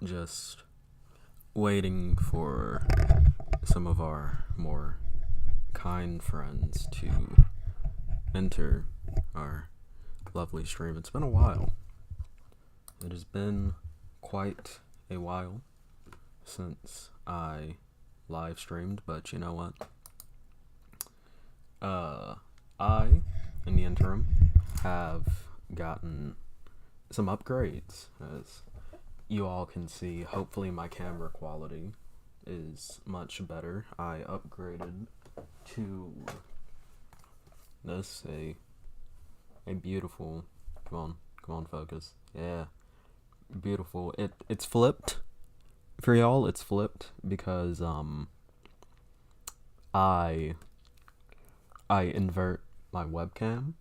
just waiting for some of our more kind friends to enter our lovely stream. It's been a while. It has been quite a while since I live streamed, but you know what? I, in the interim, have gotten some upgrades. As you all can see, hopefully my camera quality is much better. I upgraded to this, a beautiful, come on focus, yeah, beautiful, it's flipped, for y'all, it's flipped, because, I invert my webcam.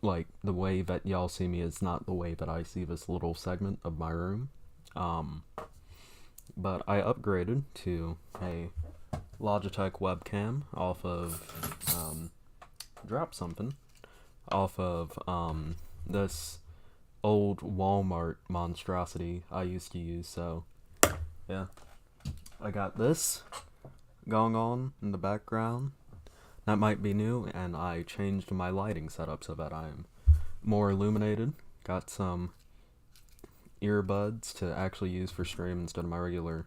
Like, the way that y'all see me is not the way that I see this little segment of my room. But I upgraded to a Logitech webcam off of, drop something, off of, this old Walmart monstrosity I used to use, so, yeah. I got this going on in the background. That might be new, and I changed my lighting setup so that I'm more illuminated. Got some earbuds to actually use for stream instead of my regular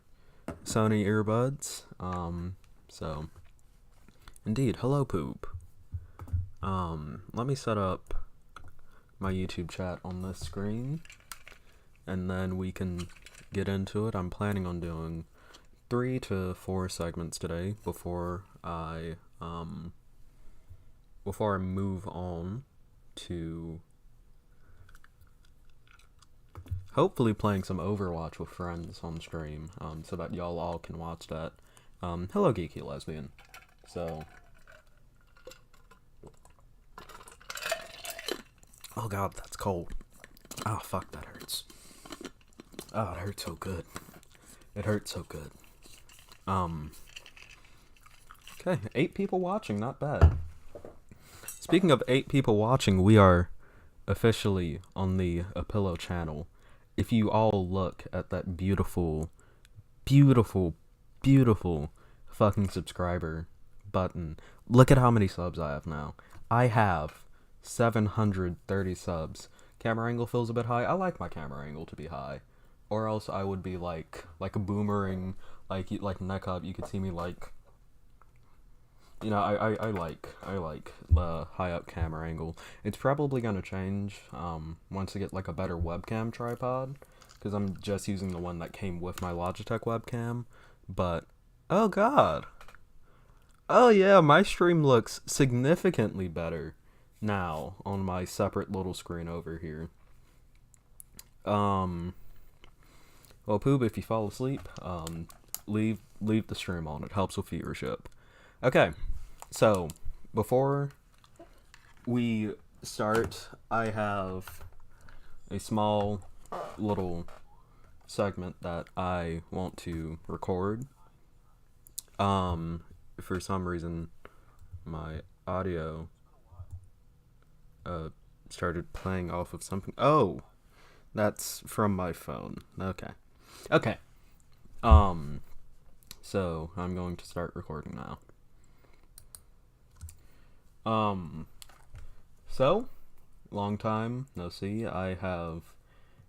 Sony earbuds. So, indeed, hello poop. Let me set up my YouTube chat on this screen, and then we can get into it. I'm planning on doing 3 to 4 segments today before I move on to hopefully playing some Overwatch with friends on stream, so that y'all all can watch that. Hello Geeky Lesbian. So, oh god, that's cold. Oh fuck, that hurts. Oh, it hurts so good. It hurts so good. Okay, 8 people watching, not bad. Speaking of 8 people watching, we are officially on the Apillo channel. If you all look at that beautiful, beautiful, beautiful fucking subscriber button, look at how many subs I have now. I have 730 subs. Camera angle feels a bit high. I like my camera angle to be high. Or else I would be like a boomerang, like neck up. You could see me like, you know, I like the high up camera angle. It's probably gonna change once I get like a better webcam tripod, because I'm just using the one that came with my Logitech webcam. But oh god, oh yeah, my stream looks significantly better now on my separate little screen over here. Well, Poob, if you fall asleep, leave the stream on. It helps with viewership. Okay, so before we start, I have a small little segment that I want to record. For some reason, my audio started playing off of something. Oh, that's from my phone. Okay. So I'm going to start recording now. So, long time no see.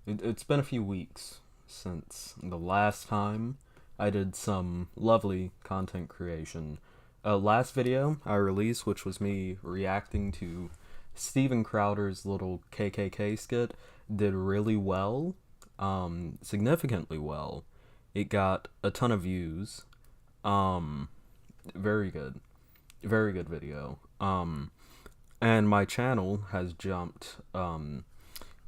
It's been a few weeks since the last time I did some lovely content creation. Last video I released, which was me reacting to Steven Crowder's little KKK skit, did really well, significantly well. It got a ton of views. Very good video. And my channel has jumped.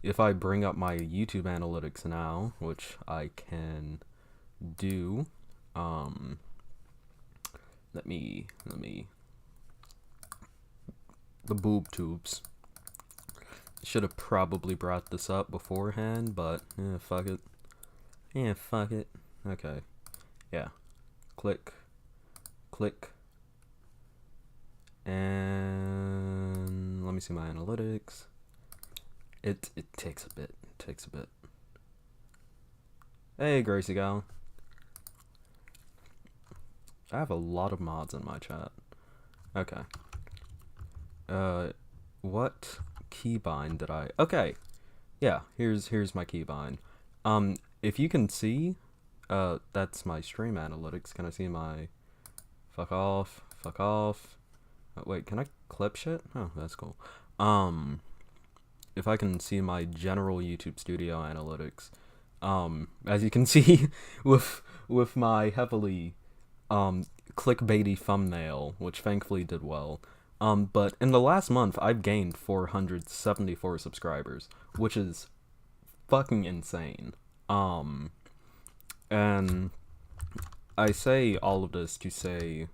If I bring up my YouTube analytics now, which I can do, let me, the boob tubes. Should have probably brought this up beforehand, but fuck it. Okay. Yeah. Click. And let me see my analytics. It takes a bit. Hey, Gracie Gal. I have a lot of mods in my chat. Okay. What keybind did I... Okay. Yeah, here's my keybind. If you can see, that's my stream analytics. Can I see my... Fuck off. Wait, can I clip shit? Oh, that's cool. If I can see my general YouTube Studio analytics, as you can see with my heavily clickbaity thumbnail, which thankfully did well. But in the last month, I've gained 474 subscribers, which is fucking insane. And I say all of this to say,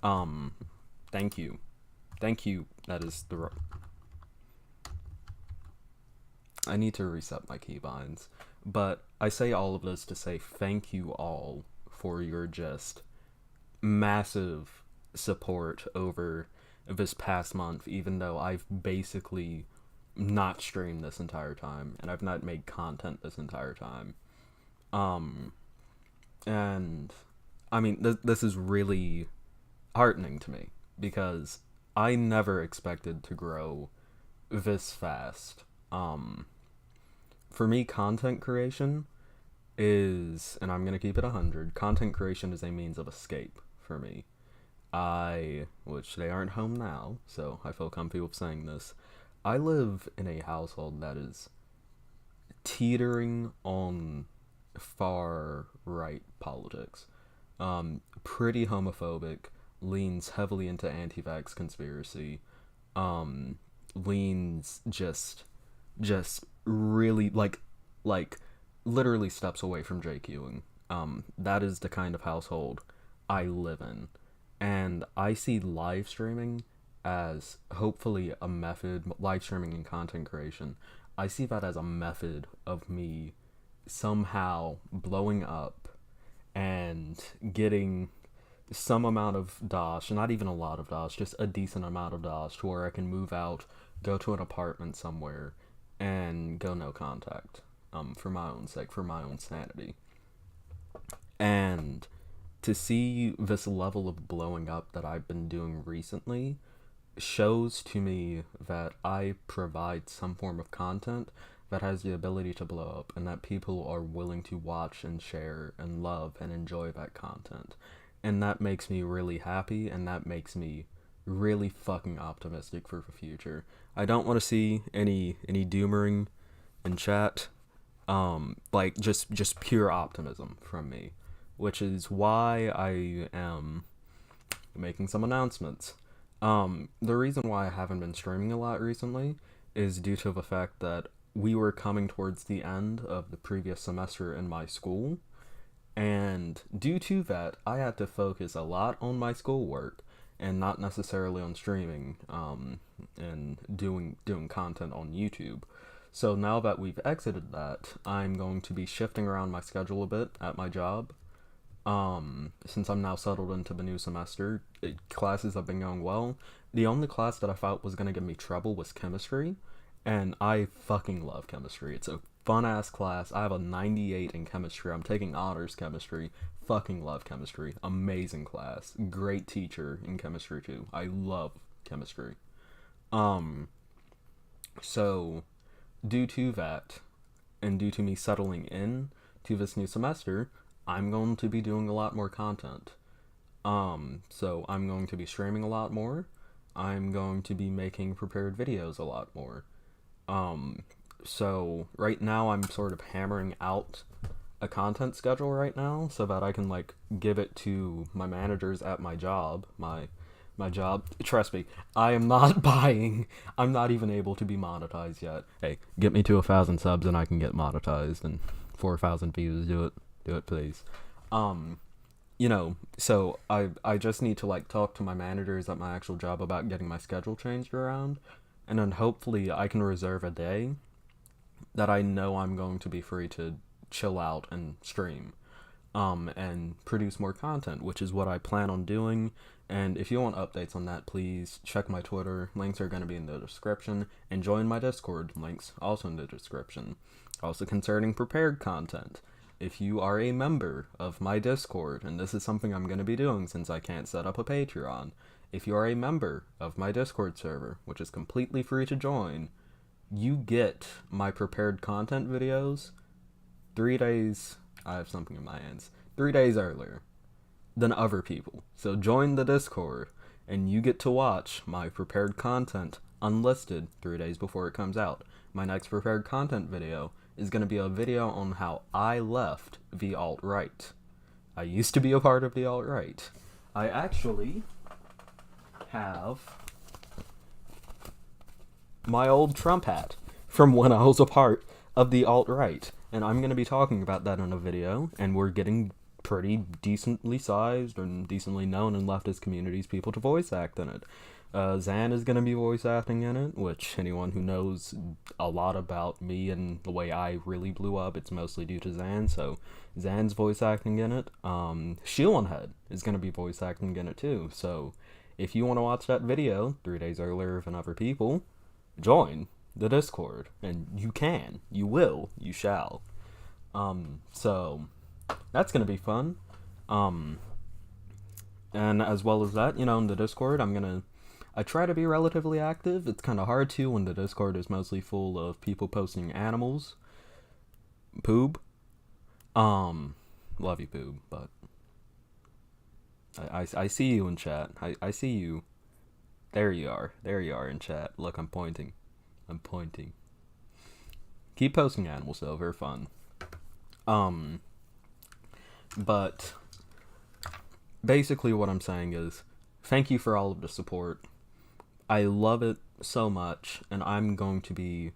thank you. Thank you, that is the... I need to reset my keybinds. But I say all of this to say thank you all for your just massive support over this past month, even though I've basically not streamed this entire time, and I've not made content this entire time. And I mean, this is really heartening to me, because I never expected to grow this fast. For me, content creation is, and I'm gonna keep it 100, content creation is a means of escape for me. Which they aren't home now, so I feel comfy with saying this, I live in a household that is teetering on far right politics. Pretty homophobic, leans heavily into anti-vax conspiracy, leans just really like literally steps away from JQing. That is the kind of household I live in. And I see live streaming as hopefully a method, live streaming and content creation, I see that as a method of me somehow blowing up and getting some amount of dosh, not even a lot of dosh, just a decent amount of dosh, to where I can move out, go to an apartment somewhere, and go no contact, for my own sake, for my own sanity. And to see this level of blowing up that I've been doing recently shows to me that I provide some form of content that has the ability to blow up, and that people are willing to watch and share and love and enjoy that content. And that makes me really happy, and that makes me really fucking optimistic for the future. I don't want to see any doomering in chat. Like just pure optimism from me, which is why I am making some announcements. The reason why I haven't been streaming a lot recently is due to the fact that we were coming towards the end of the previous semester in my school, and due to that, I had to focus a lot on my schoolwork and not necessarily on streaming, and doing content on YouTube. So now that we've exited that, I'm going to be shifting around my schedule a bit at my job. Since I'm now settled into the new semester, classes have been going well. The only class that I thought was going to give me trouble was chemistry, and I fucking love chemistry. It's a fun-ass class. I have a 98 in chemistry. I'm taking honors chemistry. Fucking love chemistry. Amazing class. Great teacher in chemistry, too. I love chemistry. So, due to that, and due to me settling in to this new semester, I'm going to be doing a lot more content. So I'm going to be streaming a lot more. I'm going to be making prepared videos a lot more. So right now I'm sort of hammering out a content schedule right now so that I can like give it to my managers at my job. My job, trust me, I am not I'm not even able to be monetized yet. Hey, get me to 1,000 subs and I can get monetized, and 4,000 views, do it please. So I just need to like talk to my managers at my actual job about getting my schedule changed around, and then hopefully I can reserve a day that I know I'm going to be free to chill out and stream, and produce more content, which is what I plan on doing. And if you want updates on that, please check my Twitter. Links are going to be in the description. And join my Discord. Links also in the description. Also concerning prepared content. if you are a member of my Discord, and this is something I'm going to be doing since I can't set up a Patreon, if you are a member of my Discord server, which is completely free to join, you get my prepared content videos 3 days, I have something in my hands, 3 days earlier than other people. So join the Discord, and you get to watch my prepared content unlisted 3 days before it comes out. My next prepared content video is going to be a video on how I left the alt-right. I used to be a part of the alt-right. I actually have my old Trump hat from when I was a part of the alt-right, and I'm going to be talking about that in a video, and we're getting pretty decently sized and decently known in leftist communities people to voice act in it. Zan is going to be voice acting in it, which anyone who knows a lot about me and the way I really blew up, it's mostly due to Zan, so Zan's voice acting in it. Shieldhead is going to be voice acting in it too, so if you want to watch that video 3 days earlier than other people, join the Discord, and you can, you will, you shall. So that's going to be fun. And as well as that, in the Discord, I try to be relatively active. It's kind of hard to when the Discord is mostly full of people posting animals. Poob. Love you, Poob, but I see you in chat. I see you. There you are. There you are in chat. Look, I'm pointing. Keep posting animals though, they're fun. But basically what I'm saying is, thank you for all of the support. I love it so much, and I'm going to be,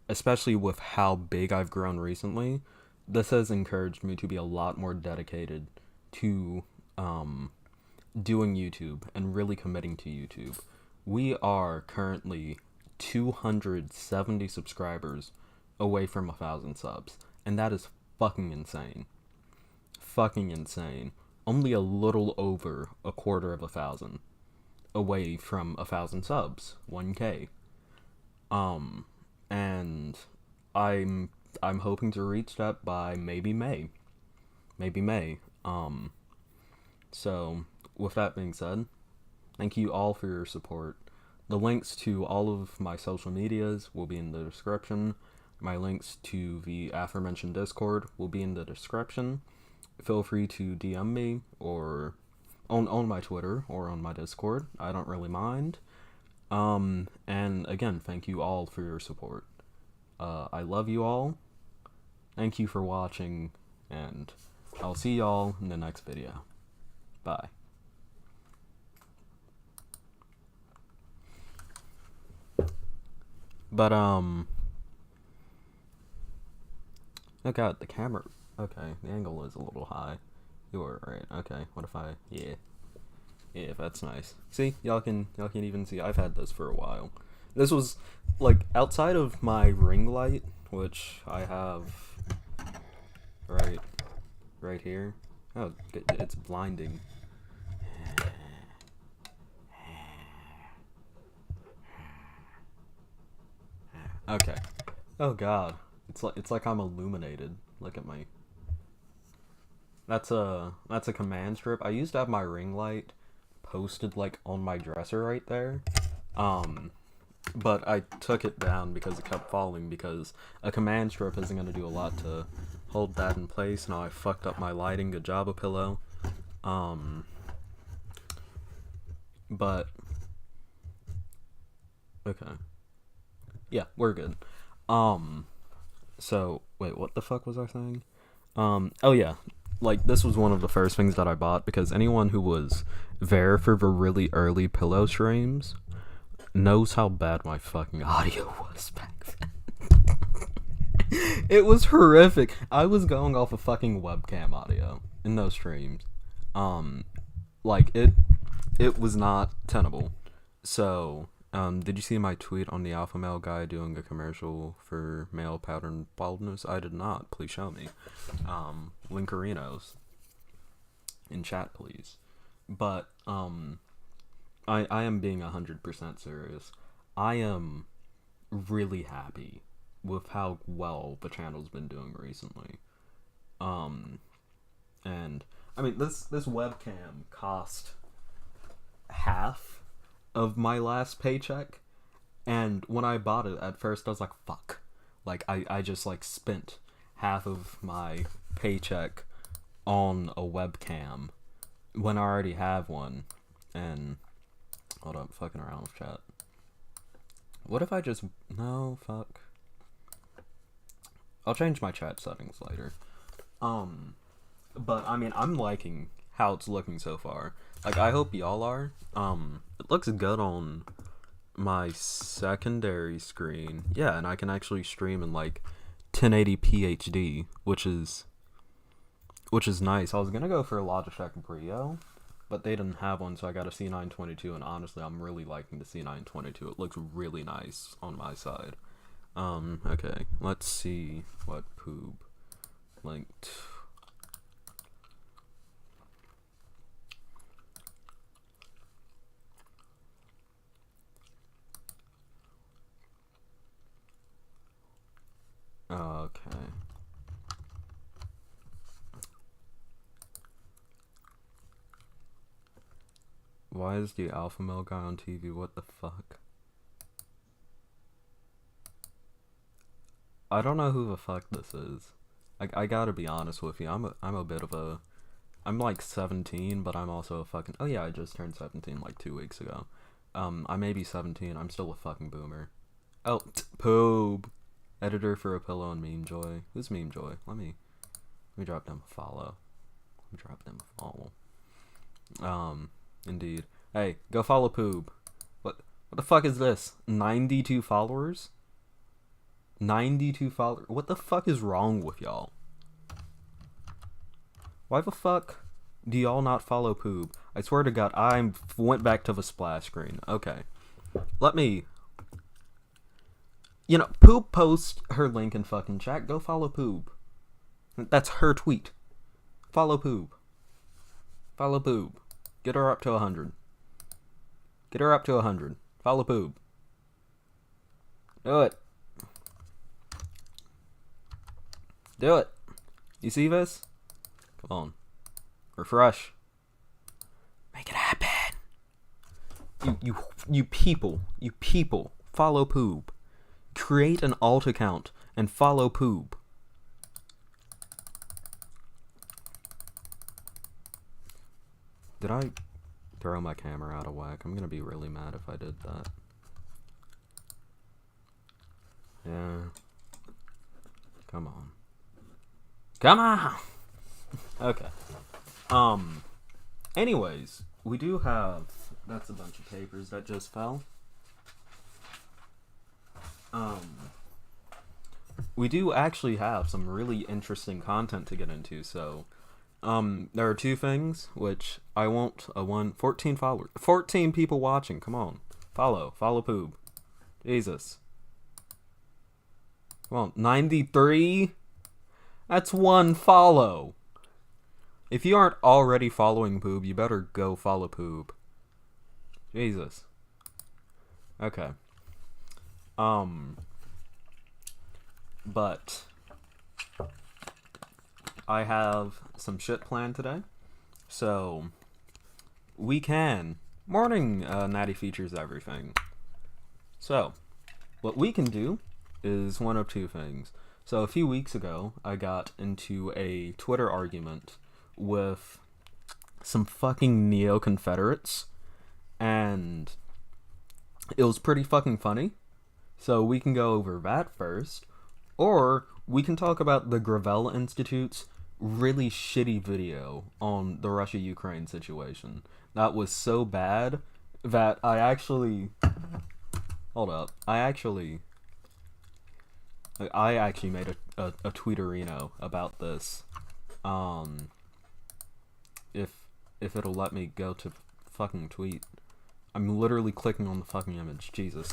especially with how big I've grown recently, this has encouraged me to be a lot more dedicated to doing YouTube and really committing to YouTube. We are currently 270 subscribers away from 1,000 subs, and that is fucking insane. Fucking insane. Only a little over 250,000 away from 1,000 subs, 1K. And I'm hoping to reach that by maybe May. So with that being said, thank you all for your support. The links to all of my social medias will be in the description. My links to the aforementioned Discord will be in the description. Feel free to DM me or on my Twitter or on my Discord. I don't really mind. And again, thank you all for your support. I love you all. Thank you for watching, and I'll see y'all in the next video. Bye. But, oh god, the camera, okay, the angle is a little high. You were right, okay, what if I, yeah, that's nice. See, y'all can even see, I've had this for a while. This was, like, outside of my ring light, which I have right here. Oh, it's blinding. Okay. Oh god. It's like I'm illuminated. Look at me. That's a command strip. I used to have my ring light posted like on my dresser right there. But I took it down because it kept falling, because a command strip isn't gonna do a lot to hold that in place. Now I fucked up my lighting. Good job, a pillow. But okay. Yeah, we're good. So, wait, what the fuck was I saying? Oh yeah, like, this was one of the first things that I bought, because anyone who was there for the really early pillow streams knows how bad my fucking audio was back then. It was horrific. I was going off of fucking webcam audio in those streams. Like, it was not tenable. So, did you see my tweet on the alpha male guy doing a commercial for male pattern baldness? I did not. Please show me. Linkerinos in chat, please. But, I am being 100% serious. I am really happy with how well the channel's been doing recently. And I mean, this webcam cost half of my last paycheck, and when I bought it at first I was like, fuck, like I just like spent half of my paycheck on a webcam when I already have one. And hold up, fucking around with chat. What if I just, no, fuck, I'll change my chat settings later. But I mean, I'm liking how it's looking so far. Like, I hope y'all are. It looks good on my secondary screen. Yeah, and I can actually stream in like 1080p HD, which is nice. I was gonna go for a Logitech Brio, but they didn't have one, so I got a C922, and honestly, I'm really liking the C922. It looks really nice on my side. Okay, let's see what Poob linked. Okay. Why is the alpha male guy on TV? What the fuck? I don't know who the fuck this is. I gotta be honest with you. I'm a bit of a, I'm like 17, but I'm also a fucking, oh yeah, I just turned 17 like 2 weeks ago. I may be 17. I'm still a fucking boomer. Oh, Poob. Editor for a pillow and Meme Joy. Who's Meme Joy? Let me drop them a follow. Let me drop them a follow. Indeed. Hey, go follow Poob. What the fuck is this? 92 followers? 92 followers? What the fuck is wrong with y'all? Why the fuck do y'all not follow Poob? I swear to God, I went back to the splash screen. Okay. Let me... You know, Poob posts her link in fucking chat. Go follow Poob. That's her tweet. Follow Poob. Follow Poob. Get her up to 100. Get her up to 100. Follow Poob. Do it. Do it. You see this? Come on. Refresh. Make it happen. You people. You people. Follow Poob. Create an alt account and follow Poob. Did I throw my camera out of whack? I'm gonna be really mad if I did that. Yeah. Come on. Come on! Okay. Anyways, we do have... That's a bunch of papers that just fell. We do actually have some really interesting content to get into, so... there are two things, which I won't... 14 followers. 14 people watching, come on. Follow Poob. Jesus. Come on, 93? That's one follow. If you aren't already following Poob, you better go follow Poob. Jesus. Okay. But I have some shit planned today, so we can. Morning, Natty features everything. So, what we can do is one of two things. So a few weeks ago, I got into a Twitter argument with some fucking NEOCONFEDERATES, and it was pretty fucking funny. So we can go over that first, or we can talk about the Gravel Institute's really shitty video on the Russia-Ukraine situation. That was so bad that I actually... Hold up. I actually made a tweeterino about this. If it'll let me go to fucking tweet. I'm literally clicking on the fucking image. Jesus.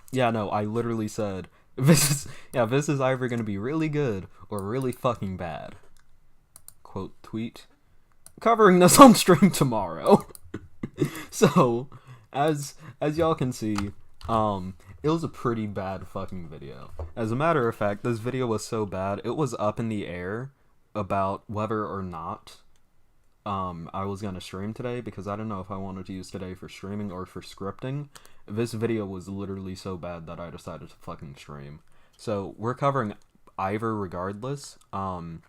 Yeah, no, I literally said, this is either gonna be really good or really fucking bad. Quote tweet. Covering this on stream tomorrow. So, as y'all can see, It was a pretty bad fucking video. As a matter of fact, this video was so bad, it was up in the air about whether or not I was gonna stream today, because I don't know if I wanted to use today for streaming or for scripting. This video was literally so bad that I decided to fucking stream. So we're covering either regardless. How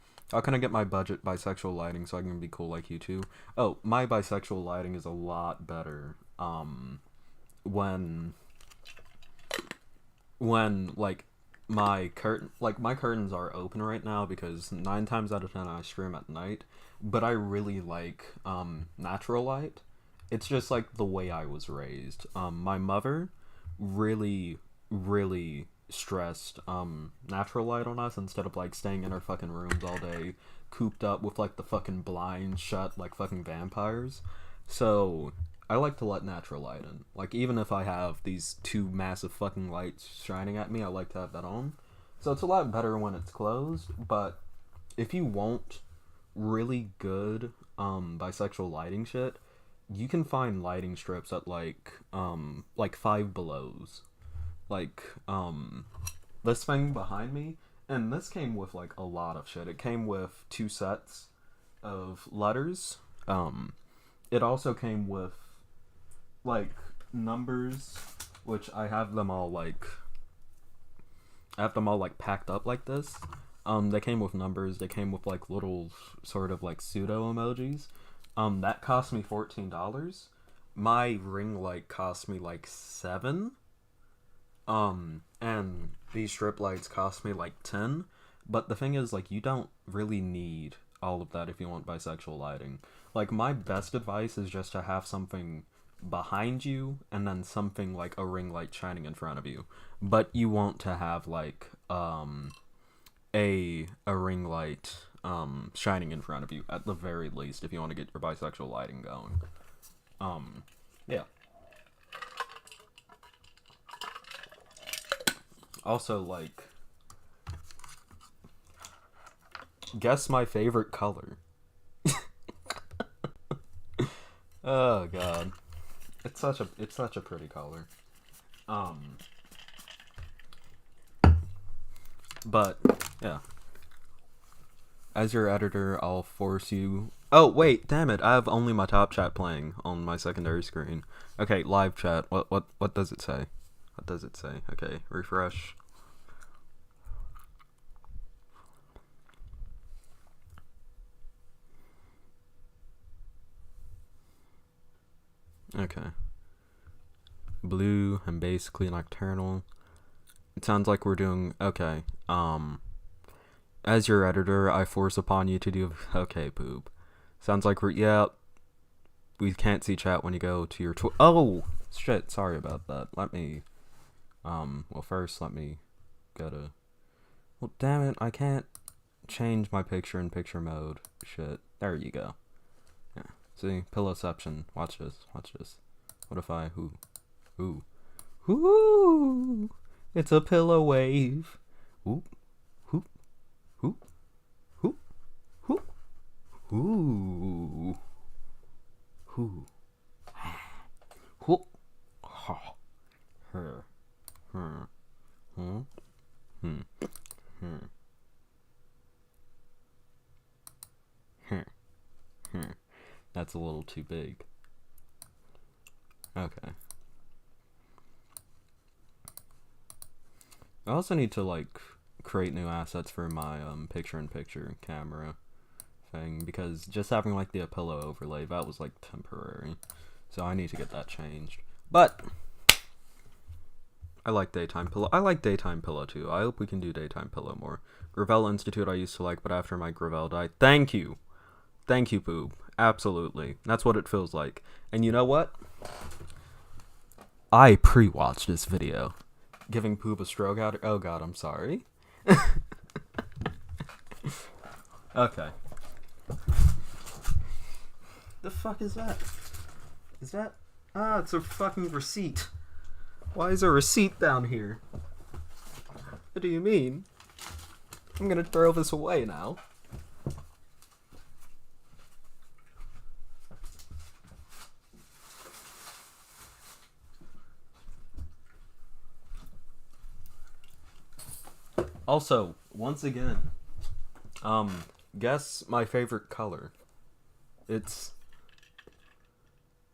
can I get my budget bisexual lighting so I can be cool like you two? Oh, my bisexual lighting is a lot better when like my curtains are open right now, because 9 times out of 10 I stream at night, but I really like natural light. It's just like the way I was raised. My mother really stressed natural light on us instead of like staying in our fucking rooms all day cooped up with like the fucking blinds shut like fucking vampires. So I like to let natural light in. Like, even if I have these 2 massive fucking lights shining at me, I like to have that on. So it's a lot better when it's closed. But if you want really good bisexual lighting shit, you can find lighting strips at like Five Belows. Like this thing behind me, and this came with like a lot of shit. It came with 2 sets of letters. It also came with like numbers, which I have them all like packed up like this. They came with numbers. They came with like little sort of like pseudo emojis. That cost me $14. My ring light cost me like $7. And these strip lights cost me like $10. But the thing is, like, you don't really need all of that if you want bisexual lighting. Like, my best advice is just to have something behind you and then something like a ring light shining in front of you. But you want to have like a ring light shining in front of you at the very least if you want to get your bisexual lighting going. Yeah. Also, like, guess my favorite color. Oh god. It's such a pretty color. But yeah. As your editor, I'll force you. Oh wait, damn it! I have only my top chat playing on my secondary screen. Okay, live chat. What does it say? What does it say? Okay, refresh. Okay. Blue and basically nocturnal. It sounds like we're doing okay. As your editor, I force upon you to do okay, poop. Sounds like we can't see chat when you go to your oh shit, sorry about that. Let me first let me go to well damn it, I can't change my picture in picture mode. Shit. There you go. Yeah. See, pillowception. Watch this. What if I ooh. It's a pillow wave. Ooh. Ooh. That's a little too big. Okay. I also need to like create new assets for my picture-in-picture camera thing, because just having like the pillow overlay, that was like temporary, so I need to get that changed. But I like daytime pillow too. I hope we can do daytime pillow more. Gravel Institute I used to like, but after my Gravel died, thank you Poob, absolutely, that's what it feels like. And you know what, I pre-watched this video giving Poob a stroke out. Oh god, I'm sorry. Okay. The fuck is that? Is that? Ah, it's a fucking receipt. Why is a receipt down here? What do you mean? I'm gonna throw this away now. Also, once again, guess my favorite color. It's...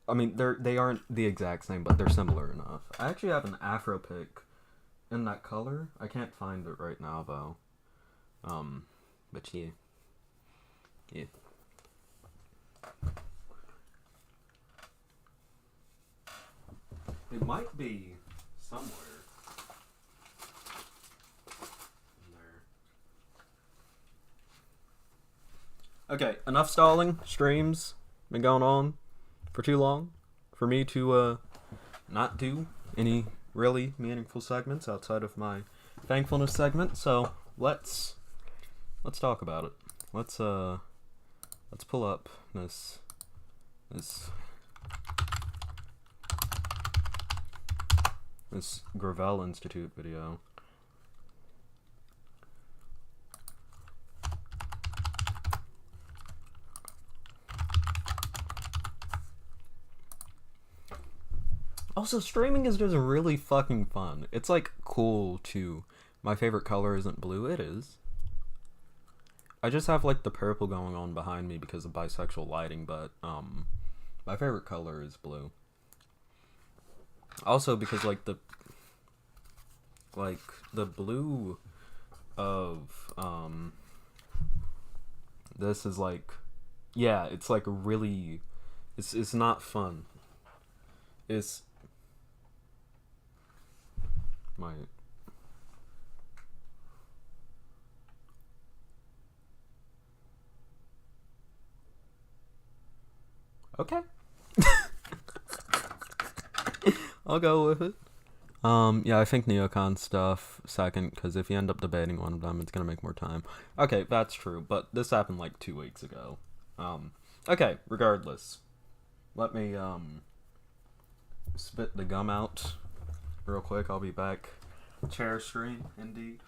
I mean, they aren't the exact same, but they're similar enough. I actually have an Afro pic in that color. I can't find it right now, though. But yeah. Yeah. It might be somewhere in there. Okay, enough stalling. Streams been going on for too long for me to not do any really meaningful segments outside of my thankfulness segment. So let's talk about it. Let's pull up this Gravel Institute video. Also, streaming is just really fucking fun. It's like cool too. My favorite color isn't blue. It is. I just have like the purple going on behind me because of bisexual lighting, but my favorite color is blue. Also because like the blue of this is like, yeah, it's like really, it's not fun. It's my okay. I'll go with it. Yeah, I think neocon stuff second, because if you end up debating one of them, it's gonna make more time. Okay, that's true, but this happened like 2 weeks ago. Okay, regardless. Let me, spit the gum out real quick. I'll be back. Chair stream, indeed.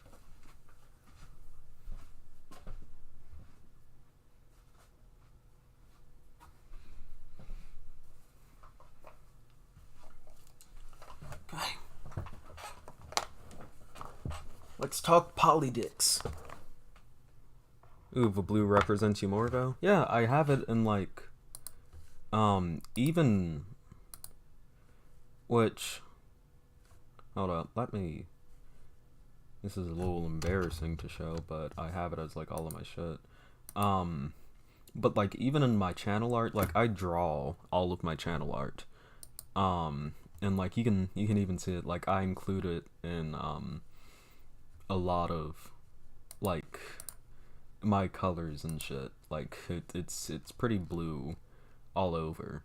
Okay. Let's talk Polydips. Ooh, the blue represents you more, though? Yeah, I have it in, like, even... Which... Hold up, let me... This is a little embarrassing to show, but I have it as, like, all of my shit. But, like, even in my channel art, like, I draw all of my channel art. And, like, you can even see it, like, I include it in, a lot of, like, my colors and shit. Like, it's pretty blue all over.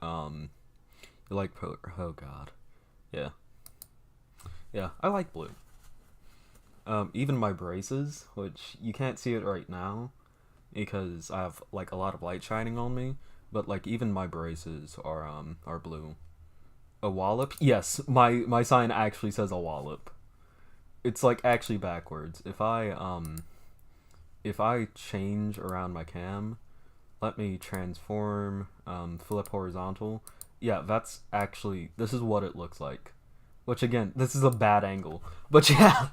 Like, oh god. Yeah. Yeah, I like blue. Even my braces, which you can't see it right now because I have, like, a lot of light shining on me, but, like, even my braces are blue. A wallop? Yes, my sign actually says a wallop. It's, like, actually backwards. If I change around my cam, let me transform, flip horizontal. Yeah, that's actually, this is what it looks like. Which, again, this is a bad angle. But, yeah.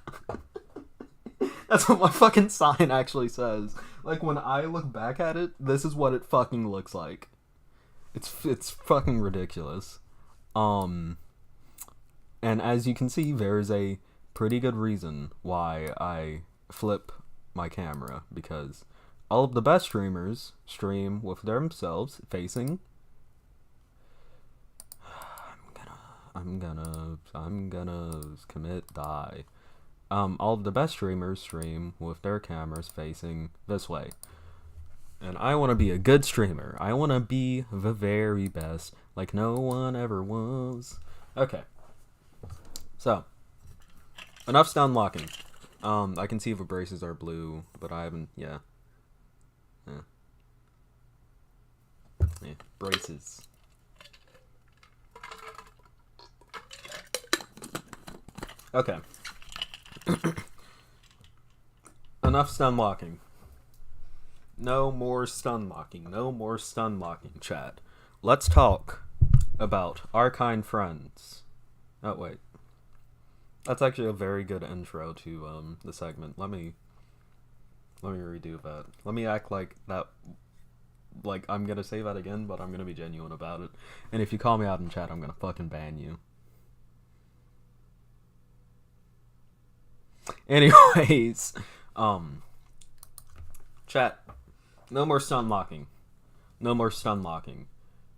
That's what my fucking sign actually says. Like, when I look back at it, this is what it fucking looks like. It's fucking ridiculous. And as you can see, there's a pretty good reason why I flip my camera, because all of the best streamers stream with themselves facing... I'm gonna commit die. All of the best streamers stream with their cameras facing this way. And I want to be a good streamer. I want to be the very best, like no one ever was. Okay. So, enough stun locking. I can see the braces are blue, but I haven't, yeah. Yeah, braces. Okay. Enough stun locking. No more stun locking. No more stun locking, chat. Let's talk about our kind friends. Oh, wait. That's actually a very good intro to the segment. Let me redo that. Let me act like that. Like I'm gonna say that again, but I'm gonna be genuine about it. And if you call me out in chat, I'm gonna fucking ban you. Anyways, chat. No more stun locking. No more stun locking.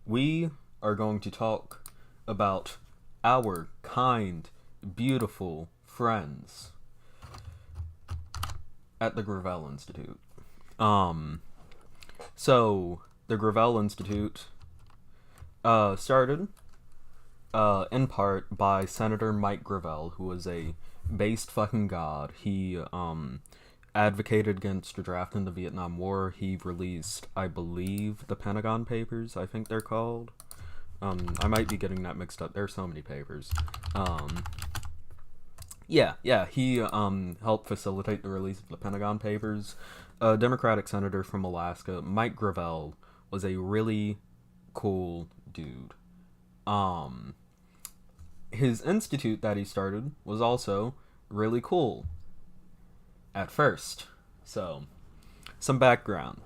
We are going to talk about our kind, beautiful friends at the Gravel Institute. So the Gravel Institute started in part by Senator Mike Gravel, who was a based fucking god. He advocated against a draft in the Vietnam War. He released, I believe, the Pentagon Papers, I think they're called. I might be getting that mixed up. There are so many papers. Yeah, he helped facilitate the release of the Pentagon Papers. A Democratic senator from Alaska, Mike Gravel, was a really cool dude. His institute that he started was also really cool at first. So, some background.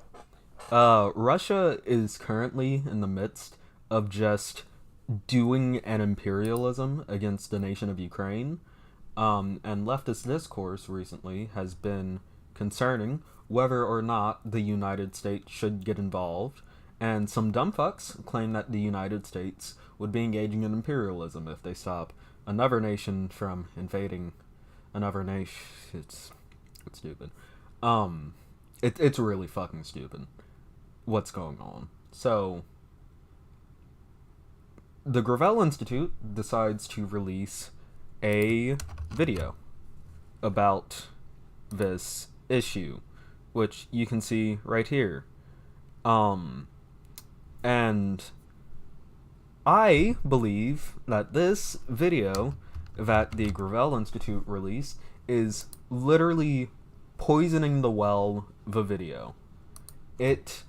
Russia is currently in the midst of just doing an imperialism against the nation of Ukraine. And leftist discourse recently has been concerning whether or not the United States should get involved. And some dumb fucks claim that the United States would be engaging in imperialism if they stop another nation from invading another nation. It's stupid. It's really fucking stupid what's going on. So, the Gravel Institute decides to release a video about this issue, which you can see right here. And I believe that this video that the Gravel Institute released is literally poisoning the well, the video. It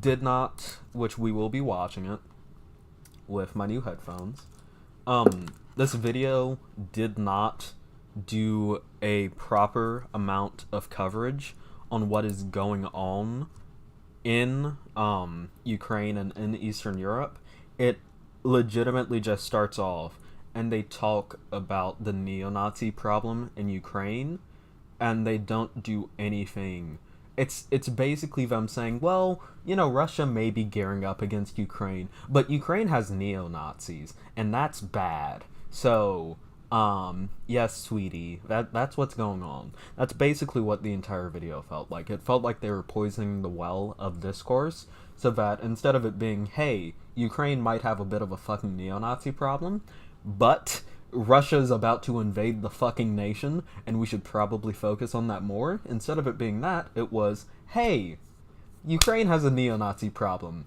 did not, which we will be watching it with my new headphones. This video did not do a proper amount of coverage on what is going on in Ukraine and in Eastern Europe. It legitimately just starts off and they talk about the neo-Nazi problem in Ukraine, and they don't do anything. It's basically them saying, well, Russia may be gearing up against Ukraine, but Ukraine has neo-Nazis, and that's bad. So, yes, sweetie, that's what's going on. That's basically what the entire video felt like. It felt like they were poisoning the well of discourse, so that instead of it being, hey, Ukraine might have a bit of a fucking neo-Nazi problem, but Russia's about to invade the fucking nation, and we should probably focus on that more. Instead of it being that, it was, hey, Ukraine has a neo-Nazi problem.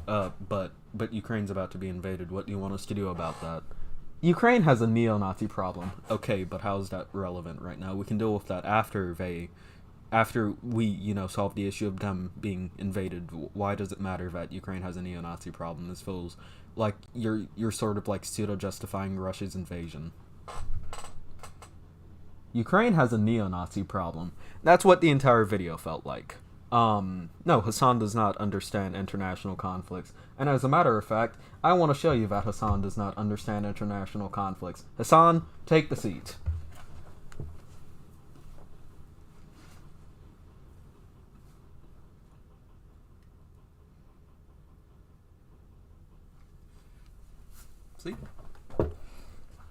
But Ukraine's about to be invaded. What do you want us to do about that? Ukraine has a neo-Nazi problem. Okay, but how's that relevant right now? We can deal with that after we, solve the issue of them being invaded. Why does it matter that Ukraine has a neo-Nazi problem? This feels like you're sort of like pseudo-justifying Russia's invasion. Ukraine has a neo-Nazi problem. That's what the entire video felt like. No, Hassan does not understand international conflicts. And as a matter of fact, I want to show you that Hassan does not understand international conflicts. Hassan, take the seat. See?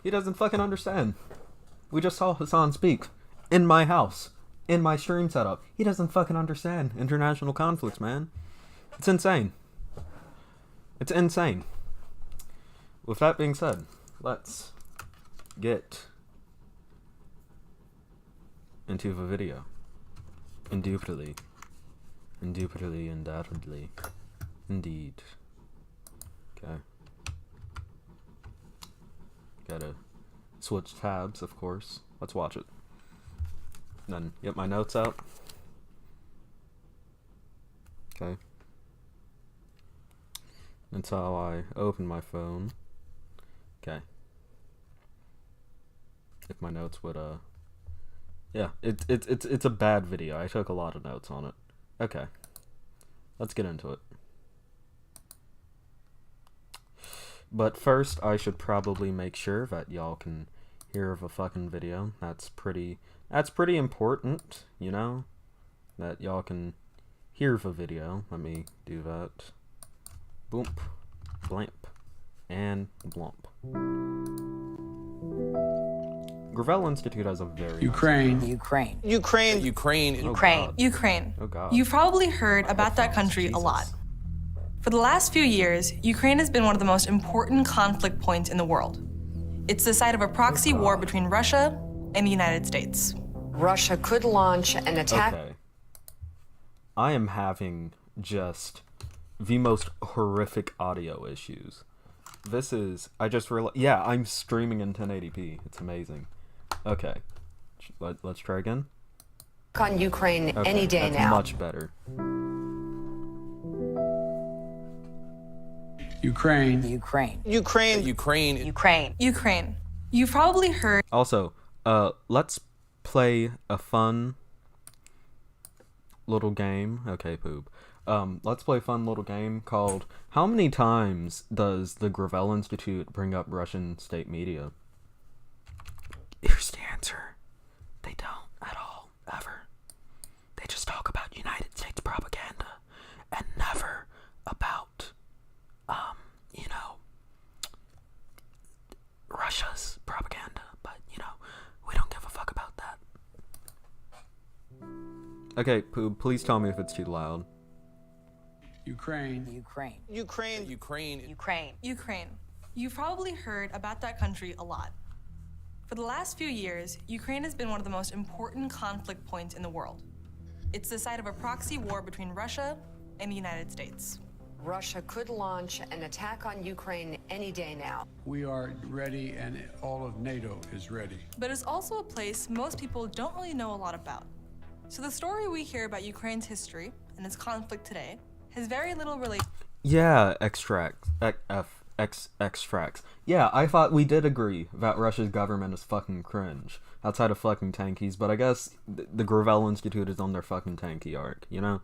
He doesn't fucking understand. We just saw Hassan speak. In my house. In my stream setup. He doesn't fucking understand international conflicts, man. It's insane. It's insane. With that being said, let's get into the video. Indubitably. Undoubtedly. Indeed. Okay. Gotta switch tabs, of course. Let's watch it. Then get my notes out. Okay. That's how I open my phone. Okay. if my notes would yeah, it's a bad video. I took a lot of notes on it. Okay, let's get into it. But first, I should probably make sure that y'all can hear of a fucking video. That's pretty important, you know, that y'all can hear of a video. Let me do that. Boom, blamp, and blump. Gravel Institute has a very Ukraine. Oh God. You've probably heard about that country a lot. For the last few years, Ukraine has been one of the most important conflict points in the world. It's the site of a proxy war between Russia and the United States. Russia could launch an attack. Okay. I am having just the most horrific audio issues. This is, I just realized, yeah, I'm streaming in 1080p. It's amazing. Okay. Let's try again. On Ukraine Okay, any day that's now. much better. Ukraine. Ukraine. You've probably heard. Also, let's play a fun little game. Okay, poop. Let's play a fun little game called How Many Times Does the Gravel Institute Bring Up Russian State Media? Here's the answer. They don't at all, ever. They just talk about United States propaganda and never about, you know, Russia's propaganda. But, you know, we don't give a fuck about that. Okay, Poob, please tell me if it's too loud. Ukraine. Ukraine. You've probably heard about that country a lot. For the last few years, Ukraine has been one of the most important conflict points in the world. It's the site of a proxy war between Russia and the United States. Russia could launch an attack on Ukraine any day now. We are ready, and all of NATO is ready. But it's also a place most people don't really know a lot about. So the story we hear about Ukraine's history and its conflict today has very little relation. Yeah, extracts. Yeah, I thought we did agree that Russia's government is fucking cringe. Outside of fucking tankies, but I guess the Gravel Institute is on their fucking tanky arc, you know?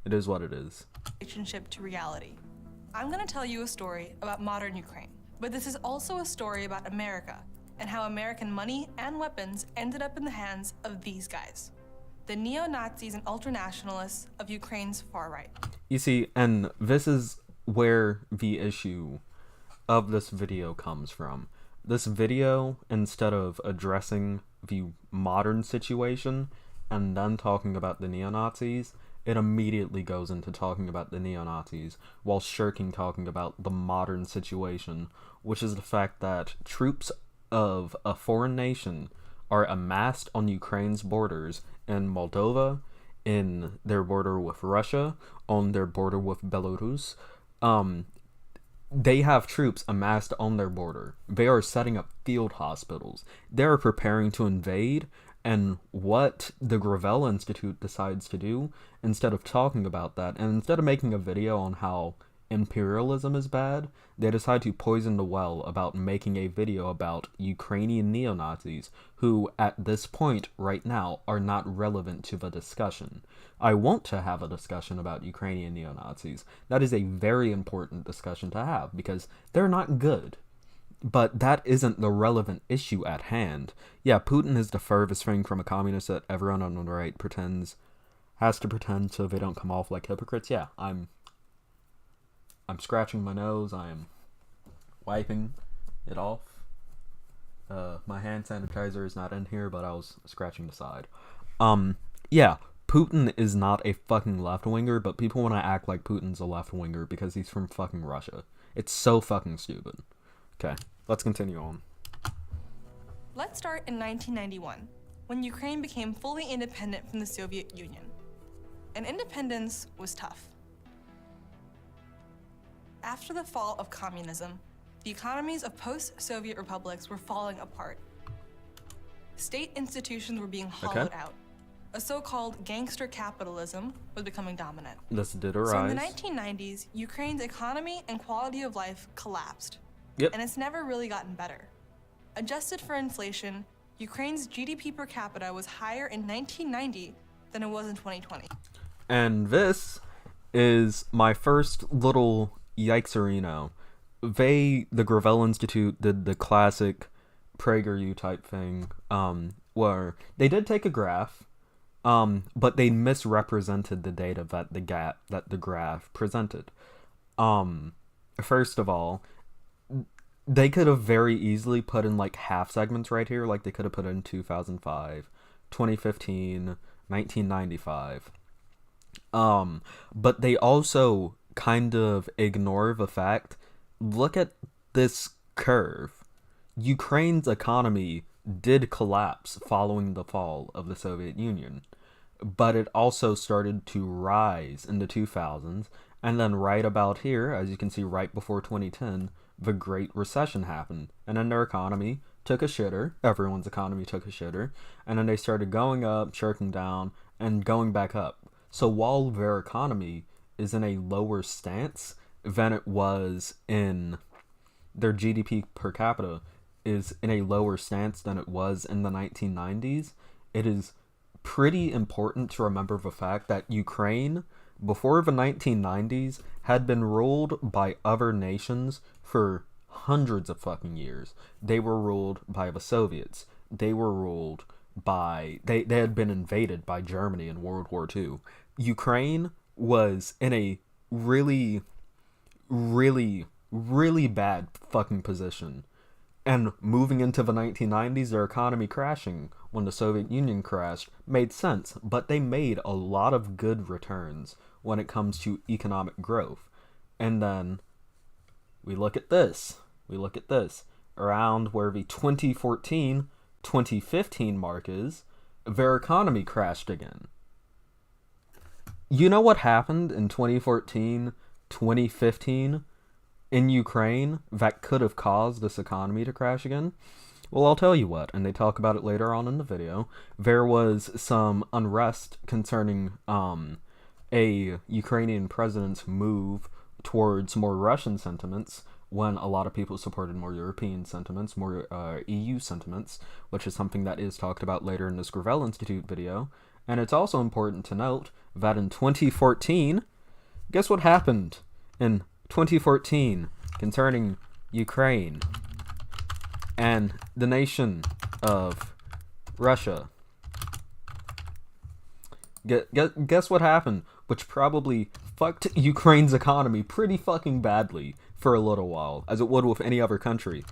It is what it is. Relationship to reality. I'm gonna tell you a story about modern Ukraine, but this is also a story about America and how American money and weapons ended up in the hands of these guys, the neo-Nazis and ultranationalists of Ukraine's far right. You see, and this is where the issue of this video comes from. This video, instead of addressing the modern situation and then talking about the neo-Nazis, it immediately goes into talking about the neo-Nazis while shirking talking about the modern situation, which is the fact that troops of a foreign nation are amassed on Ukraine's borders in Moldova, in their border with Russia, on their border with Belarus. They have troops amassed on their border. They are setting up field hospitals. They are preparing to invade, and what the Gravel Institute decides to do, instead of talking about that, and instead of making a video on how imperialism is bad, they decide to poison the well about making a video about Ukrainian neo-Nazis, who, at this point, right now, are not relevant to the discussion. I want to have a discussion about Ukrainian neo-Nazis. That is a very important discussion to have, because they're not good. But that isn't the relevant issue at hand. Yeah, Putin is the furthest thing from a communist that everyone on the right has to pretend so they don't come off like hypocrites. Yeah, I'm scratching my nose, I am wiping it off. My hand sanitizer is not in here, but I was scratching the side. Yeah, Putin is not a fucking left-winger, but people want to act like Putin's a left-winger because he's from fucking Russia. It's so fucking stupid. Okay, let's continue on. Let's start in 1991, when Ukraine became fully independent from the Soviet Union. And independence was tough. After the fall of communism, the economies of post-Soviet republics were falling apart. State institutions were being hollowed out. A so-called gangster capitalism was becoming dominant. This did arise. So in the 1990s, Ukraine's economy and quality of life collapsed. Yep. And it's never really gotten better. Adjusted for inflation, Ukraine's GDP per capita was higher in 1990 than it was in 2020. And this is my first little yikes-erino. The Gravel Institute did the classic PragerU type thing, where they did take a graph, but they misrepresented the data that the graph presented. First of all, they could have very easily put in like half segments right here, like they could have put in 2005, 2015, 1995. But they also kind of ignore the fact, look at this curve. Ukraine's economy did collapse following the fall of the Soviet Union, but it also started to rise in the 2000s, and then right about here, as you can see right before 2010, the Great Recession happened, and then their economy took a shitter, everyone's economy took a shitter, and then they started going up, shirking down, and going back up. So while their economy is in a lower stance than it was in their GDP per capita is in a lower stance than it was in the 1990s, it is pretty important to remember the fact that Ukraine, before the 1990s, had been ruled by other nations for hundreds of fucking years. They were ruled by the Soviets. They were ruled by... They had been invaded by Germany in World War II. Ukraine was in a really, really, really bad fucking position. And moving into the 1990s, their economy crashing when the Soviet Union crashed made sense, but they made a lot of good returns when it comes to economic growth. And then we look at this. Around where the 2014-2015 mark is, their economy crashed again. You know what happened in 2014-2015 in Ukraine that could have caused this economy to crash again? Well, I'll tell you what, and they talk about it later on in the video. There was some unrest concerning a Ukrainian president's move towards more Russian sentiments when a lot of people supported more European sentiments, more EU sentiments, which is something that is talked about later in this Gravel Institute video. And it's also important to note that in 2014, guess what happened in 2014 concerning Ukraine and the nation of Russia? Guess what happened, which probably fucked Ukraine's economy pretty fucking badly for a little while, as it would with any other country.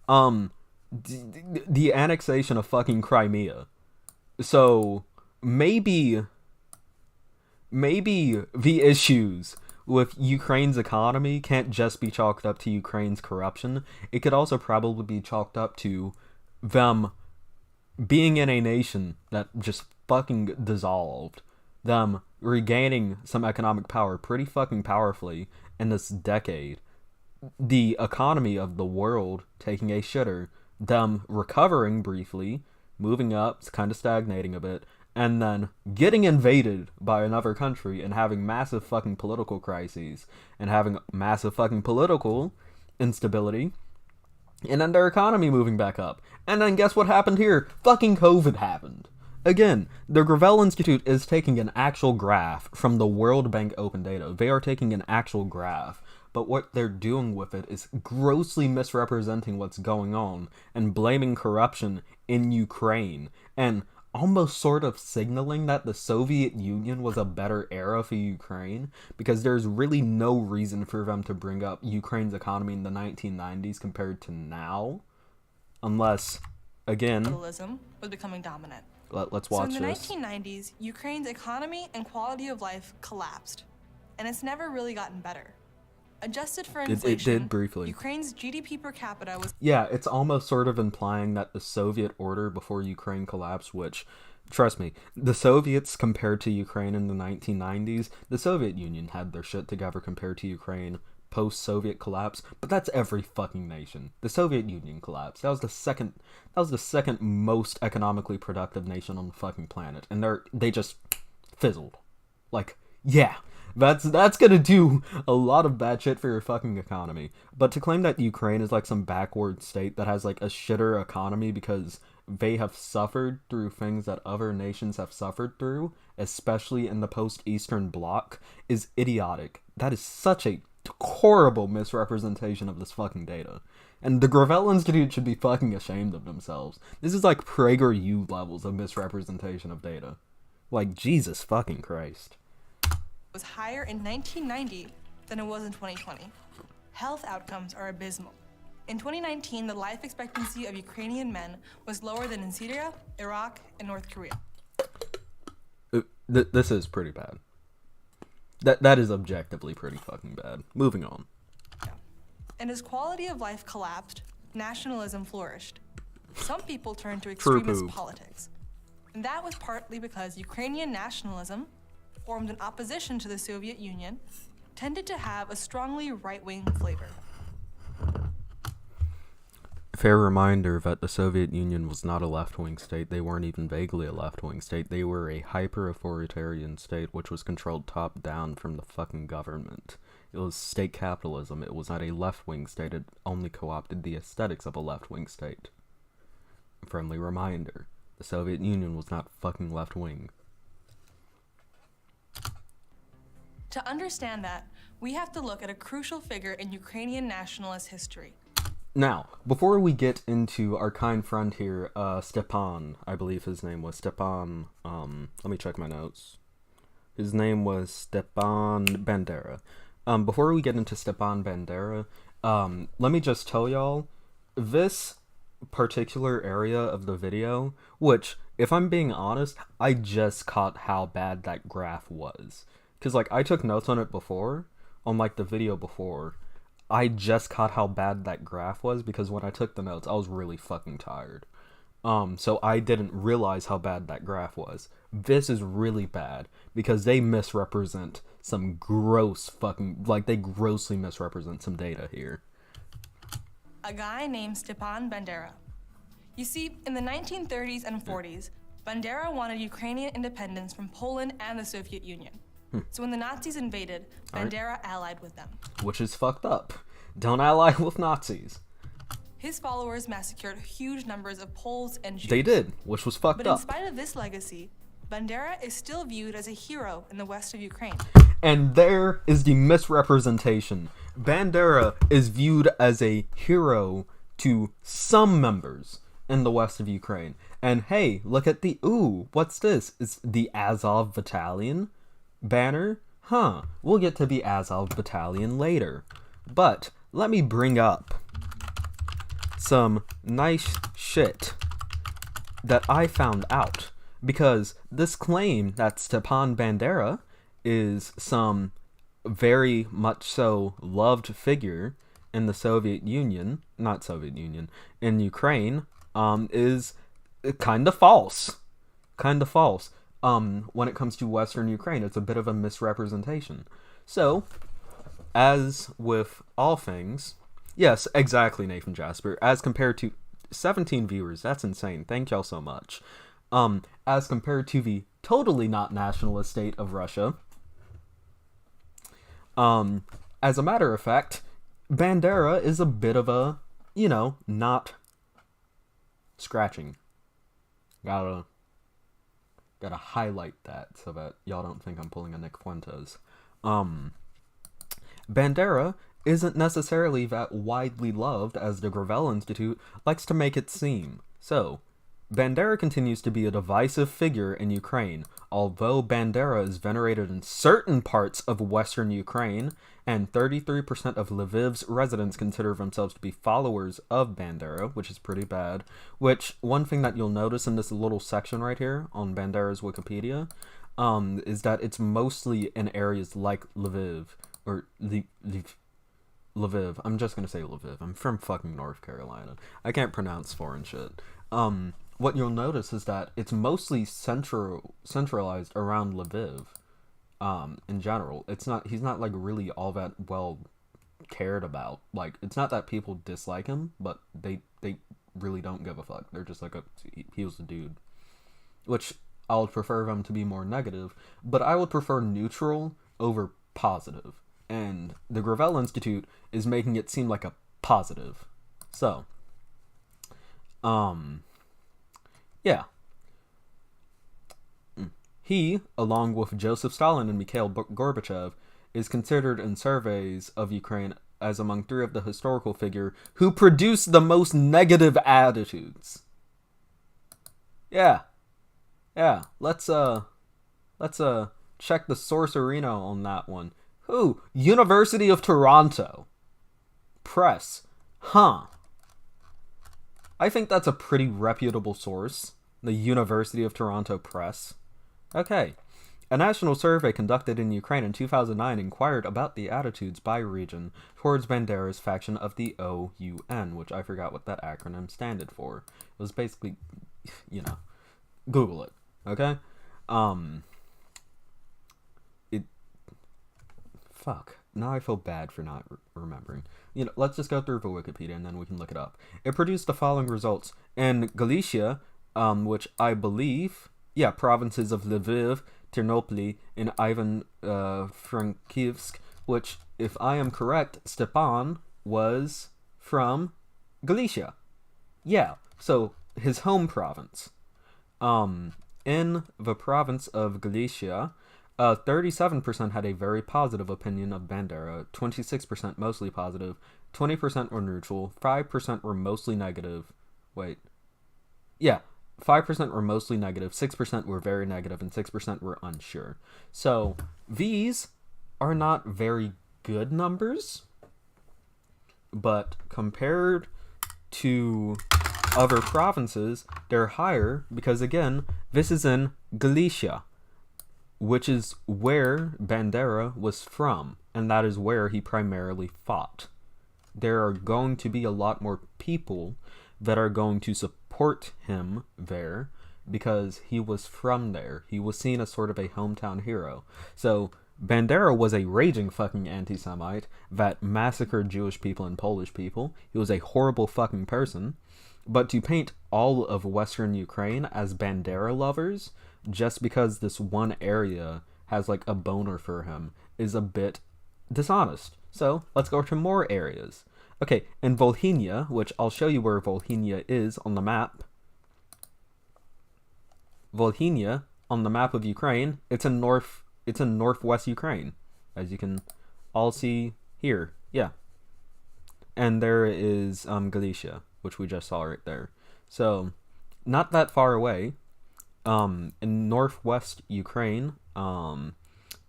The annexation of fucking Crimea. So maybe the issues with Ukraine's economy can't just be chalked up to Ukraine's corruption. It could also probably be chalked up to them being in a nation that just fucking dissolved. Them regaining some economic power pretty fucking powerfully in this decade. The economy of the world taking a shitter. Them recovering briefly, moving up, kind of stagnating a bit, and then getting invaded by another country and having massive fucking political crises and having massive fucking political instability, and then their economy moving back up. And then guess what happened here? Fucking COVID happened. Again, the Gravel Institute is taking an actual graph from the World Bank open data. They are taking an actual graph, but what they're doing with it is grossly misrepresenting what's going on and blaming corruption in Ukraine and almost sort of signaling that the Soviet Union was a better era for Ukraine, because there's really no reason for them to bring up Ukraine's economy in the 1990s compared to now, unless, again, Capitalism was becoming dominant. Let's watch So in the this. 1990s, Ukraine's economy and quality of life collapsed, and it's never really gotten better. Adjusted for inflation, It did briefly. Ukraine's GDP per capita was... Yeah, it's almost sort of implying that the Soviet order before Ukraine collapsed, which, trust me, the Soviets compared to Ukraine in the 1990s, the Soviet Union had their shit together compared to Ukraine post-Soviet collapse, but that's every fucking nation. The Soviet Union collapsed. That was the second most economically productive nation on the fucking planet, and they just fizzled. Like, yeah. That's gonna do a lot of bad shit for your fucking economy. But to claim that Ukraine is like some backward state that has like a shitter economy because they have suffered through things that other nations have suffered through, especially in the post-Eastern Bloc, is idiotic. That is such a horrible misrepresentation of this fucking data. And the Gravel Institute should be fucking ashamed of themselves. This is like PragerU levels of misrepresentation of data. Like, Jesus fucking Christ. Was higher in 1990 than it was in 2020. Health outcomes are abysmal. In 2019, the life expectancy of Ukrainian men was lower than in Syria, Iraq, and North Korea. This is pretty bad. That is objectively pretty fucking bad. Moving on. Yeah. And as quality of life collapsed, nationalism flourished. Some people turned to extremist politics. And that was partly because Ukrainian nationalism, formed in opposition to the Soviet Union, tended to have a strongly right-wing flavor. Fair reminder that the Soviet Union was not a left-wing state. They weren't even vaguely a left-wing state. They were a hyper-authoritarian state which was controlled top-down from the fucking government. It was state capitalism. It was not a left-wing state. It only co-opted the aesthetics of a left-wing state. Friendly reminder. The Soviet Union was not fucking left-wing. To understand that, we have to look at a crucial figure in Ukrainian nationalist history. Now, before we get into our kind friend here, Stepan, I believe his name was Stepan, let me check my notes. His name was Stepan Bandera. Before we get into Stepan Bandera, let me just tell y'all, this particular area of the video, which, if I'm being honest, I just caught how bad that graph was. Because, like, I took notes on it before, on, like, the video before. I just caught how bad that graph was, because when I took the notes, I was really fucking tired. So I didn't realize how bad that graph was. This is really bad, because they misrepresent some gross fucking, like, they grossly misrepresent some data here. A guy named Stepan Bandera. You see, in the 1930s and 40s, Bandera wanted Ukrainian independence from Poland and the Soviet Union. So when the Nazis invaded, Bandera allied with them. Which is fucked up. Don't ally with Nazis. His followers massacred huge numbers of Poles and Jews. They did, which was fucked But up. in spite of this legacy, Bandera is still viewed as a hero in the west of Ukraine. And there is the misrepresentation. Bandera is viewed as a hero to some members in the west of Ukraine. And hey, look at the, ooh, what's this? It's the Azov Battalion banner? Huh, we'll get to the Azov Battalion later. But let me bring up some nice shit that I found out. Because this claim that Stepan Bandera is some very much so loved figure in the Soviet Union, not Soviet Union, in Ukraine, is kind of false. Kind of false. When it comes to Western Ukraine, it's a bit of a misrepresentation. So, as with all things, yes, exactly, Nathan Jasper, as compared to 17 viewers, that's insane, thank y'all so much. As compared to the totally not nationalist state of Russia, as a matter of fact, Bandera is a bit of a, you know, not scratching. Gotta highlight that so that y'all don't think I'm pulling a Nick Fuentes. Bandera isn't necessarily that widely loved as the Gravel Institute likes to make it seem. So, Bandera continues to be a divisive figure in Ukraine, although Bandera is venerated in certain parts of western Ukraine, and 33% of Lviv's residents consider themselves to be followers of Bandera, which is pretty bad. Which, one thing that you'll notice in this little section right here on Bandera's Wikipedia, is that it's mostly in areas like Lviv, or Lviv. I'm just gonna say Lviv. I'm from fucking North Carolina. I can't pronounce foreign shit. What you'll notice is that it's mostly centralized around Lviv, in general. He's not like really all that well cared about. Like, it's not that people dislike him, but they really don't give a fuck. They're just like, he was a dude. Which, I would prefer them to be more negative, but I would prefer neutral over positive. And the Gravel Institute is making it seem like a positive. So, Yeah. He, along with Joseph Stalin and Mikhail Gorbachev, is considered in surveys of Ukraine as among three of the historical figure who produce the most negative attitudes. Yeah. Yeah. Let's check the sourcerino on that one. Who? University of Toronto. Press. Huh. I think that's a pretty reputable source. The University of Toronto Press. Okay. A national survey conducted in Ukraine in 2009 inquired about the attitudes by region towards Bandera's faction of the OUN, which I forgot what that acronym standed for. It was basically, Google it, okay? Fuck. Now I feel bad for not remembering. Let's just go through the Wikipedia and then we can look it up. It produced the following results. In Galicia, which I believe, provinces of Lviv, Ternopil, and Ivan-Frankivsk, which, if I am correct, Stepan was from Galicia. Yeah, so his home province. In the province of Galicia, 37% had a very positive opinion of Bandera, 26% mostly positive, 20% were neutral, 5% were mostly negative. 5% were mostly negative, 6% were very negative, and 6% were unsure. So, these are not very good numbers, but compared to other provinces, they're higher because, again, this is in Galicia, which is where Bandera was from, and that is where he primarily fought. There are going to be a lot more people that are going to support him there because he was from there. He was seen as sort of a hometown hero. So Bandera was a raging fucking anti-Semite that massacred Jewish people and Polish people. He was a horrible fucking person. But to paint all of Western Ukraine as Bandera lovers just because this one area has like a boner for him is a bit dishonest. So let's go to more areas. Okay, in Volhynia, which I'll show you where Volhynia is on the map. Volhynia, on the map of Ukraine, it's in northwest Ukraine, as you can all see here. Yeah. And there is Galicia, which we just saw right there. So, not that far away. In northwest Ukraine, in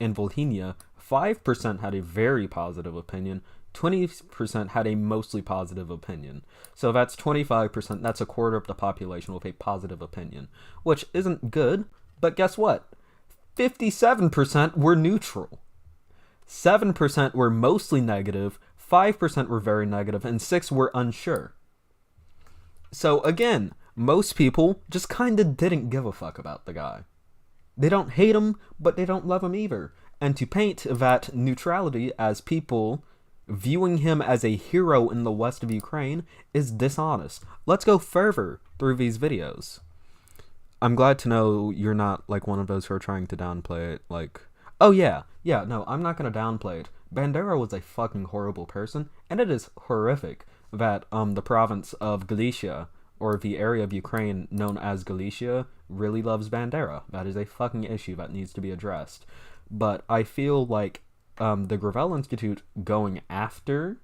Volhynia, 5% had a very positive opinion, 20% had a mostly positive opinion. So that's 25%, that's a quarter of the population with a positive opinion, which isn't good, but guess what? 57% were neutral. 7% were mostly negative, 5% were very negative, and 6% were unsure. So again, most people just kinda didn't give a fuck about the guy. They don't hate him, but they don't love him either. And to paint that neutrality as people viewing him as a hero in the west of Ukraine is dishonest. Let's go further through these videos. I'm glad to know you're not like one of those who are trying to downplay it. Like, oh yeah, no, I'm not gonna downplay it. Bandera was a fucking horrible person, and it is horrific that the province of Galicia, or the area of Ukraine known as Galicia, really loves Bandera. That is a fucking issue that needs to be addressed. But I feel like the Gravel Institute going after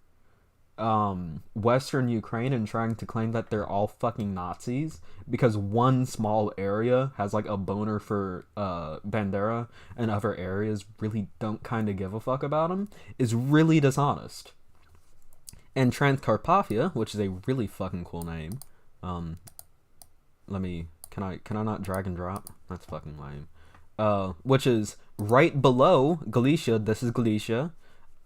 Western Ukraine and trying to claim that they're all fucking Nazis because one small area has like a boner for Bandera and other areas really don't kind of give a fuck about him is really dishonest. And Transcarpathia, which is a really fucking cool name, can I not drag and drop? That's fucking lame. Which is right below Galicia. This is Galicia.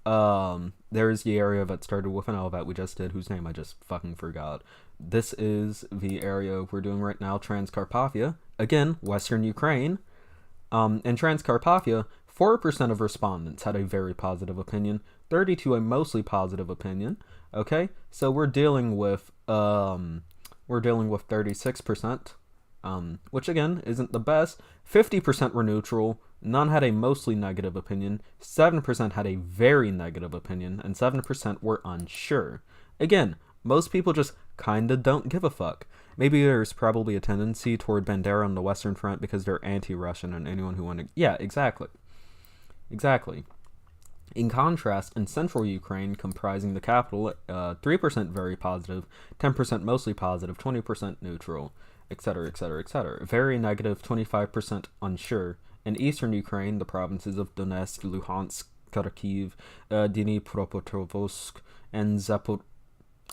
There's the area that started with an L that we just did, whose name I just fucking forgot. This is the area we're doing right now, Transcarpathia. Again, Western Ukraine. In Transcarpathia, 4% of respondents had a very positive opinion, 32% a mostly positive opinion. Okay, so we're dealing with 36%. Which again isn't the best. 50% were neutral, none had a mostly negative opinion, 7% had a very negative opinion, and 7% were unsure. Again, most people just kinda don't give a fuck. maybe there's probably a tendency toward Bandera on the Western Front because they're anti-Russian and anyone who wanted... Yeah, exactly. Exactly. In contrast, in central Ukraine, comprising the capital, 3% very positive, 10% mostly positive, 20% neutral, etc., etc., etc. Very negative, 25% unsure. In eastern Ukraine, the provinces of Donetsk, Luhansk, Kharkiv, Dnipropetrovsk, and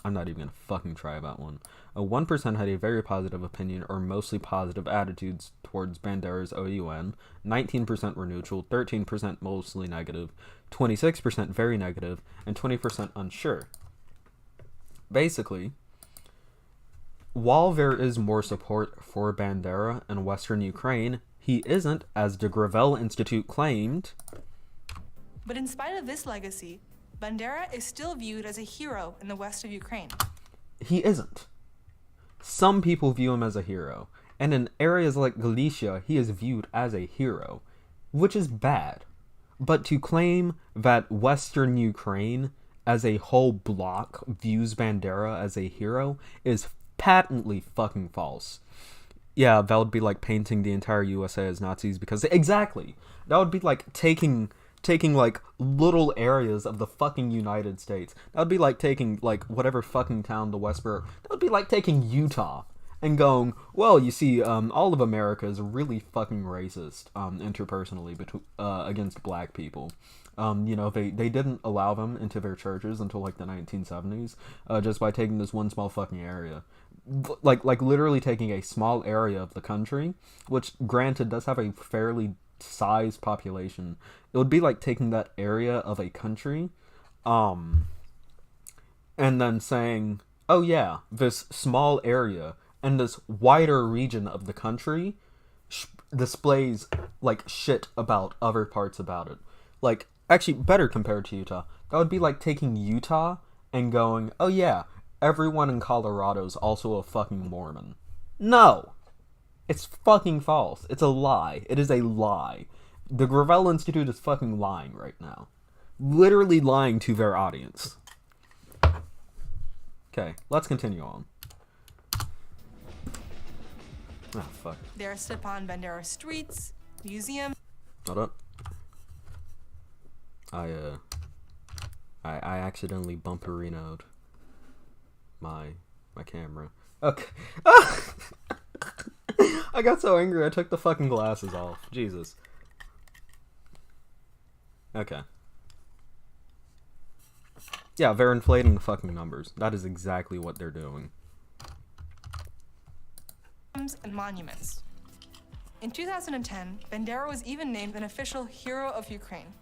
I'm not even gonna fucking try that one. 1% had a very positive opinion or mostly positive attitudes towards Bandera's OUN. 19% were neutral, 13% mostly negative, 26% very negative, and 20% unsure. Basically, while there is more support for Bandera in Western Ukraine, he isn't, as the Gravel Institute claimed. But in spite of this legacy, Bandera is still viewed as a hero in the west of Ukraine. He isn't. Some people view him as a hero, and in areas like Galicia, he is viewed as a hero, which is bad. But to claim that Western Ukraine as a whole block views Bandera as a hero is patently fucking false. Yeah, that would be like painting the entire USA as Nazis because... Exactly! That would be like taking like little areas of the fucking United States. That would be like taking like whatever fucking town the Westboro. That would be like taking Utah and going, well, you see, all of America is really fucking racist, interpersonally against black people. You know, they didn't allow them into their churches until like the 1970s, just by taking this one small fucking area. Like literally taking a small area of the country, which granted does have a fairly sized population. It would be like taking that area of a country, and then saying, oh yeah, this small area and this wider region of the country displays like shit about other parts about it. Like, actually better compared to Utah. That would be like taking Utah and going, oh yeah, everyone in Colorado's also a fucking Mormon. No! It's fucking false. It's a lie. It is a lie. The Gravel Institute is fucking lying right now. Literally lying to their audience. Okay, let's continue on. Ah, fuck. There are Stepan Bandera streets, museums. Hold up. I accidentally bumperinoed my camera. Okay. I got so angry I took the fucking glasses off. Jesus. Okay. Yeah, they're inflating the fucking numbers. That is exactly what they're doing. And monuments. In 2010, Bandera was even named an official hero of Ukraine.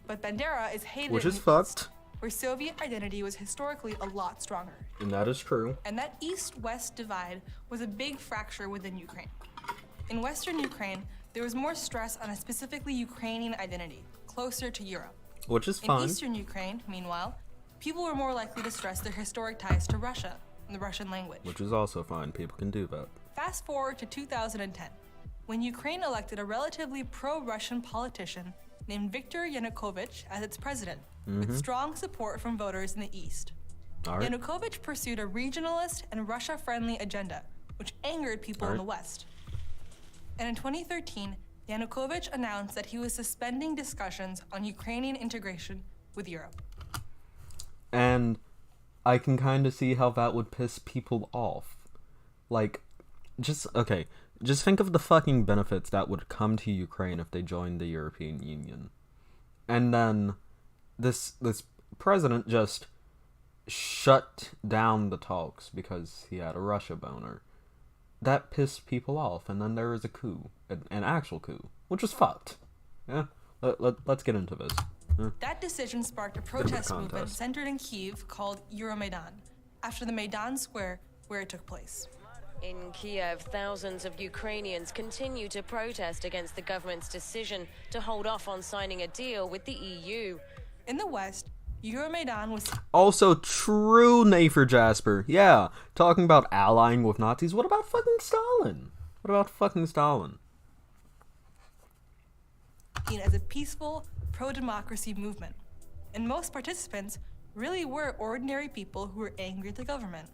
But Bandera is hated Which in is the fucked. East, where Soviet identity was historically a lot stronger. And that is true. And that East-West divide was a big fracture within Ukraine. In Western Ukraine, there was more stress on a specifically Ukrainian identity, closer to Europe. Which is fine. In Eastern Ukraine, meanwhile, people were more likely to stress their historic ties to Russia and the Russian language. Which is also fine. People can do that. Fast forward to 2010, when Ukraine elected a relatively pro-Russian politician named Viktor Yanukovych as its president, with strong support from voters in the East. All right. Yanukovych pursued a regionalist and Russia-friendly agenda, which angered people in the West. And in 2013, Yanukovych announced that he was suspending discussions on Ukrainian integration with Europe. And I can kind of see how that would piss people off. Like, just think of the fucking benefits that would come to Ukraine if they joined the European Union. And then this president just shut down the talks because he had a Russia boner. That pissed people off, and then there was a coup, an actual coup, which was fucked. Yeah, let's get into this. Yeah. That decision sparked a protest movement centered in Kyiv called Euromaidan, after the Maidan Square where it took place. In Kiev, thousands of Ukrainians continue to protest against the government's decision to hold off on signing a deal with the EU. In the West, Euromaidan was also true, Nafer Jasper. Yeah, talking about allying with Nazis. What about fucking Stalin? seen as a peaceful, pro-democracy movement. And most participants really were ordinary people who were angry at the government.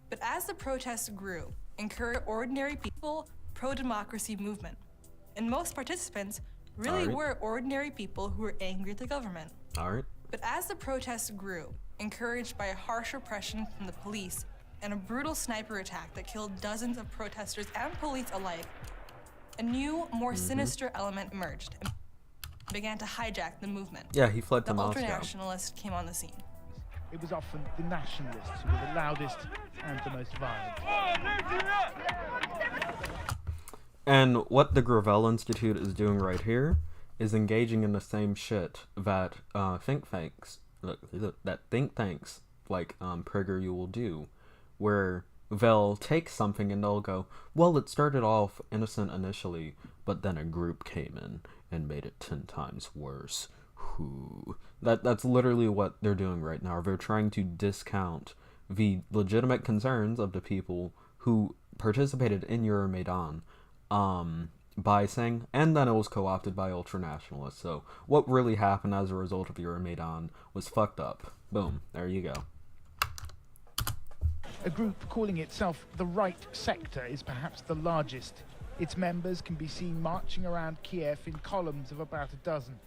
But as the protests grew, encouraged ordinary people pro-democracy movement. And most participants really Alright. were ordinary people who were angry at the government. Alright. But as the protests grew, encouraged by a harsh repression from the police and a brutal sniper attack that killed dozens of protesters and police alike, a new, more sinister element emerged and began to hijack the movement. Yeah, he fled to The Moscow. ultranationalists came on the scene. It was often the nationalists who were the loudest and the most violent. And what the Gravel Institute is doing right here is engaging in the same shit that think tanks like PragerU will do, where they'll take something and they'll go, well, it started off innocent initially, but then a group came in and made it 10 times worse. That's literally what they're doing right now. They're trying to discount the legitimate concerns of the people who participated in Euromaidan by saying, and then it was co-opted by ultranationalists. So what really happened as a result of Euromaidan was fucked up. Boom, there you go. A group calling itself the Right Sector is perhaps the largest. Its members can be seen marching around Kiev in columns of about a dozen.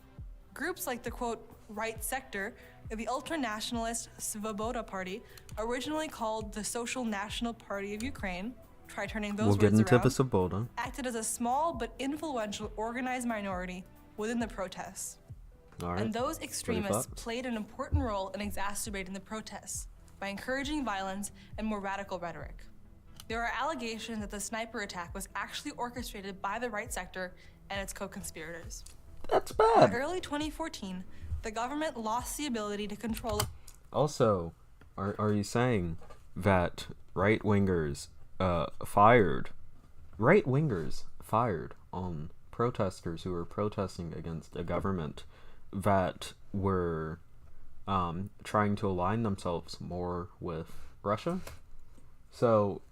Groups like the, quote, right sector of the ultranationalist Svoboda Party, originally called the Social National Party of Ukraine, try turning those We'll get words into around, the Svoboda. acted as a small but influential organized minority within the protests. Alright. And those extremists fucked. played an important role in exacerbating the protests by encouraging violence and more radical rhetoric. There are allegations that the sniper attack was actually orchestrated by the right sector and its co-conspirators. That's By bad. early 2014, the government lost the ability to control. Also, are you saying that right-wingers fired on protesters who were protesting against a government that were trying to align themselves more with Russia? So,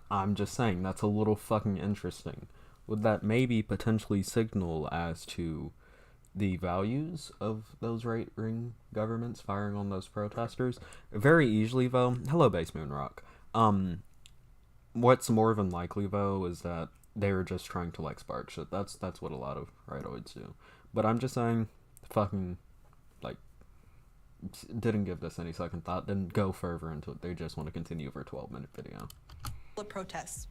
I'm just saying, that's a little fucking interesting. Would that maybe potentially signal as to the values of those right-wing governments firing on those protesters? Very easily, though. Hello, Base Moonrock. What's more than likely, though, is that they were just trying to, like, spark shit. That's what a lot of rightoids do. But I'm just saying, fucking, like, didn't give this any second thought, didn't go further into it. They just want to continue for a 12-minute video. Protests.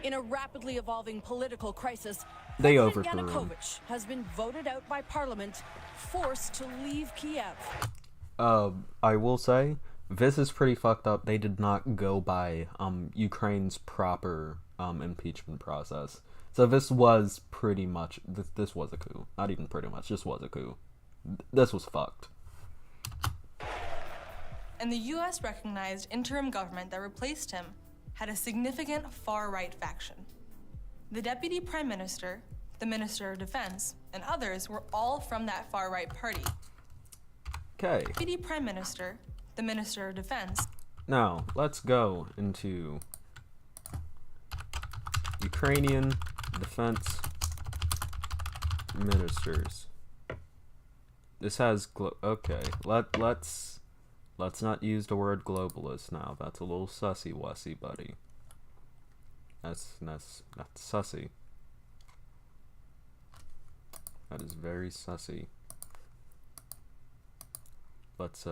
In a rapidly evolving political crisis, They President overthrew him. Yanukovych has been voted out by parliament, forced to leave Kiev. I will say, this is pretty fucked up. They did not go by Ukraine's proper impeachment process. So this was pretty much, this was a coup. Not even pretty much, just was a coup. This was fucked. And the US recognized interim government that replaced him had a significant far-right faction. The Deputy Prime Minister, the Minister of Defense, and others were all from that far-right party. Okay. Deputy Prime Minister, the Minister of Defense. Now, let's go into Ukrainian defense ministers. This has okay. Let's not use the word globalist now. That's a little sussy-wussy, buddy. That's sussy. That is very sussy. Let's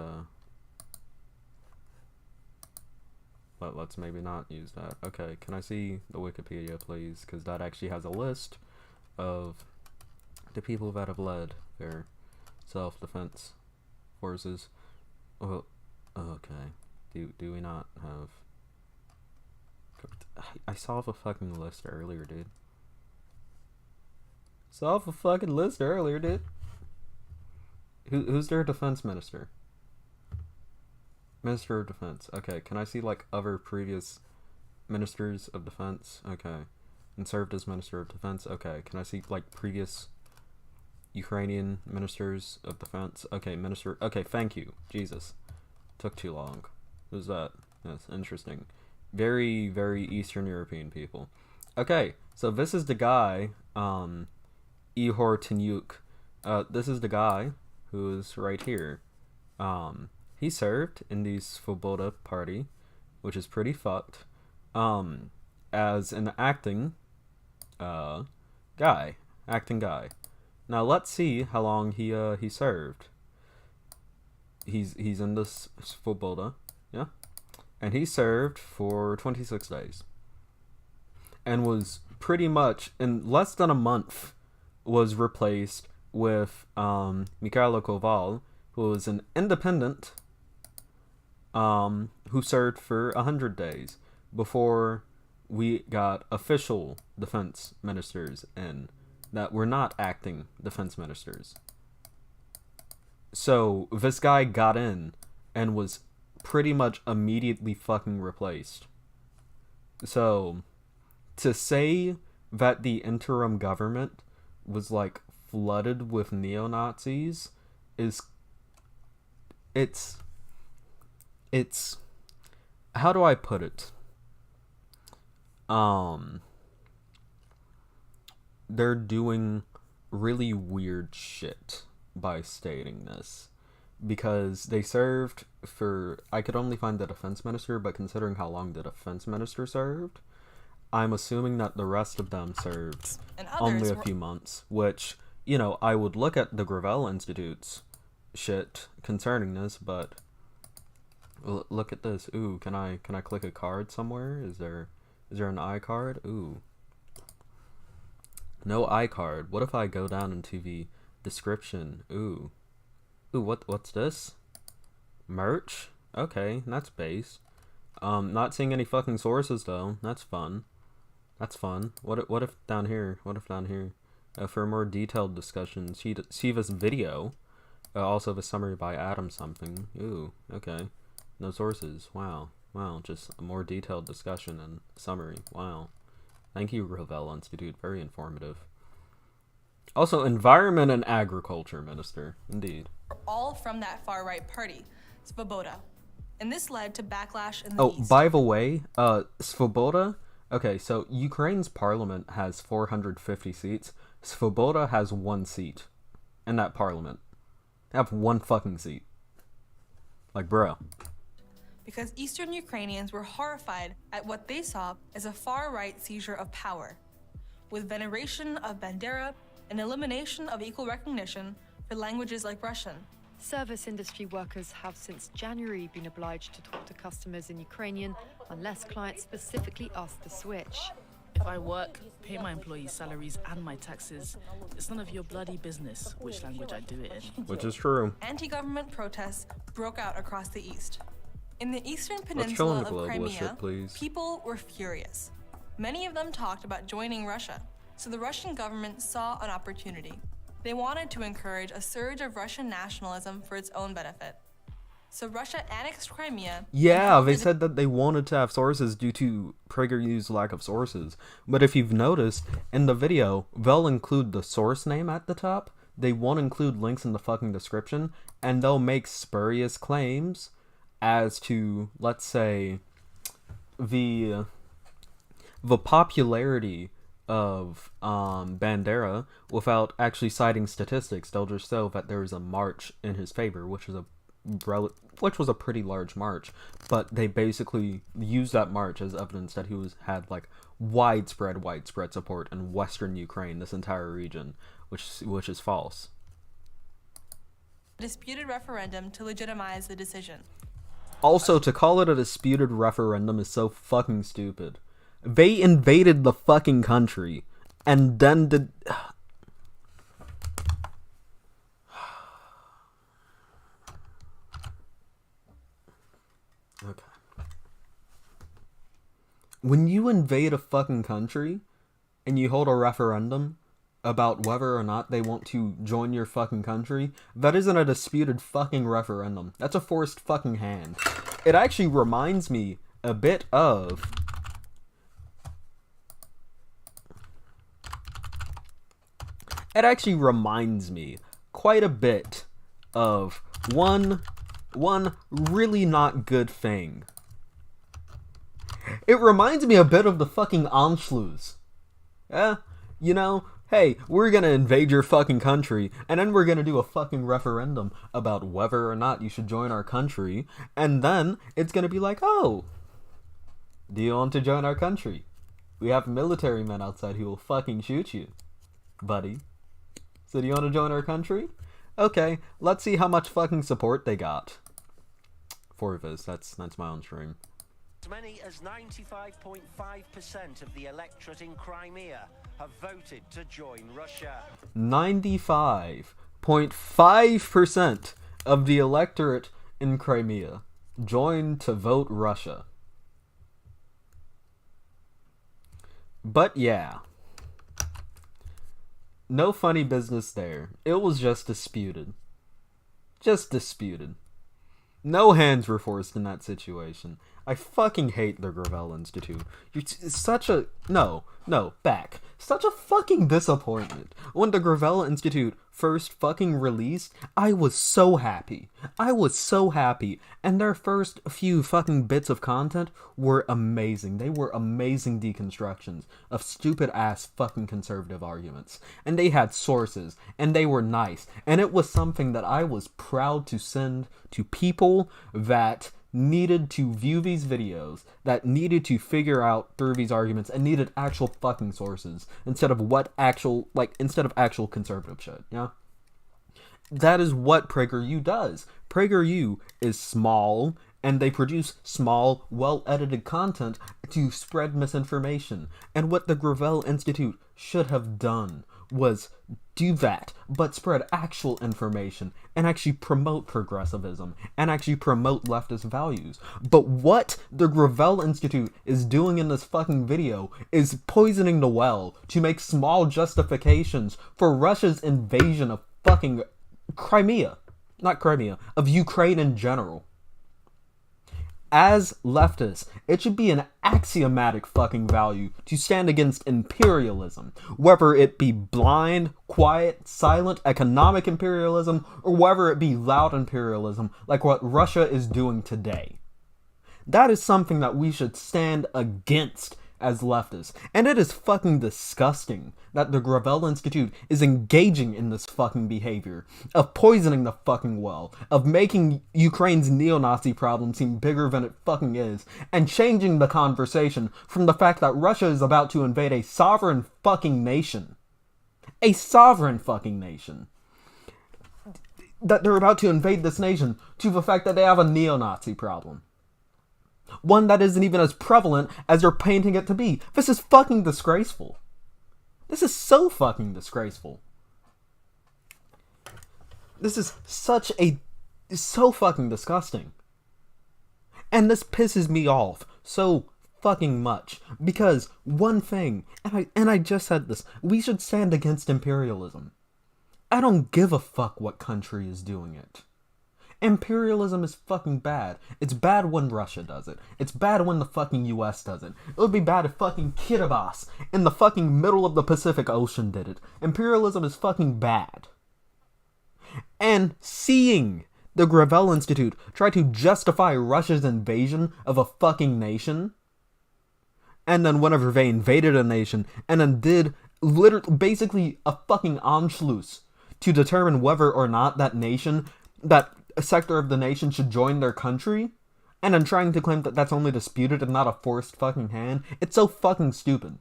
maybe not use that. Okay, can I see the Wikipedia, please? Because that actually has a list of the people that have led their self-defense forces. Oh, okay. Do we not have... I saw the fucking list earlier, dude. Saw the fucking list earlier, dude. Who's their defense minister? Minister of Defense. Okay, can I see, like, other previous ministers of defense? Okay. And served as Minister of Defense? Okay. Can I see, like, previous Ukrainian ministers of defense? Okay, minister... Okay, thank you. Jesus. Took too long. Who's that? That's interesting. Very, very Eastern European people. Okay, so this is the guy, Ihor Tanyuk. This is the guy who is right here. he served in the Svoboda party, which is pretty fucked, as an acting guy. Now let's see how long he served. He's in this Svoboda, yeah, and he served for 26 days, and was pretty much in less than a month was replaced with Mikhailo Koval, who was an independent, who served for 100 days before we got official defense ministers in that were not acting defense ministers. So this guy got in and was pretty much immediately fucking replaced. So to say that the interim government was like flooded with neo-Nazis is it's how do I put it? They're doing really weird shit by stating this, because they served for, I could only find the defense minister, but considering how long the defense minister served, I'm assuming that the rest of them served only a few months, which, you know, I would look at the Gravel Institute's shit concerning this, but look at this. Ooh, can I click a card somewhere? Is there an iCard? Ooh. No iCard. What if I go down into the description? Ooh, what's this? Merch? Okay, that's base. Not seeing any fucking sources though. That's fun. What if down here? For a more detailed discussion, see this video. Also the summary by Adam something. Ooh, okay. No sources. Wow. Just a more detailed discussion and summary. Wow. Thank you, Gravel Institute. Very informative. Also, Environment and Agriculture Minister. Indeed. All from that far-right party, Svoboda. And this led to backlash in the East. Oh, by the way, Svoboda... Okay, so Ukraine's parliament has 450 seats. Svoboda has 1 seat in that parliament. They have 1 fucking seat. Like, bro. Because Eastern Ukrainians were horrified at what they saw as a far-right seizure of power, with veneration of Bandera and elimination of equal recognition for languages like Russian. Service industry workers have since January been obliged to talk to customers in Ukrainian unless clients specifically ask to switch. If I work, pay my employees' salaries and my taxes, it's none of your bloody business which language I do it in. Which is true. Anti-government protests broke out across the East. In the eastern peninsula of Crimea, people were furious. Many of them talked about joining Russia, so the Russian government saw an opportunity. They wanted to encourage a surge of Russian nationalism for its own benefit. So Russia annexed Crimea. Yeah, they said that they wanted to have sources due to PragerU's lack of sources. But if you've noticed, in the video, they'll include the source name at the top, they won't include links in the fucking description, and they'll make spurious claims as to, let's say, the popularity of Bandera without actually citing statistics. They'll just show that there was a march in his favor, which was a pretty large march, but they basically used that march as evidence that he had like widespread support in Western Ukraine, this entire region, which is false. A disputed referendum to legitimize the decision. Also, to call it a disputed referendum is so fucking stupid. They invaded the fucking country, and then did... Okay. When you invade a fucking country, and you hold a referendum about whether or not they want to join your fucking country, that isn't a disputed fucking referendum. That's a forced fucking hand. It actually reminds me a bit of... It actually reminds me quite a bit of one really not good thing. It reminds me a bit of the fucking Anschluss. Yeah? You know, hey, we're gonna invade your fucking country, and then we're gonna do a fucking referendum about whether or not you should join our country, and then it's gonna be like, oh, do you want to join our country? We have military men outside who will fucking shoot you, buddy. So do you want to join our country? Okay, let's see how much fucking support they got. For this, that's my own stream. As many as 95.5% of the electorate in Crimea have voted to join Russia. 95.5% of the electorate in Crimea joined to vote Russia. But yeah, no funny business there. It was just disputed. Just disputed. No hands were forced in that situation. I fucking hate the Gravel Institute. It's such a... No, back. Such a fucking disappointment. When the Gravel Institute first fucking released, I was so happy. And their first few fucking bits of content were amazing. They were amazing deconstructions of stupid ass fucking conservative arguments. And they had sources, and they were nice. And it was something that I was proud to send to people that needed to view these videos, that needed to figure out through these arguments, and needed actual fucking sources instead of actual conservative shit, yeah? That is what PragerU does. PragerU is small, and they produce small, well-edited content to spread misinformation. And what the Gravel Institute should have done was do that, but spread actual information and actually promote progressivism and actually promote leftist values. But what the Gravel Institute is doing in this fucking video is poisoning the well to make small justifications for Russia's invasion of fucking of Ukraine in general. As leftists, it should be an axiomatic fucking value to stand against imperialism, whether it be blind, quiet, silent economic imperialism, or whether it be loud imperialism like what Russia is doing today. That is something that we should stand against as leftists, and it is fucking disgusting that the Gravel Institute is engaging in this fucking behavior of poisoning the fucking well, of making Ukraine's neo-Nazi problem seem bigger than it fucking is, and changing the conversation from the fact that Russia is about to invade a sovereign fucking nation. A sovereign fucking nation. That they're about to invade this nation to the fact that they have a neo-Nazi problem. One that isn't even as prevalent as they're painting it to be. This is fucking disgraceful. This is so fucking disgraceful. This is so fucking disgusting. And this pisses me off so fucking much. Because one thing, and I just said this, we should stand against imperialism. I don't give a fuck what country is doing it. Imperialism is fucking bad. It's bad when Russia does it. It's bad when the fucking US does it. It would be bad if fucking Kiribati in the fucking middle of the Pacific Ocean did it. Imperialism is fucking bad. And seeing the Gravel Institute try to justify Russia's invasion of a fucking nation, and then whenever they invaded a nation, and then did basically a fucking Anschluss to determine whether or not that a sector of the nation should join their country, and then trying to claim that that's only disputed and not a forced fucking hand. It's so fucking stupid.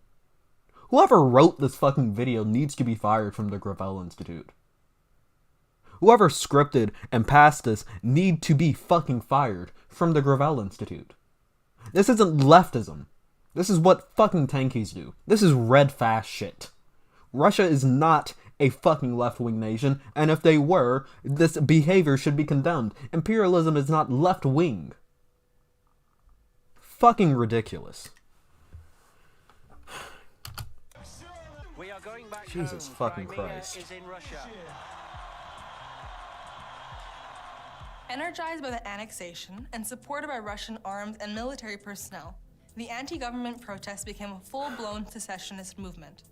Whoever wrote this fucking video needs to be fired from the Gravel Institute. Whoever scripted and passed this need to be fucking fired from the Gravel Institute. This isn't leftism. This is what fucking tankies do. This is red fast shit. Russia is not a fucking left-wing nation, and if they were, this behavior should be condemned. Imperialism is not left-wing. Fucking ridiculous. We are going back Jesus home. fucking Crimea Christ. is in Russia. Energized by the annexation and supported by Russian armed and military personnel, the anti-government protests became a full-blown secessionist movement.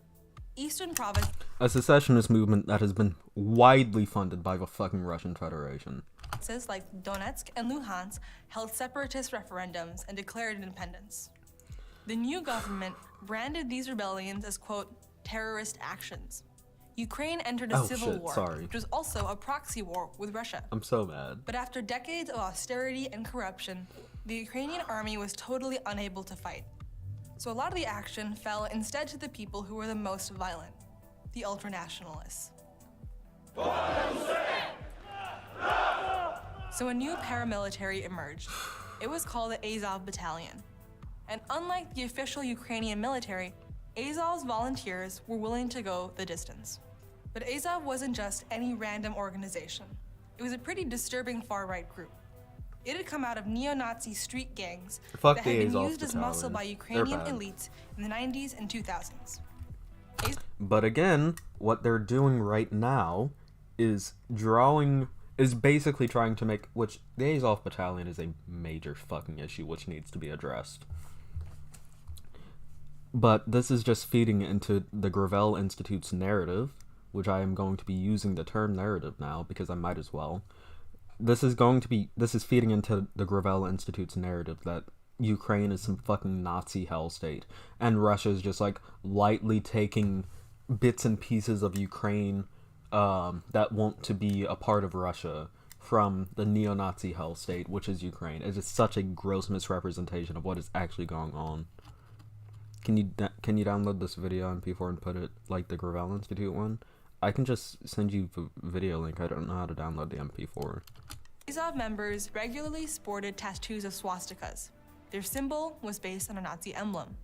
Eastern province... A secessionist movement that has been widely funded by the fucking Russian Federation. Provinces like Donetsk and Luhansk held separatist referendums and declared independence. The new government branded these rebellions as, quote, terrorist actions. Ukraine entered a civil war, which was also a proxy war with Russia. I'm so mad. But after decades of austerity and corruption, the Ukrainian army was totally unable to fight. So a lot of the action fell instead to the people who were the most violent, the ultranationalists. So a new paramilitary emerged. It was called the Azov Battalion. And unlike the official Ukrainian military, Azov's volunteers were willing to go the distance. But Azov wasn't just any random organization. It was a pretty disturbing far-right group. It had come out of neo-Nazi street gangs that had been used as muscle by Ukrainian elites in the 90s and 2000s. But again, what they're doing right now is basically trying to make, which the Azov Battalion is a major fucking issue which needs to be addressed. But this is just feeding into the Gravel Institute's narrative, which I am going to be using the term narrative now because I might as well. This is feeding into the Gravel Institute's narrative that Ukraine is some fucking Nazi hell state, and Russia is just like lightly taking bits and pieces of Ukraine that want to be a part of Russia from the neo-Nazi hell state, which is Ukraine. It is such a gross misrepresentation of what is actually going on. Can you download this video on P4 and put it like the Gravel Institute one? I can just send you the video link. I don't know how to download the MP4. Azov members regularly sported tattoos of swastikas. Their symbol was based on a Nazi emblem.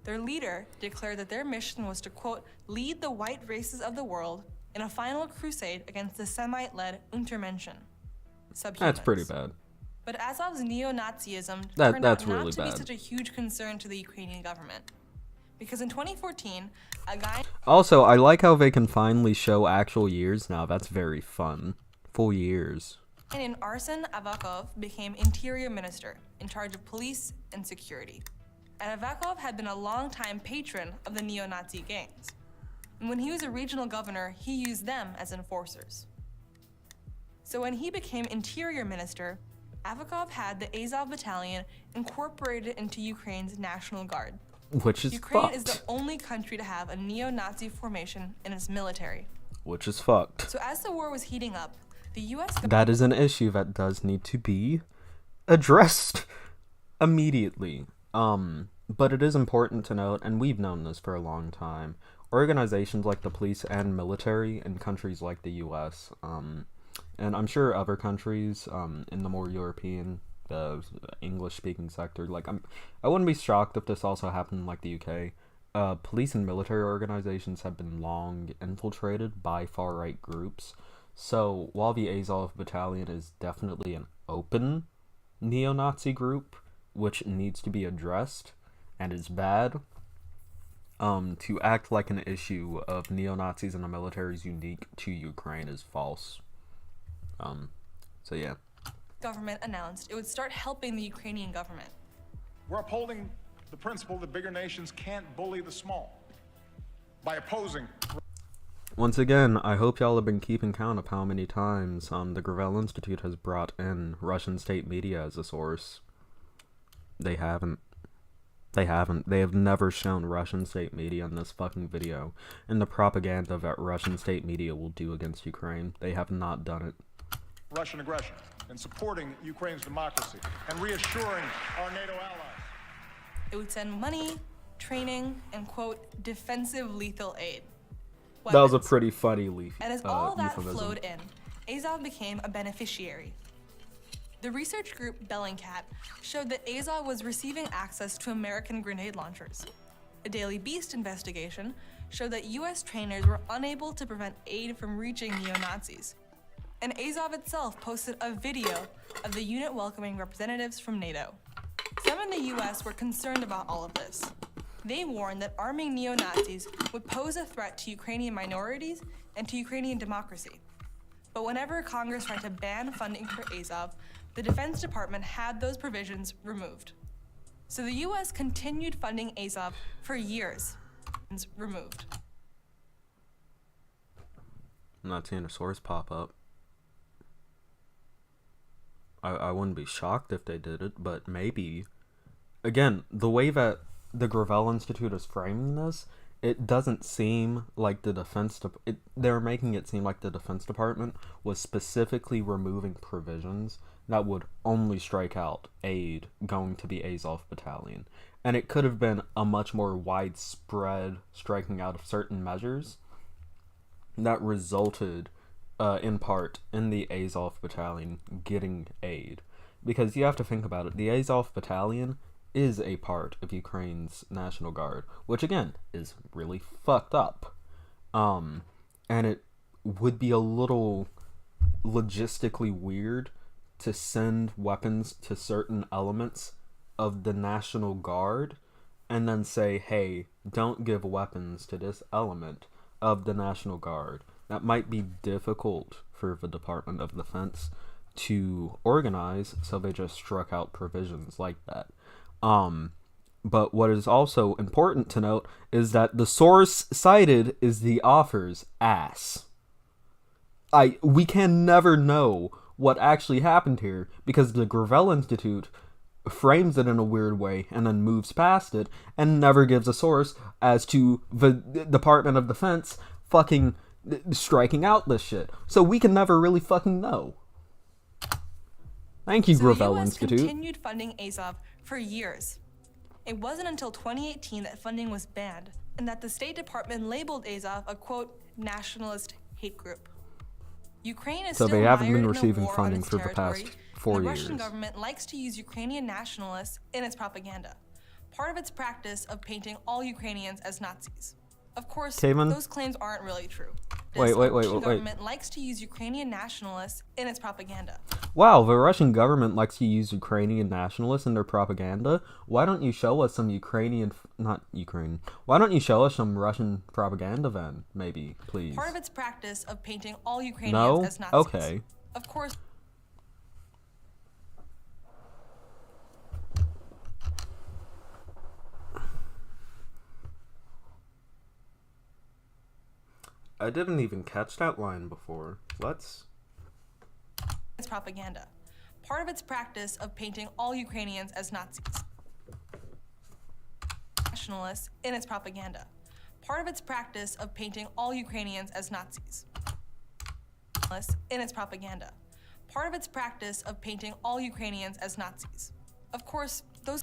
Their leader declared that their mission was to, quote, lead the white races of the world in a final crusade against the Semite-led Untermenschen, subhumans. That's pretty bad. But Azov's neo-Nazism turned out really not to bad. be such a huge concern to the Ukrainian government. Because in 2014, a guy... Also, I like how they can finally show actual years now. That's very fun. Full years. And Arsen Avakov became interior minister, in charge of police and security. And Avakov had been a longtime patron of the neo-Nazi gangs. And when he was a regional governor, he used them as enforcers. So when he became interior minister, Avakov had the Azov Battalion incorporated into Ukraine's National Guard. Which is Ukraine fucked. is the only country to have a neo-Nazi formation in its military. Which is fucked. So as the war was heating up, the U.S. That is an issue that does need to be addressed immediately. But it is important to note, and we've known this for a long time, organizations like the police and military in countries like the U.S., and I'm sure other countries in the more European, English-speaking sector, like I wouldn't be shocked if this also happened in like the UK. Police and military organizations have been long infiltrated by far-right groups. So while the Azov Battalion is definitely an open neo-Nazi group, which needs to be addressed and is bad, to act like an issue of neo-Nazis in the military is unique to Ukraine is false. So yeah. Government announced it would start helping the Ukrainian government. We're upholding the principle that bigger nations can't bully the small by opposing. Once again, I hope y'all have been keeping count of how many times the Gravel Institute has brought in Russian state media as a source. They haven't. They haven't. They have never shown Russian state media in this fucking video. And the propaganda that Russian state media will do against Ukraine. They have not done it. Russian aggression and supporting Ukraine's democracy and reassuring our NATO allies. It would send money, training, and, quote, defensive lethal aid. Weapons. That was a pretty funny leaf. And as all that euphemism. flowed in, Azov became a beneficiary. The research group Bellingcat showed that Azov was receiving access to American grenade launchers. A Daily Beast investigation showed that U.S. trainers were unable to prevent aid from reaching neo-Nazis. And Azov itself posted a video of the unit welcoming representatives from NATO. Some in the U.S. were concerned about all of this. They warned that arming neo-Nazis would pose a threat to Ukrainian minorities and to Ukrainian democracy. But whenever Congress tried to ban funding for Azov, the Defense Department had those provisions removed. So the U.S. continued funding Azov for years. Removed. I'm not seeing a source pop up. I wouldn't be shocked if they did it, but maybe. Again, the way that the Gravel Institute is framing this it doesn't seem like the they're making it seem like the Defense Department was specifically removing provisions that would only strike out aid going to the Azov Battalion. And it could have been a much more widespread striking out of certain measures that resulted, in part, in the Azov Battalion getting aid. Because you have to think about it, the Azov Battalion is a part of Ukraine's National Guard, which again is really fucked up. And it would be a little logistically weird to send weapons to certain elements of the National Guard and then say, hey, don't give weapons to this element of the National Guard. That might be difficult for the Department of Defense to organize, so they just struck out provisions like that. But what is also important to note is that the source cited is the author's ass. We can never know what actually happened here because the Gravel Institute frames it in a weird way and then moves past it and never gives a source as to the Department of Defense fucking striking out this shit. So we can never really fucking know. Thank you, Gravel Institute. The US continued funding Azov for years. It wasn't until 2018 that funding was banned and that the State Department labeled Azov a, quote, nationalist hate group. Ukraine is so still they haven't been mired in a receiving war funding on its for the territory, past 4 and the years. Russian government likes to use Ukrainian nationalists in its propaganda, part of its practice of painting all Ukrainians as Nazis. Of course, those claims aren't really true. The Russian government likes to use Ukrainian nationalists in its propaganda. Wow, the Russian government likes to use Ukrainian nationalists in their propaganda? Why don't you show us some Why don't you show us some Russian propaganda then, maybe, please? Part of its practice of painting all Ukrainians as Nazis. Okay. Of course. I didn't even catch that line before. It's propaganda. Part of its practice of painting all Ukrainians as Nazis. Nationalists in its propaganda. Part of its practice of painting all Ukrainians as Nazis. In its propaganda. Part of its practice of painting all Ukrainians as Nazis. Of course, those...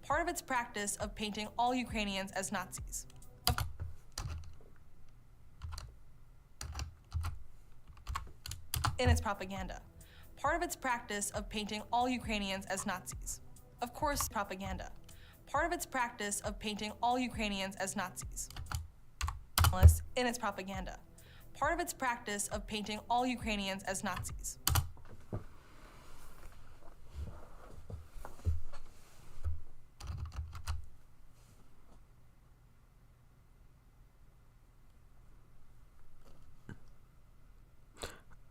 Part of its practice of painting all Ukrainians as Nazis. In its propaganda. Part of its practice of painting all Ukrainians as Nazis. Of course, propaganda. Part of its practice of painting all Ukrainians as Nazis. In its propaganda. Part of its practice of painting all Ukrainians as Nazis.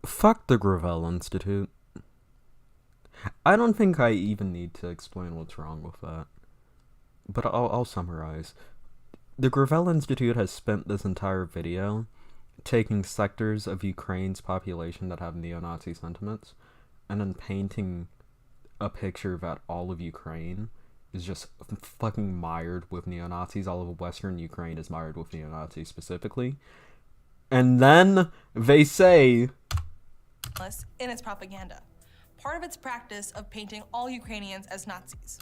Fuck the Gravel Institute. I don't think I even need to explain what's wrong with that. But I'll summarize. The Gravel Institute has spent this entire video taking sectors of Ukraine's population that have neo-Nazi sentiments and then painting a picture that all of Ukraine is just fucking mired with neo-Nazis. All of Western Ukraine is mired with neo-Nazis specifically. And then they say... in its propaganda. Part of its practice of painting all Ukrainians as Nazis.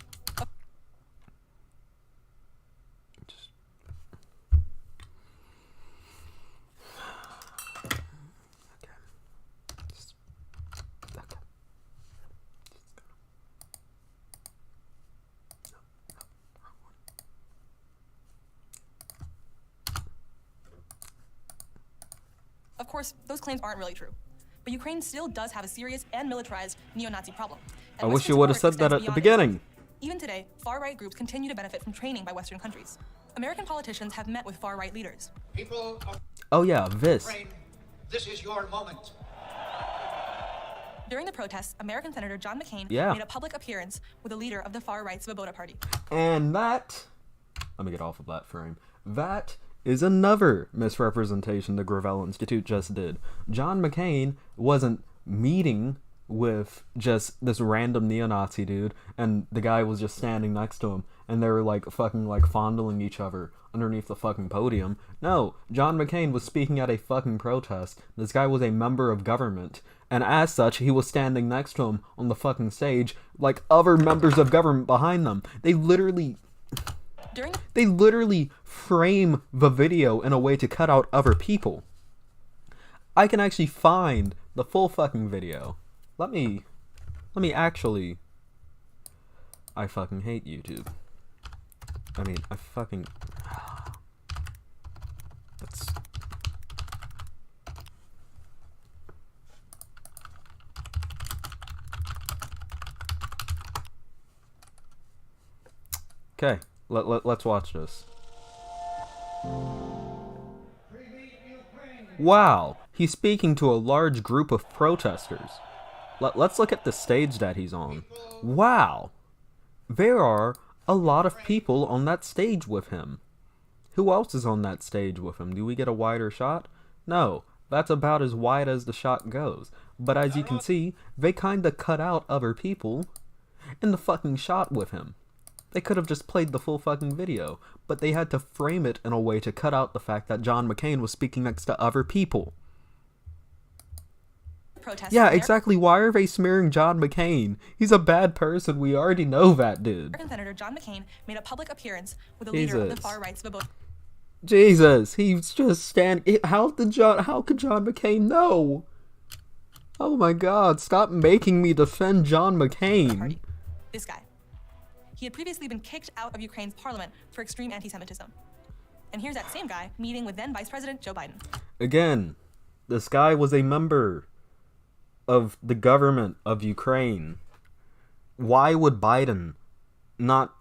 Of course, those claims aren't really true. But Ukraine still does have a serious and militarized neo-Nazi problem. I wish you would have said that at the beginning. Even today, far-right groups continue to benefit from training by Western countries. American politicians have met with far-right leaders. People of this. Ukraine, this is your moment. During the protests, American Senator John McCain made a public appearance with a leader of the far-right Svoboda Party. And that... Let me get off of that frame. That is another misrepresentation the Gravel Institute just did. John McCain wasn't meeting with just this random neo-Nazi dude, and the guy was just standing next to him, and they were like fucking like fondling each other underneath the fucking podium. No, John McCain was speaking at a fucking protest. This guy was a member of government, and as such, he was standing next to him on the fucking stage, like other members of government behind them. They literally frame the video in a way to cut out other people. I can actually find the full fucking video. Let me actually... I fucking hate YouTube. I mean, I fucking... That's... Okay, let's watch this. Wow, he's speaking to a large group of protesters. Let's look at the stage that he's on. Wow, there are a lot of people on that stage with him. Who else is on that stage with him? Do we get a wider shot? No, that's about as wide as the shot goes. But as you can see, they kinda cut out other people in the fucking shot with him. They could have just played the full fucking video, but they had to frame it in a way to cut out the fact that John McCain was speaking next to other people. Yeah, exactly. Why are they smearing John McCain? He's a bad person. We already know that, dude. American Senator John McCain made a public appearance with a leader of the far rights of both. Jesus, he's just standing. How could John McCain know? Oh my God! Stop making me defend John McCain. This guy. He had previously been kicked out of Ukraine's parliament for extreme anti-Semitism. And here's that same guy meeting with then Vice President Joe Biden. Again, this guy was a member of the government of Ukraine. Why would Biden not...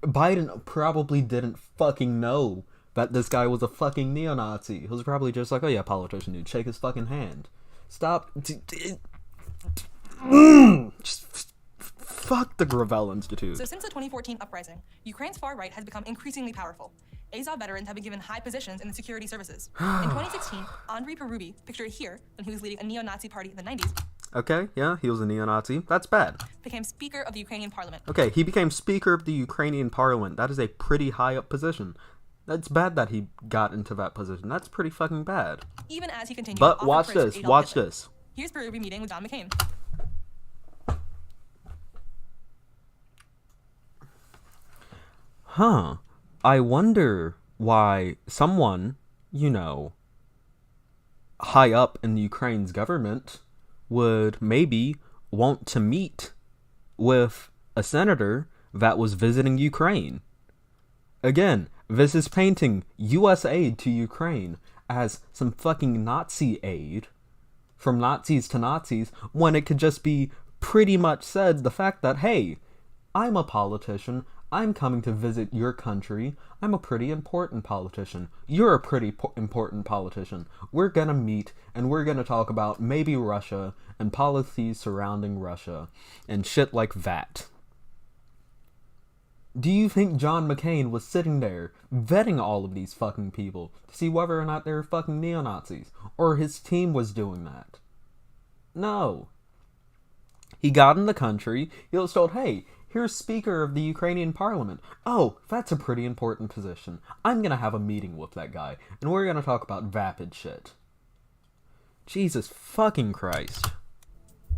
Biden probably didn't fucking know that this guy was a fucking neo-Nazi. He was probably just like, oh yeah, politician dude, shake his fucking hand. Stop. Just fuck the Gravel Institute. So since the 2014 uprising, Ukraine's far right has become increasingly powerful. Azov veterans have been given high positions in the security services. In 2016, Andrei Perubi, pictured here when he was leading a neo-Nazi party in the 90s, okay, yeah, he was a neo-Nazi. That's bad. became Speaker of the Ukrainian Parliament. Okay, he became Speaker of the Ukrainian Parliament. That is a pretty high up position. That's bad that he got into that position. That's pretty fucking bad. Even as he continued But to watch offer prayers this, for Adolf watch Hitler. this. Here's Perubi meeting with John McCain. Huh. I wonder why someone, you know, high up in the Ukraine's government would maybe want to meet with a senator that was visiting Ukraine. Again, this is painting U.S. aid to Ukraine as some fucking Nazi aid from Nazis to Nazis, when it could just be pretty much said the fact that, hey, I'm a politician, I'm coming to visit your country, I'm a pretty important politician, you're a pretty important politician, we're gonna meet and we're gonna talk about maybe Russia and policies surrounding Russia and shit like that. Do you think John McCain was sitting there vetting all of these fucking people to see whether or not they were fucking neo-Nazis? Or his team was doing that? No. He got in the country, he was told, hey, here's Speaker of the Ukrainian Parliament. Oh, that's a pretty important position. I'm gonna have a meeting with that guy, and we're gonna talk about vapid shit. Jesus fucking Christ.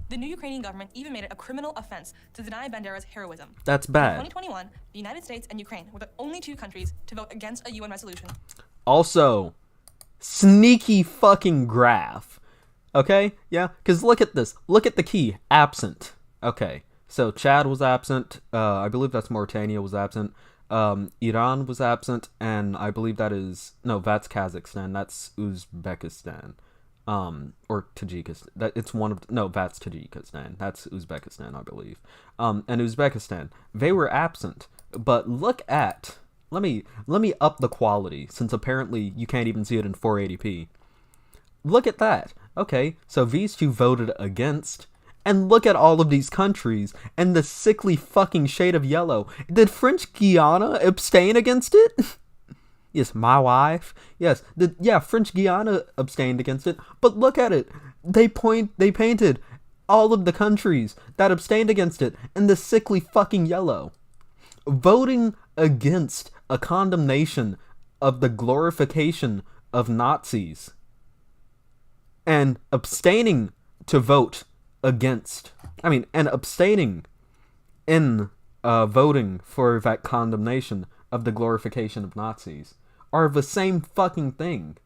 The new Ukrainian government even made it a criminal offense to deny Bandera's heroism. That's bad. In 2021, the United States and Ukraine were the only two countries to vote against a UN resolution. Also, sneaky fucking graph. Okay? Yeah? Because look at this. Look at the key. Absent. Okay. So, Chad was absent. I believe that's Mauritania was absent. Iran was absent. And I believe that is... No, that's Kazakhstan. That's Uzbekistan. Or Tajikistan. It's one of... No, that's Tajikistan. That's Uzbekistan, I believe. And Uzbekistan. They were absent. But look at... Let me up the quality, since apparently you can't even see it in 480p. Look at that. Okay, so these two voted against... And look at all of these countries, and the sickly fucking shade of yellow. Did French Guiana abstain against it? Yes, my wife. Yes, French Guiana abstained against it. But look at it. They painted all of the countries that abstained against it in the sickly fucking yellow. voting against a condemnation of the glorification of Nazis and abstaining to vote against, and abstaining in voting for that condemnation of the glorification of Nazis are the same fucking thing.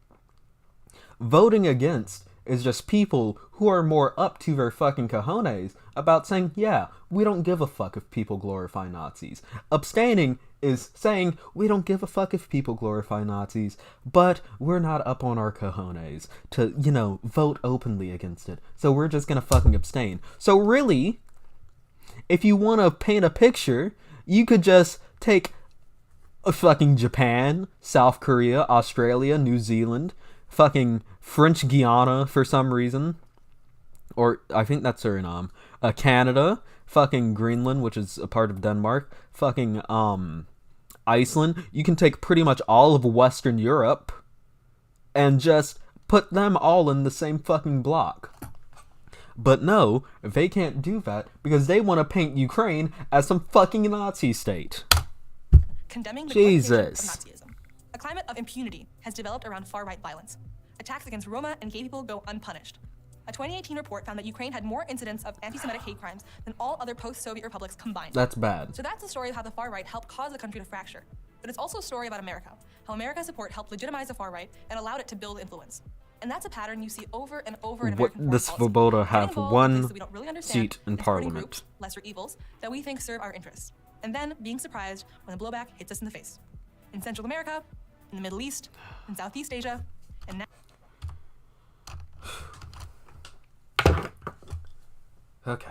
Voting against is just people who are more up to their fucking cojones about saying, yeah, we don't give a fuck if people glorify Nazis. Abstaining is saying, we don't give a fuck if people glorify Nazis, but we're not up on our cojones to, vote openly against it. So we're just gonna fucking abstain. So really, if you want to paint a picture, you could just take fucking Japan, South Korea, Australia, New Zealand, fucking French Guiana for some reason, or I think that's Suriname, Canada, fucking Greenland, which is a part of Denmark, fucking Iceland. You can take pretty much all of Western Europe and just put them all in the same fucking block. But no, they can't do that because they want to paint Ukraine as some fucking Nazi state. Condemning the Jesus. Of Nazism. A climate of impunity has developed around far-right violence. Attacks against Roma and gay people go unpunished. A 2018 report found that Ukraine had more incidents of anti-Semitic hate crimes than all other post-Soviet republics combined. That's bad. So that's the story of how the far right helped cause the country to fracture. But it's also a story about America, how America's support helped legitimize the far right and allowed it to build influence. And that's a pattern you see over and over in American The foreign Svoboda policy. have Getting involved in one places that we don't really understand, seat in and supporting parliament. Groups, lesser evils, that we think serve our interests. And then being surprised when the blowback hits us in the face. In Central America, in the Middle East, in Southeast Asia, and now... Okay.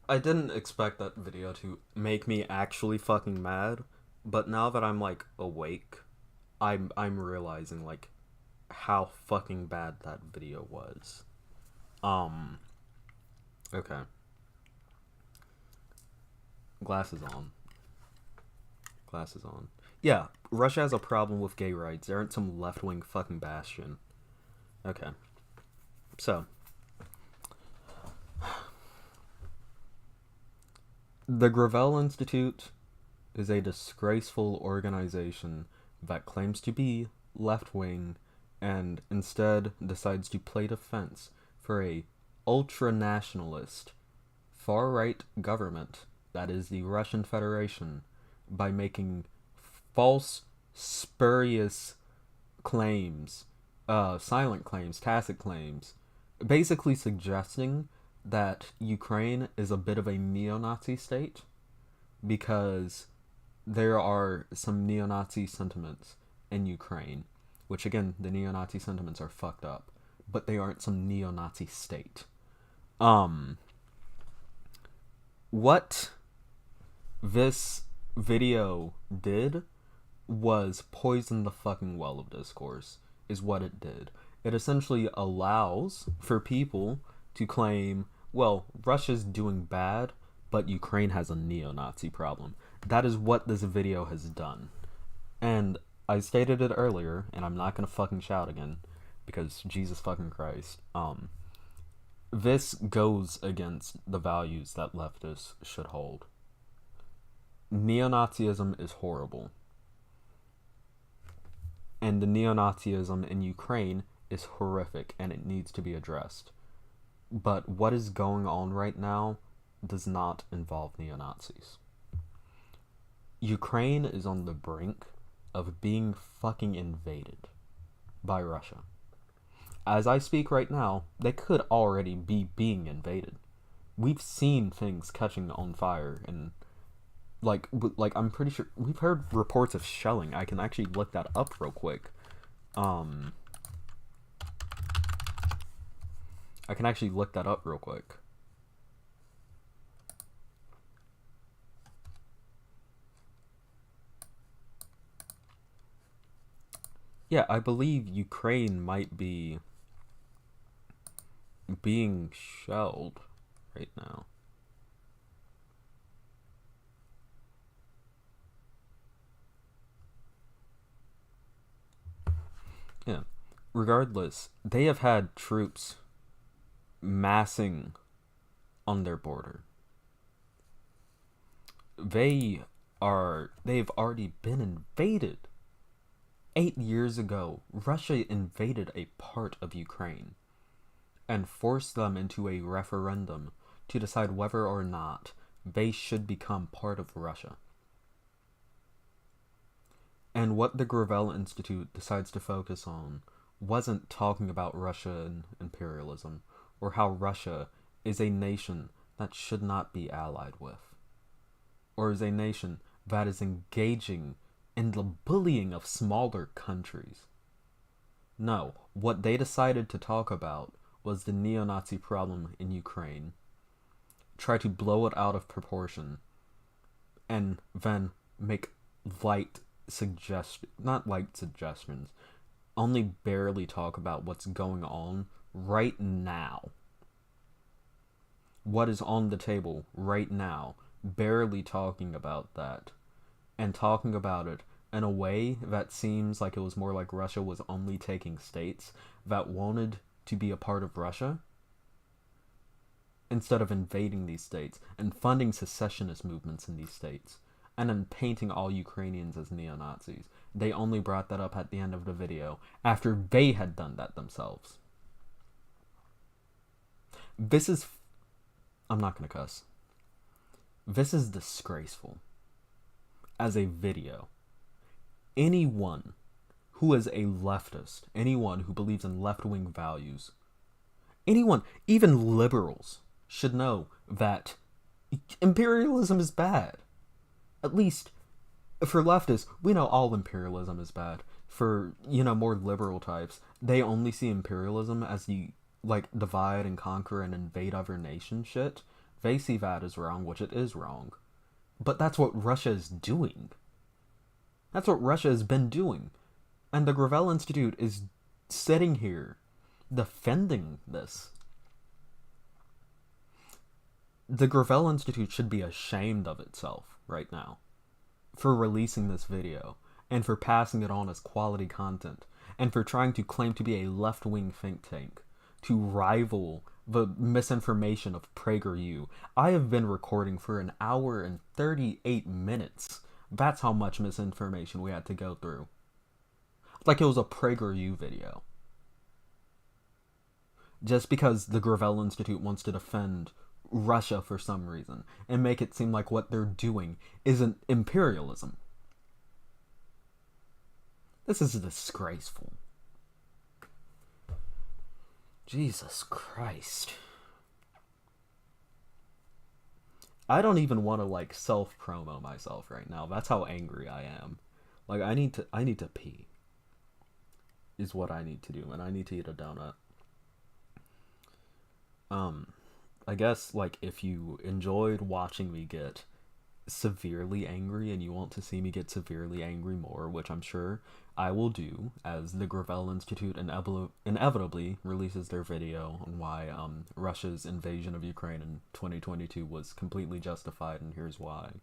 I didn't expect that video to make me actually fucking mad, but now that I'm like awake, I'm realizing like how fucking bad that video was. Okay. Glasses on. Glasses on. Yeah, Russia has a problem with gay rights. They aren't some left-wing fucking bastion. Okay. So. The Gravel Institute is a disgraceful organization that claims to be left-wing and instead decides to play defense for a ultra-nationalist, far-right government that is the Russian Federation by making false, spurious claims, silent claims, tacit claims, basically suggesting that Ukraine is a bit of a neo-Nazi state because there are some neo-Nazi sentiments in Ukraine, which again, the neo-Nazi sentiments are fucked up, but they aren't some neo-Nazi state. What this video did was poison the fucking well of discourse, is what it did. It essentially allows for people to claim, well, Russia's doing bad, but Ukraine has a neo-Nazi problem. That is what this video has done. And I stated it earlier, and I'm not gonna fucking shout again, because Jesus fucking Christ. This goes against the values that leftists should hold. Neo-Nazism is horrible. And the neo-Nazism in Ukraine is horrific, and it needs to be addressed. But what is going on right now does not involve neo-Nazis. Ukraine is on the brink of being fucking invaded by Russia. As I speak right now, they could already be being invaded. We've seen things catching on fire, and like I'm pretty sure we've heard reports of shelling. I can actually look that up real quick. I can actually look that up real quick. Yeah, I believe Ukraine might be being shelled right now. Yeah. Regardless, they have had troops massing on their border. they've already been invaded. 8 years ago, Russia invaded a part of Ukraine and forced them into a referendum to decide whether or not they should become part of Russia. And what the Gravel Institute decides to focus on wasn't talking about Russia and imperialism, or how Russia is a nation that should not be allied with, or is a nation that is engaging in the bullying of smaller countries. No, what they decided to talk about was the neo-Nazi problem in Ukraine, try to blow it out of proportion, and then make not light suggestions, only barely talk about what's going on right now. What is on the table right now, barely talking about that, and talking about it in a way that seems like it was more like Russia was only taking states that wanted to be a part of Russia, instead of invading these states and funding secessionist movements in these states, and then painting all Ukrainians as neo-Nazis. They only brought that up at the end of the video after they had done that themselves. I'm not gonna cuss. This is disgraceful. As a video, anyone who is a leftist, anyone who believes in left-wing values, anyone, even liberals, should know that imperialism is bad. At least, for leftists, we know all imperialism is bad. For, more liberal types, they only see imperialism as the, divide and conquer and invade other nation shit. They see that as wrong, which it is wrong. But that's what Russia is doing. That's what Russia has been doing. And the Gravel Institute is sitting here defending this. The Gravel Institute should be ashamed of itself right now for releasing this video and for passing it on as quality content and for trying to claim to be a left-wing think tank to rival the misinformation of PragerU. I have been recording for 1 hour and 38 minutes. That's how much misinformation we had to go through. Like it was a PragerU video. Just because the Gravel Institute wants to defend Russia for some reason and make it seem like what they're doing isn't imperialism. This is disgraceful. Jesus Christ. I don't even want to self-promo myself right now. That's how angry I am. I need to pee. Is what I need to do, and I need to eat a donut. I guess if you enjoyed watching me get severely angry and you want to see me get severely angry more, which I'm sure I will do as the Gravel Institute inevitably releases their video on why Russia's invasion of Ukraine in 2022 was completely justified, and here's why.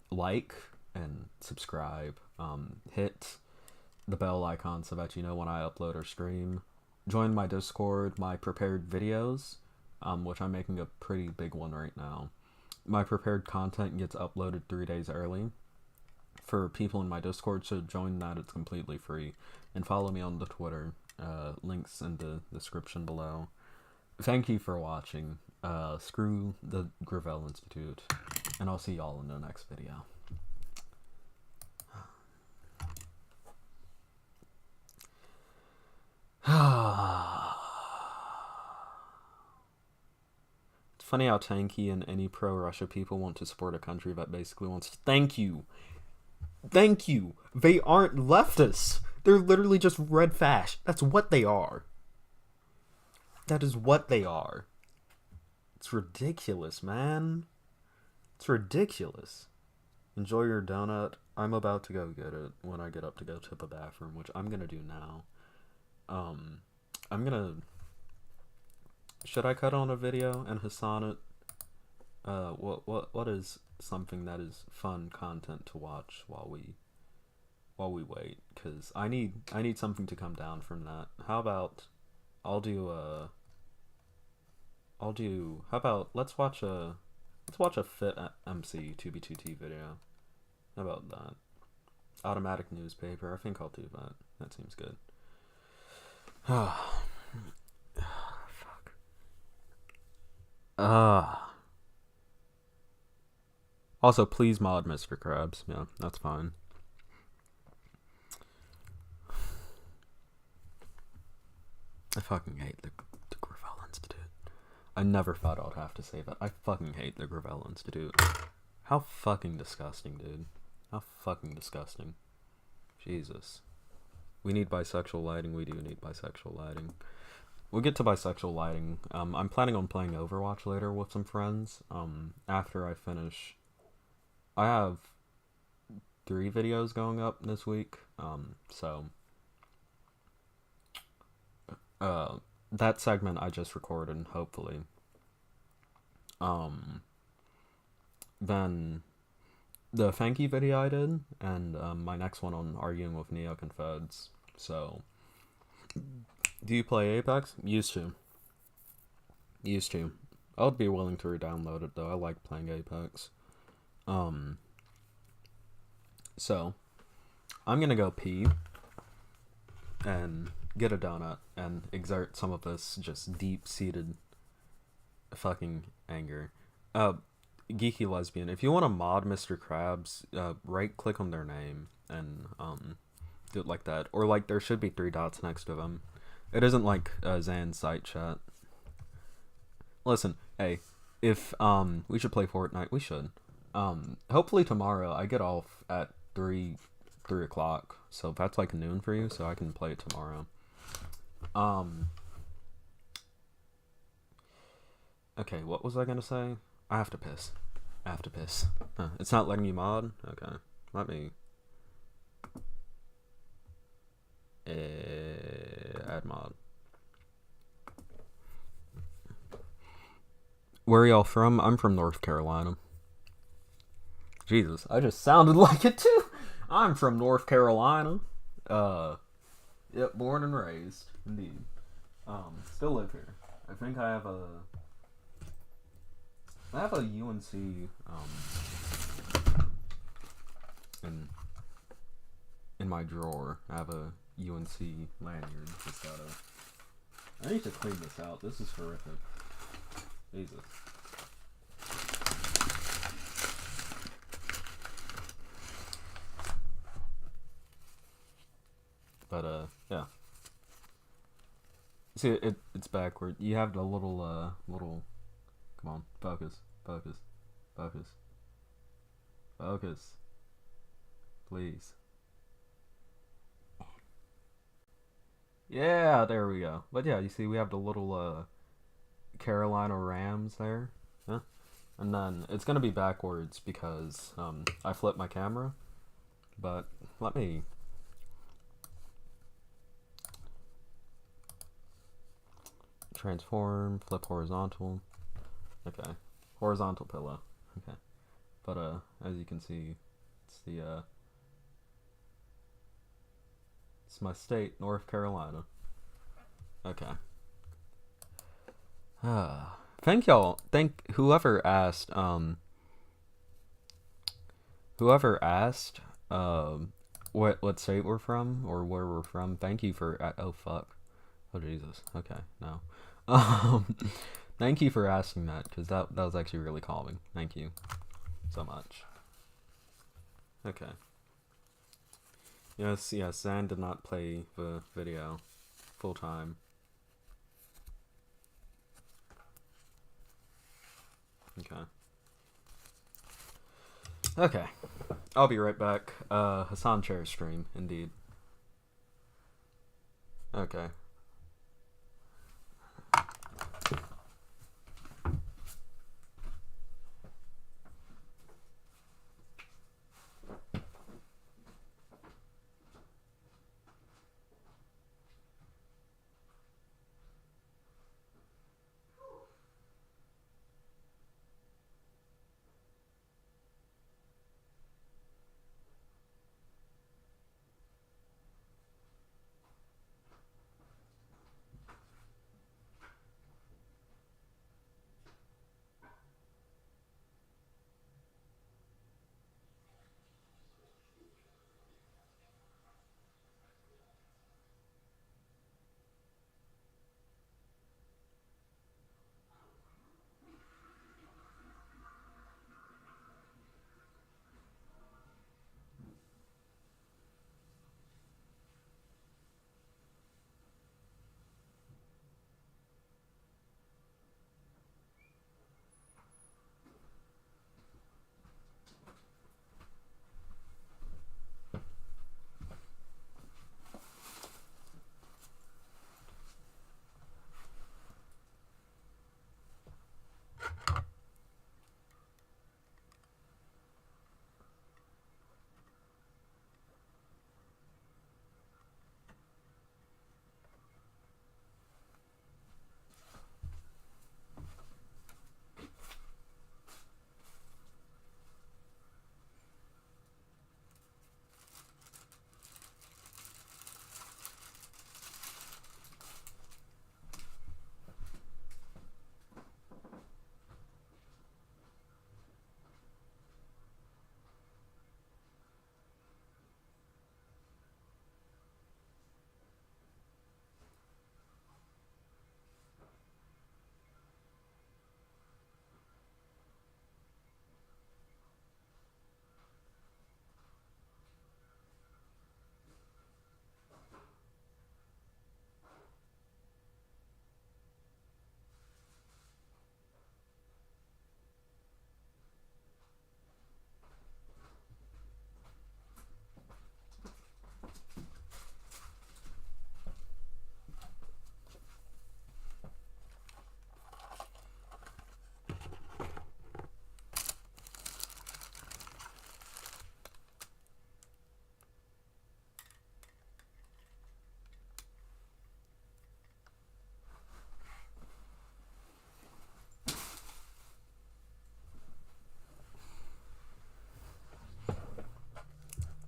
Like and subscribe, hit the bell icon so that you know when I upload or stream. Join my Discord, my prepared videos, which I'm making a pretty big one right now. My prepared content gets uploaded 3 days early. For people in my Discord, so join that. It's completely free. And follow me on the Twitter. Links in the description below. Thank you for watching. Screw the Gravel Institute. And I'll see y'all in the next video. It's funny how tanky and any pro-Russia people want to support a country that basically wants to... Thank you! Thank you! They aren't leftists! They're literally just red fash. That's what they are. That is what they are. It's ridiculous, man. It's ridiculous. Enjoy your donut. I'm about to go get it when I get up to go to the bathroom, which I'm gonna do now. I'm gonna... Should I cut on a video and Hassan it? What is something that is fun content to watch while we wait? Cause I need something to come down from that. How about let's watch a Let's watch a fit MC 2B2T video. How about that? Automatic newspaper. I think I'll do that. That seems good. Ah. Fuck. Also, please mod Mr. Krabs. Yeah, that's fine. I fucking hate the Gravel Institute. I never thought I'd have to say that. I fucking hate the Gravel Institute. How fucking disgusting, dude. How fucking disgusting. Jesus. We need bisexual lighting. We do need bisexual lighting. We'll get to bisexual lighting. I'm planning on playing Overwatch later with some friends. After I finish... I have 3 videos going up this week. That segment I just recorded, hopefully. Then the Fanky video I did, and my next one on arguing with NEOCONFEDERATES. So, do you play Apex? Used to. I would be willing to re-download it though. I like playing Apex. So, I'm gonna go pee and get a donut and exert some of this just deep-seated fucking anger. Geeky Lesbian, if you want to mod Mr. Krabs, right-click on their name and do it like that. Or like there should be 3 dots next to them. It isn't like Zan's site chat. Listen, hey, if we should play Fortnite, we should. Hopefully tomorrow I get off at 3 o'clock, so that's like noon for you, so I can play it tomorrow. Okay, what was I gonna say? I have to piss. It's not letting me mod? Okay, let me add mod. Where are y'all from? I'm from North Carolina. Jesus, I just sounded like it too. I'm from North Carolina. Yep, born and raised, indeed. Still live here. I think I have a UNC in my drawer. I have a UNC lanyard. Just I need to clean this out. This is horrific. Jesus. But yeah. See, it's backward. You have the little come on, focus. Please. Yeah, there we go. But yeah, you see we have the little Carolina Rams there. Huh? And then it's gonna be backwards because I flipped my camera. But let me transform, flip horizontal. Okay. Horizontal pillow. Okay. But as you can see, it's the it's my state, North Carolina. Okay. Thank y'all. Thank whoever asked what state we're from or where we're from. Thank you for oh fuck. Oh Jesus. Okay. No. Thank you for asking that, because that was actually really calming. Thank you so much. Okay. Yes, Zan did not play the video full time. Okay. I'll be right back. Hassan Chair stream, indeed. Okay.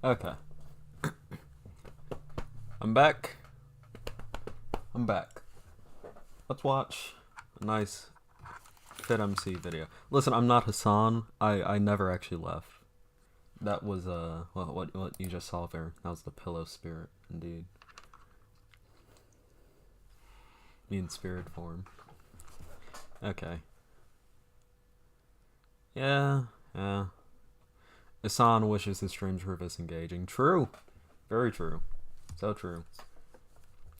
Okay. I'm back. Let's watch a nice FitMC video. Listen, I'm not Hassan. I never actually left. That was what you just saw there. That was the pillow spirit, indeed. Me in spirit form. Okay. Yeah. Hassan wishes his streams were this engaging. True. Very true. So true.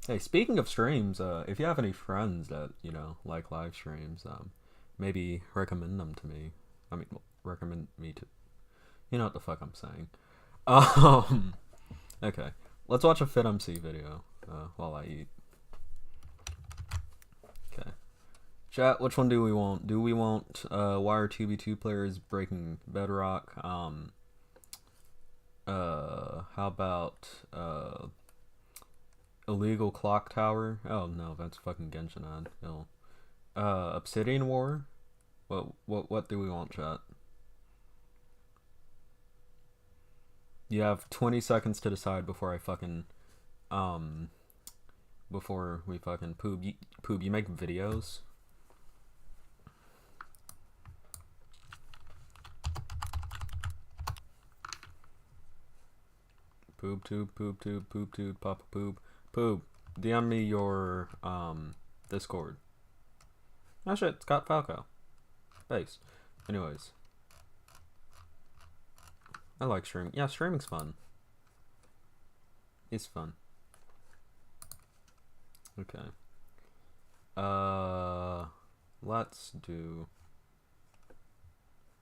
Hey, speaking of streams, if you have any friends that, you know, like live streams, maybe recommend them to me. I mean, recommend me to... You know what the fuck I'm saying. Okay. Let's watch a FitMC video, while I eat. Okay. Chat, which one do we want? Do we want, why are 2v2 players breaking bedrock? How about, illegal clock tower? Oh no, that's fucking Genshin ad. No. Obsidian war? What do we want, chat? You have 20 seconds to decide before I fucking, before we fucking poop. You make videos? Poop tube, papa poop. Poop. DM me your, Discord. Oh shit, it's got Falco. Base. Anyways. I like streaming. Yeah, streaming's fun. It's fun. Okay. Let's do...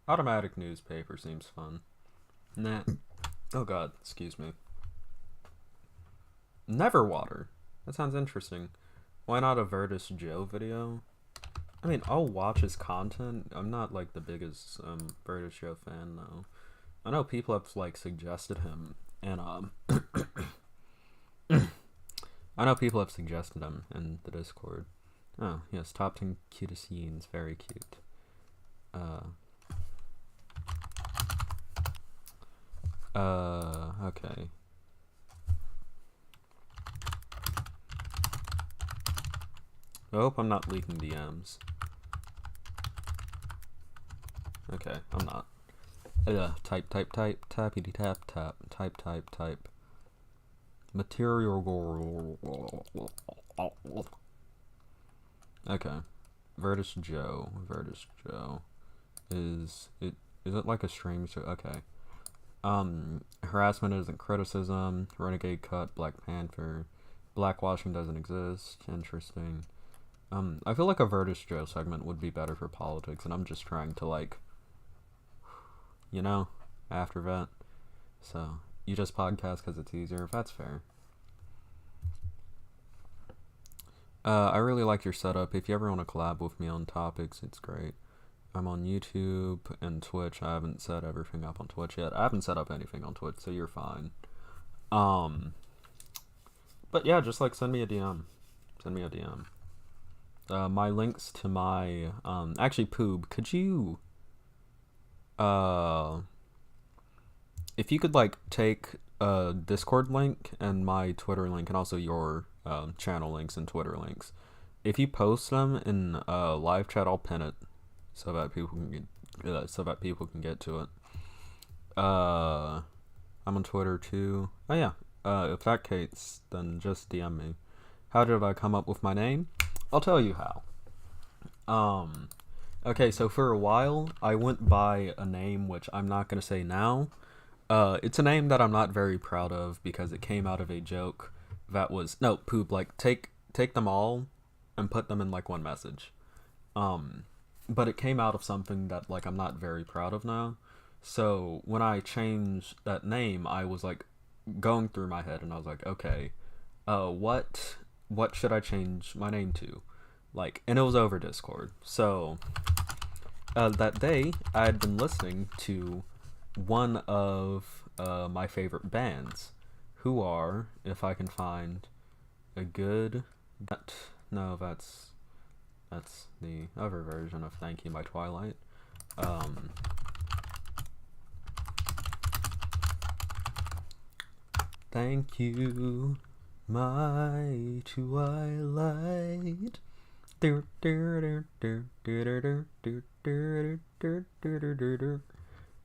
Automatic newspaper seems fun. Nah. Oh god, excuse me. Neverwater. That sounds interesting. Why not a Virtus Joe video? I mean, I'll watch his content. I'm not like the biggest Virtus Joe fan though. I know people have like suggested him, and I know people have suggested him in the Discord. Oh yes, top 10 cutest yeens, very cute. Okay. I hope I'm not leaking DMs. Okay, I'm not. Type, tappity tap, type. Material. Okay. Virtus Joe. Is it like a stream? Okay. Harassment isn't criticism. Renegade cut. Black Panther. Blackwashing doesn't exist. Interesting. I feel like a Virtus Joe segment would be better for politics, and I'm just trying to like, you know, after that. So you just podcast because it's easier. If that's fair. I really like your setup. If you ever want to collab with me on topics, it's great. I'm on YouTube and Twitch. I haven't set everything up on Twitch yet. I haven't set up anything on Twitch, so you're fine. But yeah, just like send me a DM. My links to my actually Poob, could you if you could like take a Discord link and my Twitter link and also your channel links and Twitter links, if you post them in live chat, I'll pin it so that people can get to it. I'm on Twitter too. Oh yeah. If that case, then just DM me. How did I come up with my name? I'll tell you how. Okay, so for a while, I went by a name which I'm not gonna say now. It's a name that I'm not very proud of because it came out of a joke that was... No, Poop, like, take them all and put them in, like, one message. But it came out of something that, like, I'm not very proud of now. So, when I changed that name, I was, like, going through my head, and I was like, okay, what should I change my name to? Like, and it was over Discord. So, that day, I had been listening to one of my favorite bands, who are, if I can find a good... No, that's the other version of Thank You by Twilight. Thank you, my twilight.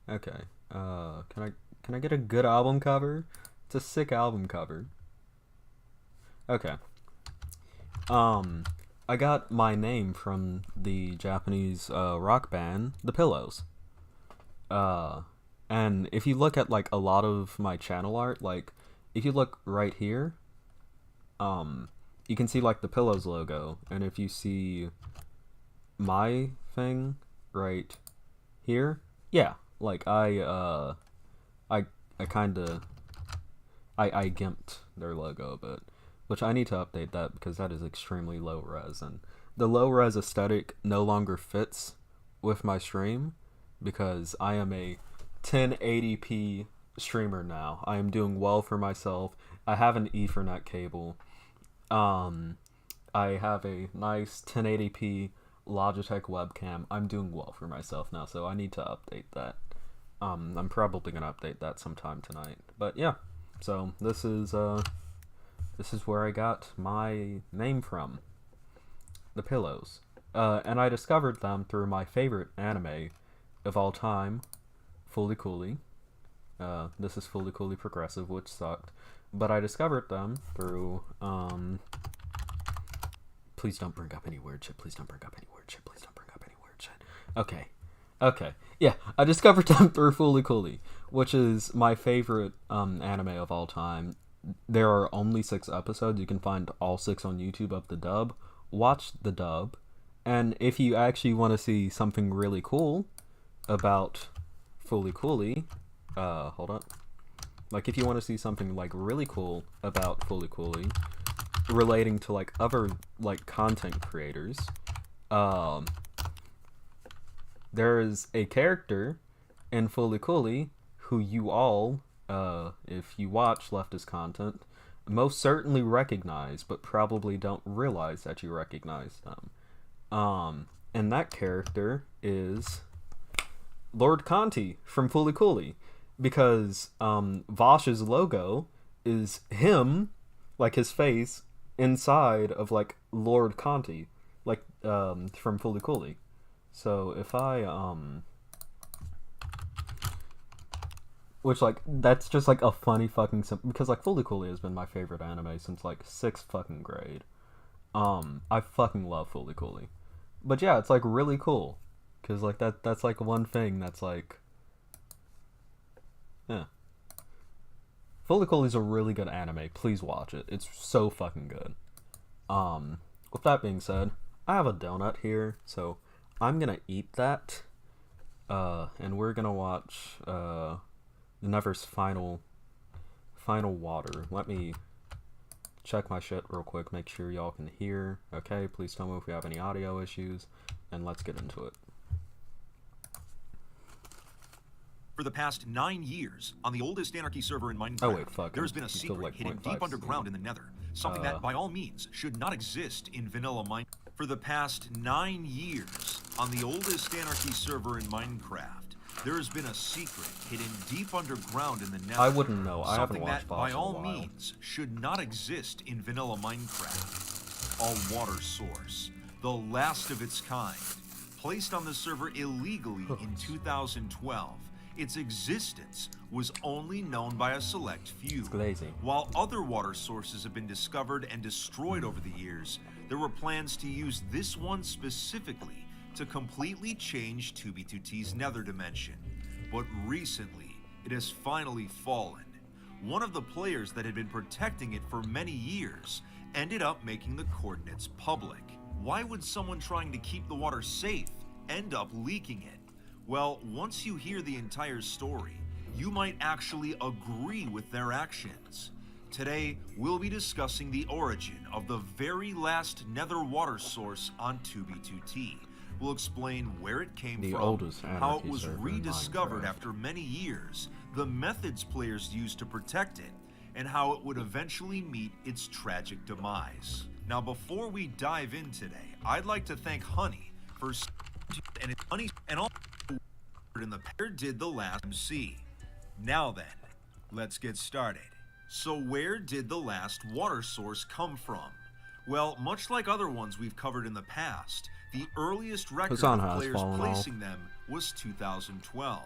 Okay. Can I get a good album cover? It's a sick album cover. Okay. I got my name from the Japanese rock band The Pillows. And if you look at like a lot of my channel art, like if you look right here, you can see like the Pillows logo, and if you see my thing right here, yeah, like I gimped their logo a bit, which I need to update that because that is extremely low res, and the low res aesthetic no longer fits with my stream because I am a 1080p streamer now. I am doing well for myself. I have an Ethernet cable. I have a nice 1080p Logitech webcam. I'm doing well for myself now, so I need to update that. I'm probably gonna update that sometime tonight. But yeah, so this is where I got my name from. The Pillows. And I discovered them through my favorite anime of all time, Fully Cooley. This is Fully Cooley Progressive, which sucked. But I discovered them through, please don't bring up any weird shit, please don't bring up any weird shit, please don't bring up any weird shit. Okay. Yeah, I discovered them through Fully Cooley, which is my favorite anime of all time. There are only 6 episodes. You can find all 6 on YouTube of the dub. Watch the dub. And if you actually want to see something really cool about Fully Cooley, hold up. Like, if you want to see something, like, really cool about Fully Cooley, relating to, like, other, like, content creators, there is a character in Fully Cooley who you all, if you watch Leftist content, most certainly recognize, but probably don't realize that you recognize them. And that character is Lord Conti from Fully Cooley. Because Vosh's logo is him, like his face, inside of like Lord Conti, like from Fully Cooley. So if I which like that's just like a funny fucking because like Fully Cooley has been my favorite anime since like 6th fucking grade. I fucking love Fully Cooley, but yeah, it's like really cool because like that's like one thing that's like. Yeah. Fully Cooley's a really good anime. Please watch it. It's so fucking good. With that being said, I have a donut here, so I'm gonna eat that. And we're gonna watch Never's final water. Let me check my shit real quick, make sure y'all can hear. Okay, please tell me if we have any audio issues, and let's get into it. For the past 9 years, on the oldest Anarchy server in Minecraft, there's been a secret hidden deep underground in the Nether, something that, by all means, should not exist in vanilla Minecraft. For the past 9 years, on the oldest Anarchy server in Minecraft, there has been a secret hidden deep underground in the Nether. I wouldn't know. I haven't watched something that, by all means, should not exist in vanilla Minecraft. A water source, the last of its kind, placed on the server illegally in 2012. Its existence was only known by a select few. While other water sources have been discovered and destroyed over the years, there were plans to use this one specifically to completely change 2B2T's nether dimension. But recently, it has finally fallen. One of the players that had been protecting it for many years ended up making the coordinates public. Why would someone trying to keep the water safe end up leaking it? Well, once you hear the entire story, you might actually agree with their actions. Today, we'll be discussing the origin of the very last nether water source on 2B2T. We'll explain where it came from, how it was rediscovered after many years, the methods players used to protect it, and how it would eventually meet its tragic demise. Now, before we dive in today, I'd like to thank Honey for and Honey and all in the pair did the last MC. Now then, let's get started. So where did the last water source come from? Well, much like other ones we've covered in the past, the earliest record of players placing them was 2012.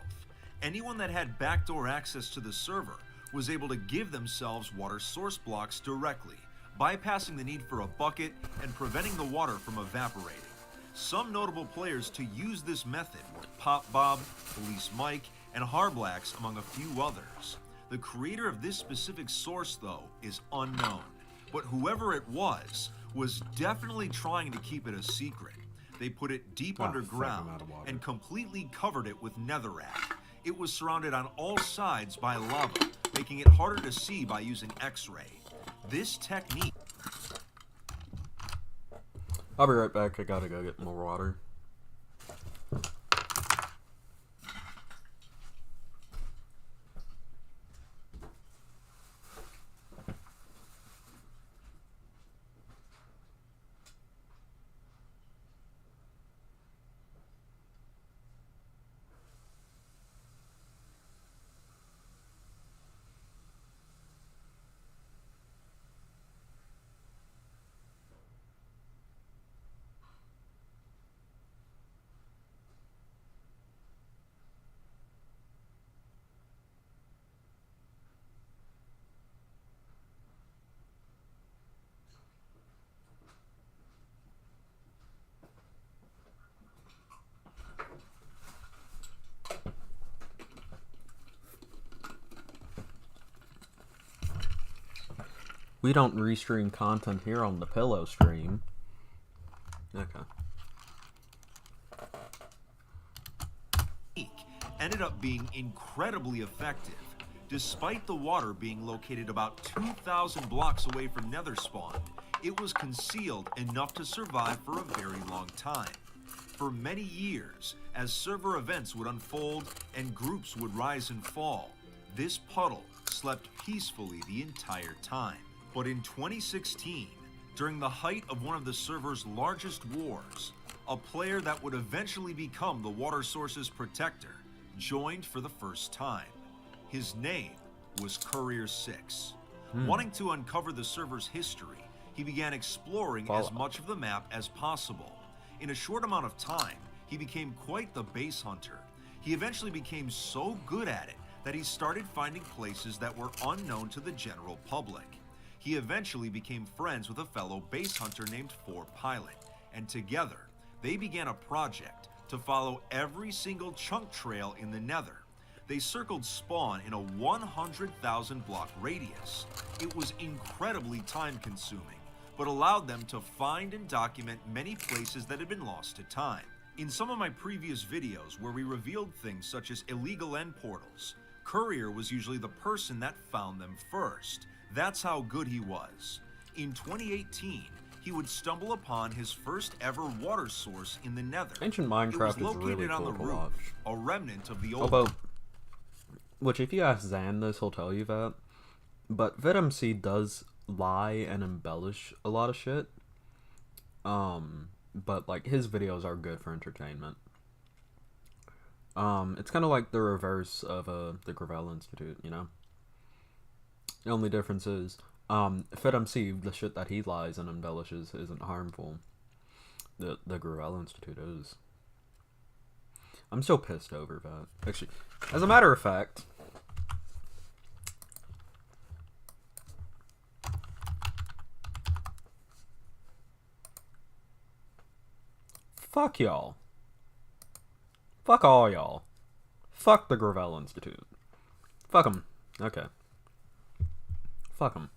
Anyone that had backdoor access to the server was able to give themselves water source blocks directly, bypassing the need for a bucket and preventing the water from evaporating. Some notable players to use this method were Pop Bob, Police Mike, and Harblax, among a few others. The creator of this specific source, though, is unknown, but whoever it was definitely trying to keep it a secret. They put it deep underground and completely covered it with netherrack. It was surrounded on all sides by lava, making it harder to see by using X-ray. This technique... I'll be right back. I gotta go get more water. We don't restream content here on the Pillow stream. Okay. Ended up being incredibly effective. Despite the water being located about 2,000 blocks away from Nether spawn, it was concealed enough to survive for a very long time. For many years, as server events would unfold and groups would rise and fall, this puddle slept peacefully the entire time. But in 2016, during the height of one of the server's largest wars, a player that would eventually become the water source's protector joined for the first time. His name was Courier 6. Wanting to uncover the server's history, he began exploring as much of the map as possible. In a short amount of time, he became quite the base hunter. He eventually became so good at it that he started finding places that were unknown to the general public. He eventually became friends with a fellow base hunter named 4Pilot, and together, they began a project to follow every single chunk trail in the Nether. They circled spawn in a 100,000 block radius. It was incredibly time-consuming, but allowed them to find and document many places that had been lost to time. In some of my previous videos where we revealed things such as illegal end portals, Courier was usually the person that found them first. That's how good he was. In 2018, he would stumble upon his first ever water source in the Nether. Ancient Minecraft is really cool to watch. A remnant of the old. Although, which if you ask Zan this, he'll tell you that. But VidMC does lie and embellish a lot of shit. But like his videos are good for entertainment. It's kind of like the reverse of the Gravel Institute, you know. The only difference is, FitMC, the shit that he lies and embellishes isn't harmful. The Gravel Institute is. I'm so pissed over that. Actually, as a matter of fact, fuck y'all. Fuck all y'all. Fuck the Gravel Institute. Fuck them. Okay. Fuck them.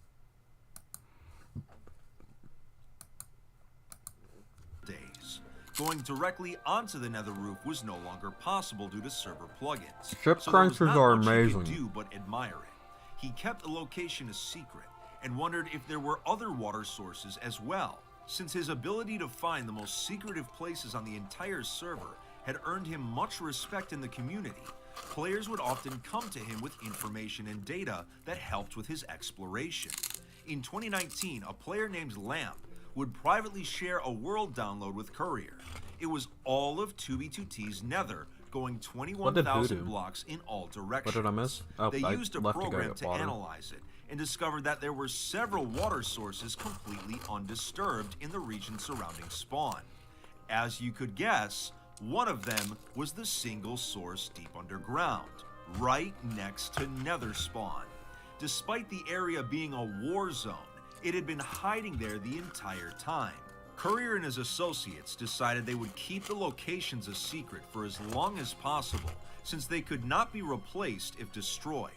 Days. Going directly onto the Nether roof was no longer possible due to server plugins. Ship crunchers are amazing. He could do but admire it. He kept the location a secret and wondered if there were other water sources as well, since his ability to find the most secretive places on the entire server had earned him much respect in the community. Players would often come to him with information and data that helped with his exploration. In 2019, a player named Lamp would privately share a world download with Courier. It was all of 2B2T's Nether, going 21,000 blocks in all directions. What did I miss? Oh, they used a program to analyze it and discovered that there were several water sources completely undisturbed in the region surrounding spawn. As you could guess, one of them was the single source deep underground, right next to Nether spawn. Despite the area being a war zone, it had been hiding there the entire time. Courier and his associates decided they would keep the locations a secret for as long as possible, since they could not be replaced if destroyed.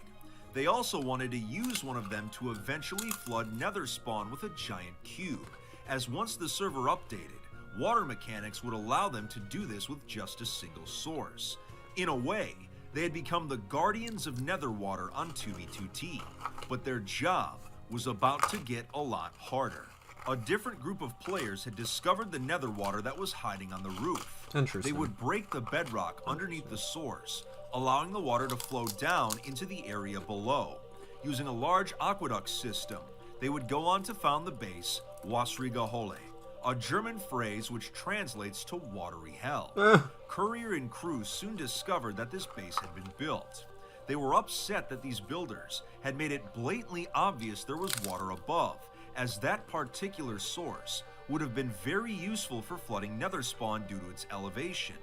They also wanted to use one of them to eventually flood Nether spawn with a giant cube, as once the server updated, water mechanics would allow them to do this with just a single source. In a way, they had become the guardians of Nether water on 2b2t, but their job was about to get a lot harder. A different group of players had discovered the Nether water that was hiding on the roof. Interesting. They would break the bedrock underneath the source, allowing the water to flow down into the area below. Using a large aqueduct system, they would go on to found the base Wasriga Hole, a German phrase which translates to watery hell. Courier and crew soon discovered that this base had been built. They were upset that these builders had made it blatantly obvious there was water above, as that particular source would have been very useful for flooding Nether spawn due to its elevation.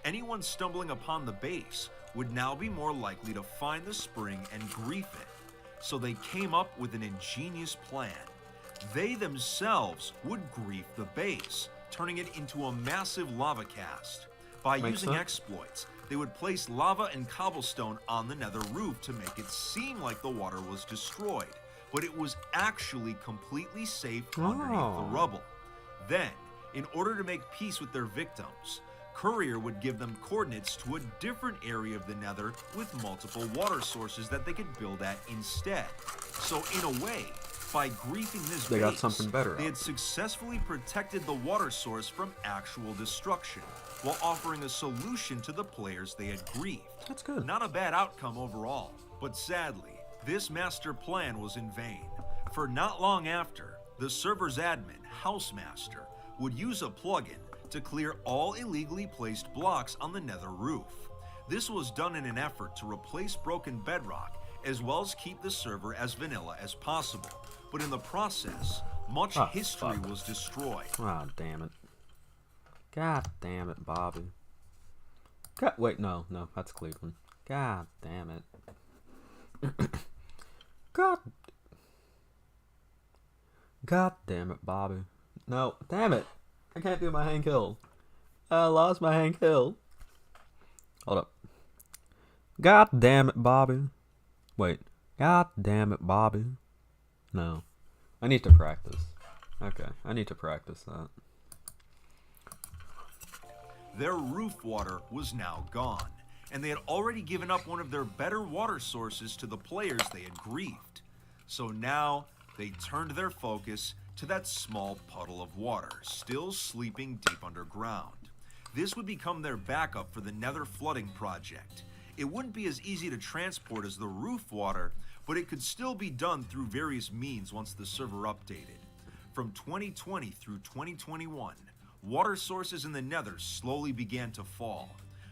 Anyone stumbling upon the base would now be more likely to find the spring and grief it. So they came up with an ingenious plan. They themselves would grief the base, turning it into a massive lava cast. By using exploits, they would place lava and cobblestone on the Nether roof to make it seem like the water was destroyed, but it was actually completely safe underneath the rubble. Then, in order to make peace with their victims, Courier would give them coordinates to a different area of the Nether with multiple water sources that they could build at instead. So in a way, by griefing this they base, got something better. They had successfully protected the water source from actual destruction, while offering a solution to the players they had griefed. That's good. Not a bad outcome overall, but sadly, this master plan was in vain. For not long after, the server's admin, Housemaster, would use a plugin to clear all illegally placed blocks on the Nether roof. This was done in an effort to replace broken bedrock, as well as keep the server as vanilla as possible. But in the process, much history was destroyed. Ah, damn it. God damn it, Bobby. Wait, no, that's Cleveland. God damn it. God damn it, Bobby. No, damn it. I can't do my Hank Hill. I lost my Hank Hill. Hold up. God damn it, Bobby. Wait. God damn it, Bobby. No. I need to practice. Okay, I need to practice that. Their roof water was now gone, and they had already given up one of their better water sources to the players they had griefed. So now, they turned their focus to that small puddle of water, still sleeping deep underground. This would become their backup for the Nether flooding project. It wouldn't be as easy to transport as the roof water, but it could still be done through various means once the server updated. From 2020 through 2021, water sources in the Nether slowly began to fall.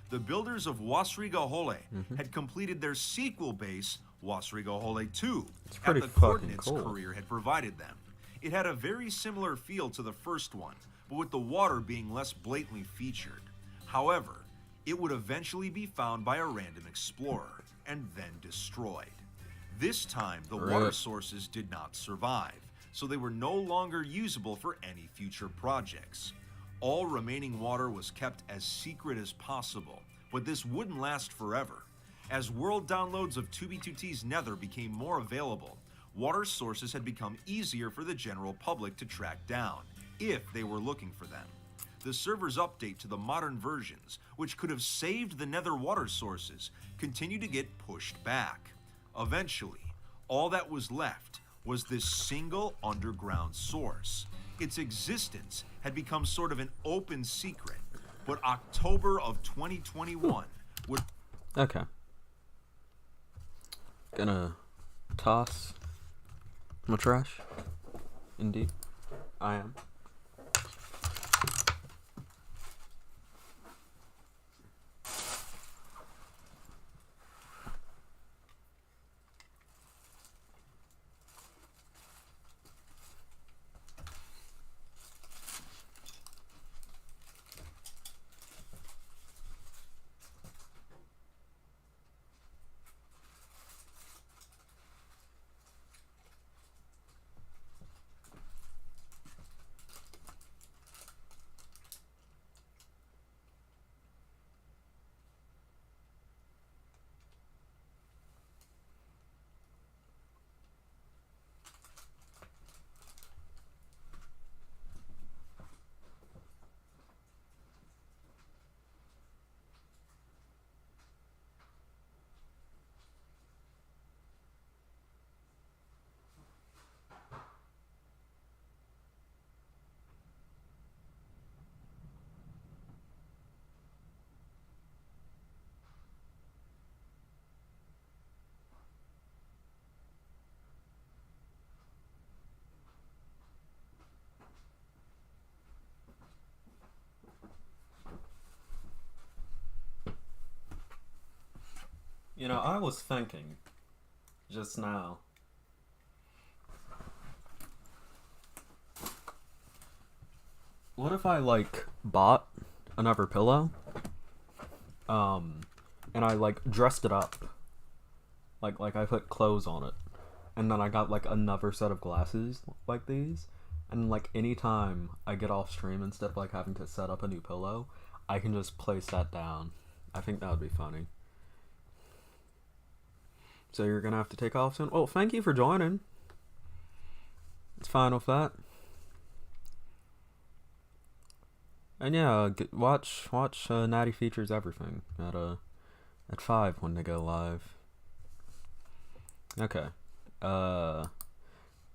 The builders of Wasriga Hole had completed their sequel base, Wasriga Hole 2, at the coordinates Courier had provided them. It had a very similar feel to the first one, but with the water being less blatantly featured. However, it would eventually be found by a random explorer, and then destroyed. This time, the water sources did not survive, so they were no longer usable for any future projects. All remaining water was kept as secret as possible, but this wouldn't last forever. As world downloads of 2b2t's Nether became more available, water sources had become easier for the general public to track down, if they were looking for them. The server's update to the modern versions, which could have saved the Nether water sources, continued to get pushed back. Eventually, all that was left was this single underground source. Its existence had become sort of an open secret, but October of 2021 would... Okay. Gonna toss my trash. Indeed. I am. You know, I was thinking just now. What if I like bought another pillow? And I like dressed it up. Like I put clothes on it. And then I got like another set of glasses like these. And like anytime I get off stream, instead of like having to set up a new pillow, I can just place that down. I think that would be funny. So you're gonna have to take off soon? Well, thank you for joining. It's fine with that. And yeah, watch Natty Features Everything at 5 when they go live. Okay.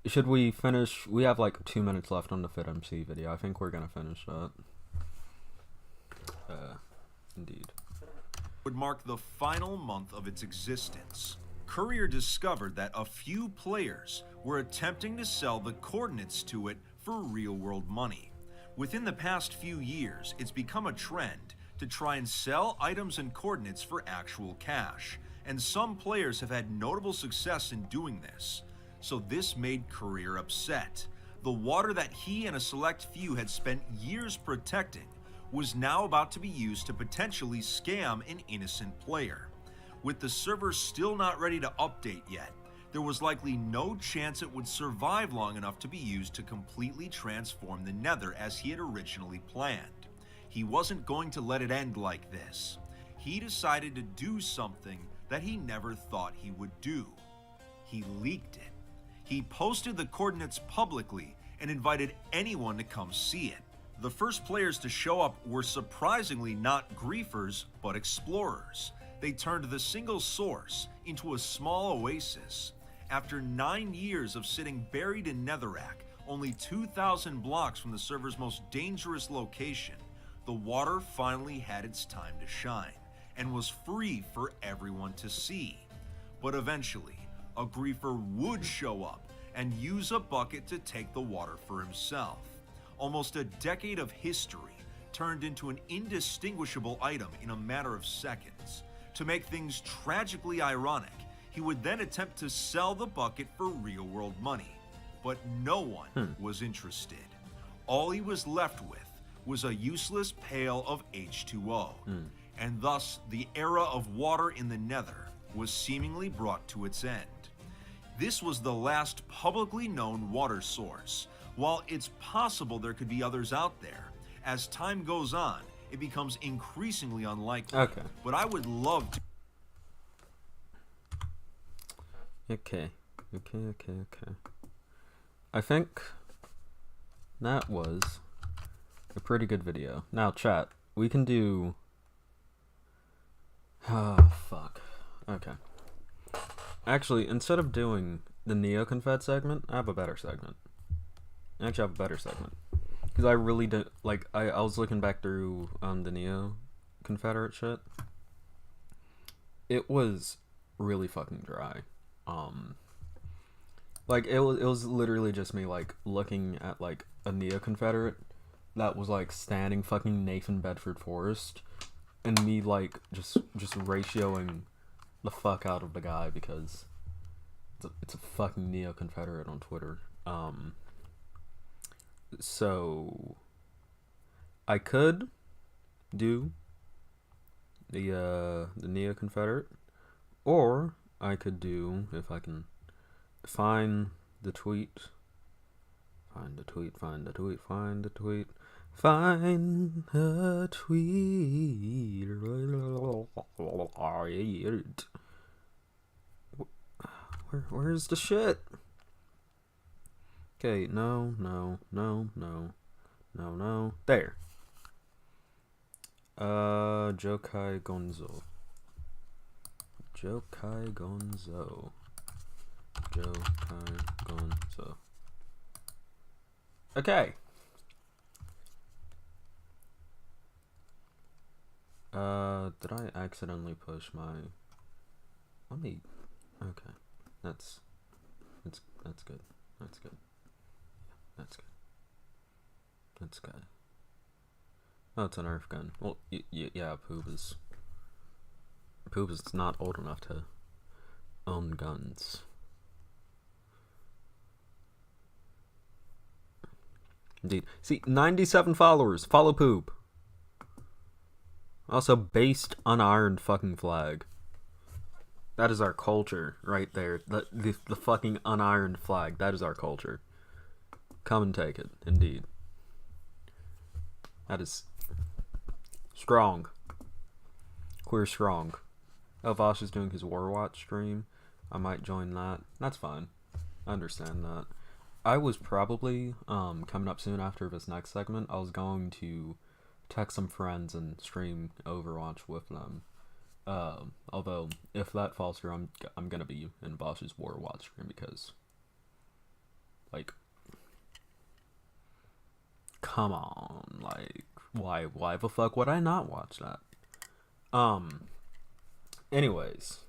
Should we finish? We have like 2 minutes left on the FitMC video. I think we're gonna finish that. Indeed. Would mark the final month of its existence. Courier discovered that a few players were attempting to sell the coordinates to it for real-world money. Within the past few years, it's become a trend to try and sell items and coordinates for actual cash, and some players have had notable success in doing this. So this made Courier upset. The water that he and a select few had spent years protecting was now about to be used to potentially scam an innocent player. With the server still not ready to update yet, there was likely no chance it would survive long enough to be used to completely transform the Nether as he had originally planned. He wasn't going to let it end like this. He decided to do something that he never thought he would do. He leaked it. He posted the coordinates publicly and invited anyone to come see it. The first players to show up were surprisingly not griefers, but explorers. They turned the single source into a small oasis. After 9 years of sitting buried in Netherrack, only 2,000 blocks from the server's most dangerous location, the water finally had its time to shine, and was free for everyone to see. But eventually, a griefer would show up and use a bucket to take the water for himself. Almost a decade of history turned into an indistinguishable item in a matter of seconds. To make things tragically ironic, he would then attempt to sell the bucket for real-world money. But no one was interested. All he was left with was a useless pail of H2O. And thus, the era of water in the Nether was seemingly brought to its end. This was the last publicly known water source. While it's possible there could be others out there, as time goes on, it becomes increasingly unlikely. Okay. But I would love to... Okay. I think that was a pretty good video. Now, chat, we can do... Oh, fuck. Okay. Actually, instead of doing the NeoConfed segment, I have a better segment. I actually have a better segment. Because I really did, like, I was looking back through the Neo-Confederate shit. It was really fucking dry. Like, it was literally just me, like, looking at, like, a Neo-Confederate that was, like, standing fucking Nathan Bedford Forrest, and me, like, just ratioing the fuck out of the guy because it's a fucking Neo-Confederate on Twitter. So I could do the Neo-Confederate, or I could do, if I can find the tweet, find the tweet. Where's the shit? Okay, no. There. Jokai Gonzo. Okay. Did I accidentally push my... Let me... Okay. That's good. That's good. Oh, it's a Nerf gun. Well, yeah, Poob Poop is not old enough to own guns. Indeed. See, 97 followers. Follow Poop. Also, based unironed fucking flag. That is our culture right there. The fucking unironed flag. That is our culture. Come and take it. Indeed. That is strong. Queer strong. Oh, Vosh is doing his Warwatch stream. I might join that. That's fine. I understand that. I was probably, coming up soon after this next segment, I was going to text some friends and stream Overwatch with them. Although, if that falls through, I'm gonna be in Vosh's Warwatch stream because, like, come on, like, why the fuck would I not watch that? Anyways,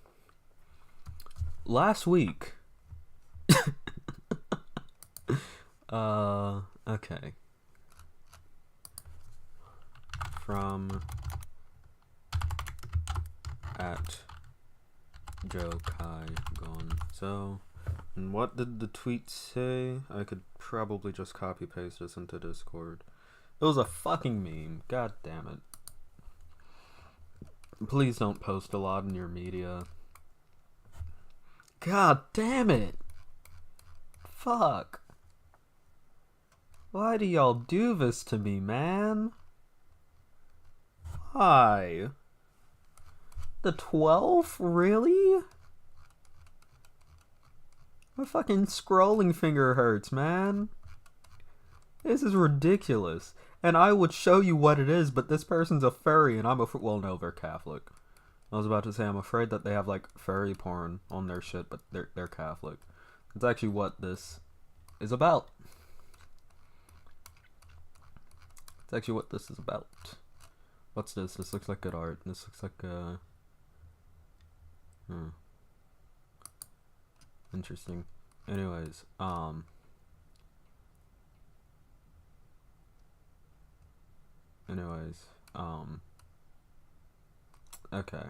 last week, okay, from at Joe Kai Gonzo. And what did the tweet say? I could probably just copy paste this into Discord. It was a fucking meme. God damn it. Please don't post a lot in your media. God damn it. Fuck. Why do y'all do this to me, man? Why? The 12th? Really? My fucking scrolling finger hurts, man. This is ridiculous. And I would show you what it is, but this person's a furry and I'm a... Well, no, they're Catholic. I was about to say, I'm afraid that they have, like, furry porn on their shit, but they're Catholic. It's actually what this is about. It's actually what this is about. What's this? This looks like good art. This looks like, interesting. Anyways, okay.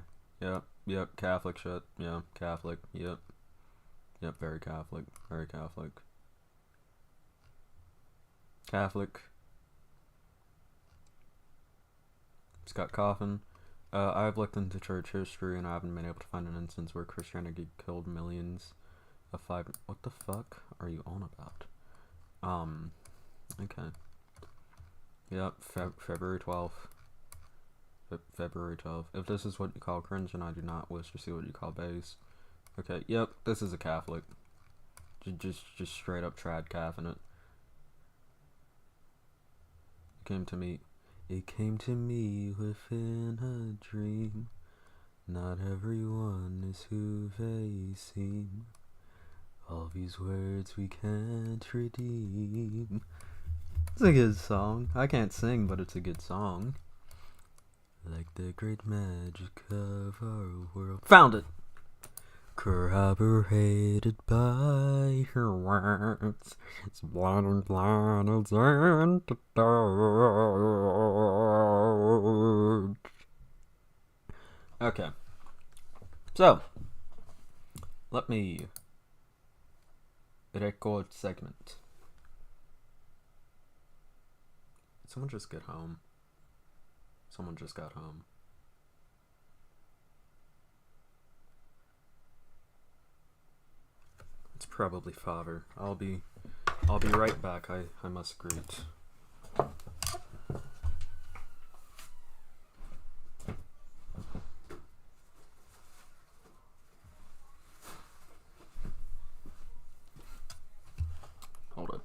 Yep, Catholic shit. Yeah, Catholic. Yep, very Catholic. Very Catholic. Catholic. Scott Coffin. I've looked into church history and I haven't been able to find an instance where Christianity killed millions of What the fuck are you on about? Okay. Yep, February 12th. February 12th. If this is what you call cringe, and I do not wish to see what you call base. Okay, yep, this is a Catholic. Just straight up trad caffing it. It came to me within a dream. Not everyone is who they seem. All these words we can't redeem. It's a good song. I can't sing, but it's a good song. Like the great magic of our world. Found it! Corroborated by her words. It's blind and blind as antidote. Okay. So, let me record segment. Did someone just get home? Someone just got home. It's probably father. I'll be right back. I must greet. Hold it.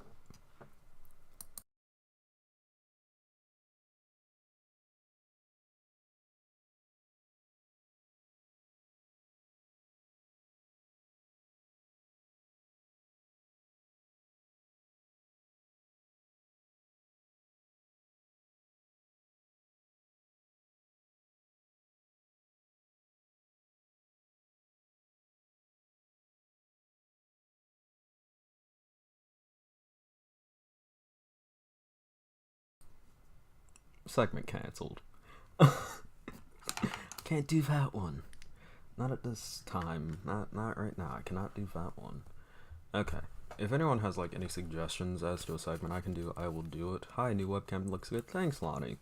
Segment cancelled. Can't do that one. Not at this time. Not right now. I cannot do that one. Okay. If anyone has like any suggestions as to a segment I can do, I will do it. Hi, new webcam looks good. Thanks, Lonnie.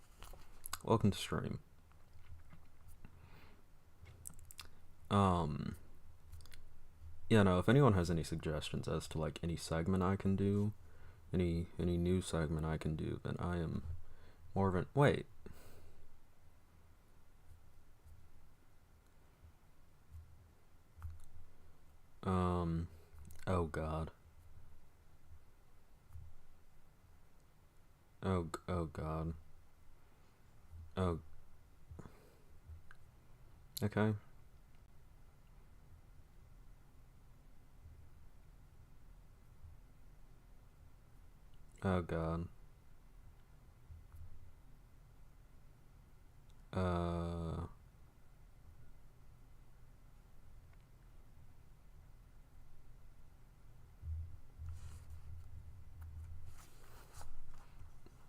Welcome to stream. Yeah, no, if anyone has any suggestions as to like any segment I can do, any new segment I can do, then I am more of an wait. Oh god. Oh god. Oh. Okay. Oh god.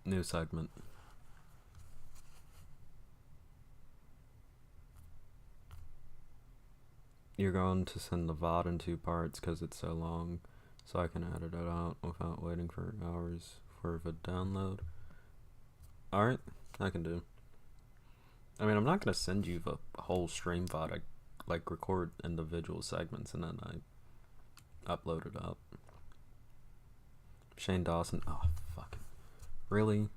New segment. You're going to send the VOD in 2 parts because it's so long, so I can edit it out without waiting for hours for the download. Alright, I can do. I mean, I'm not going to send you the whole stream VOD. I like record individual segments and then I upload it up. Shane Dawson. Oh, fuck. Really?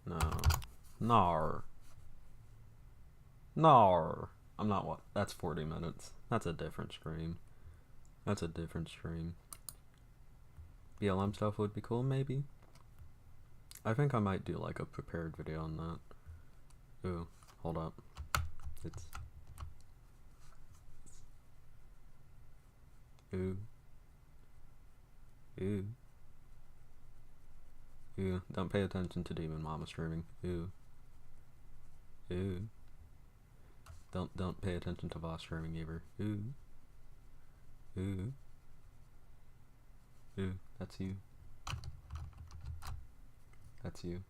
No. Nar. Nar. I'm not what? That's 40 minutes. That's a different stream. That's a different stream. BLM stuff would be cool, maybe? I think I might do like a prepared video on that. Ooh, hold up. It's ooh. Ooh. Ooh. Don't pay attention to Demon Mama streaming. Ooh. Ooh. Don't pay attention to Voss streaming either. Ooh. Ooh. Ooh. That's you. That's you.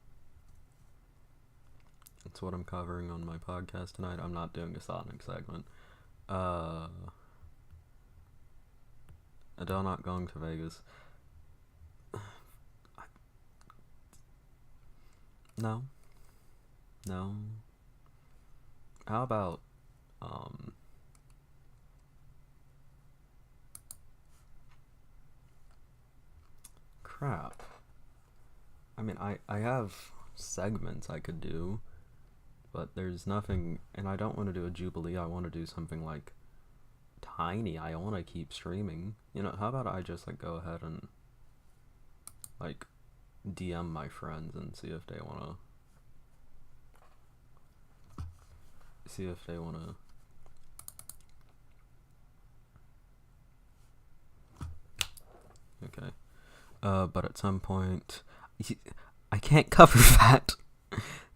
That's what I'm covering on my podcast tonight. I'm not doing a Sonic segment. Adele not going to Vegas. No. No. How about, crap. I mean, I have segments I could do, but there's nothing, and I don't want to do a Jubilee. I want to do something like tiny. I want to keep streaming. You know, how about I just like go ahead and like DM my friends and see if they want to okay. But at some point I can't cover that.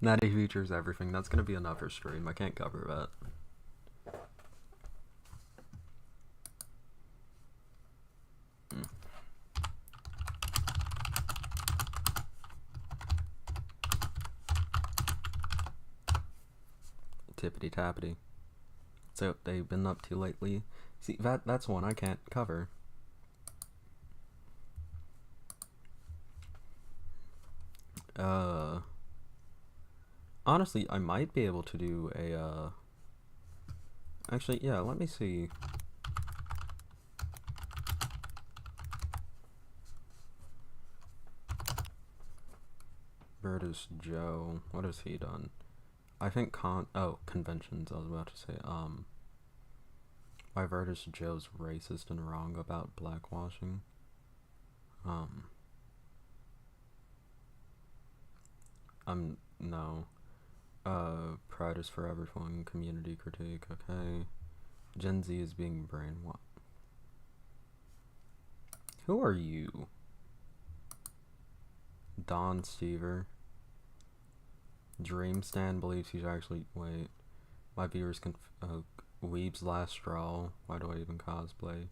Natty features everything. That's gonna be another stream. I can't cover that. Tippity tappity. So they've been up to lately. See, that's one I can't cover. Honestly, I might be able to do a actually, yeah, let me see. Vertus Joe, what has he done? I think conventions, I was about to say, why Vertus Joe's racist and wrong about blackwashing. No. Pride is for everyone, community critique, okay. Gen Z is being brainwashed. Who are you? Don Stever. Dreamstan believes he's actually, wait. My viewers can, Weeb's last straw. Why do I even cosplay?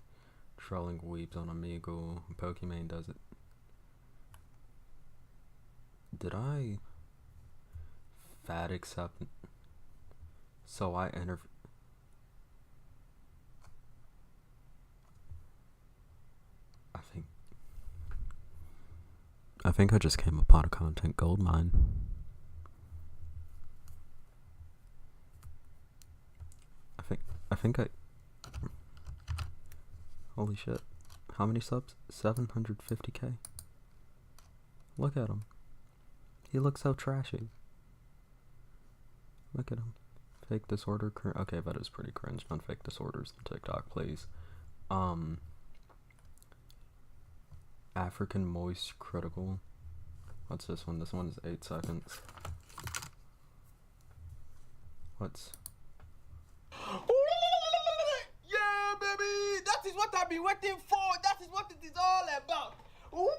Trolling Weebs on Amigo. Pokimane does it. Did I? Fat acceptance. So I interview. I think I just came upon a content gold mine. I think I. Holy shit! How many subs? 750k. Look at him. He looks so trashy. Look at him. Fake disorder. Okay, that is pretty cringe. Non fake disorders on TikTok, please. African moist critical. What's this one? This one is 8 seconds. What's? Yeah, baby! That is what I've been waiting for! That is what it is all about! Woo!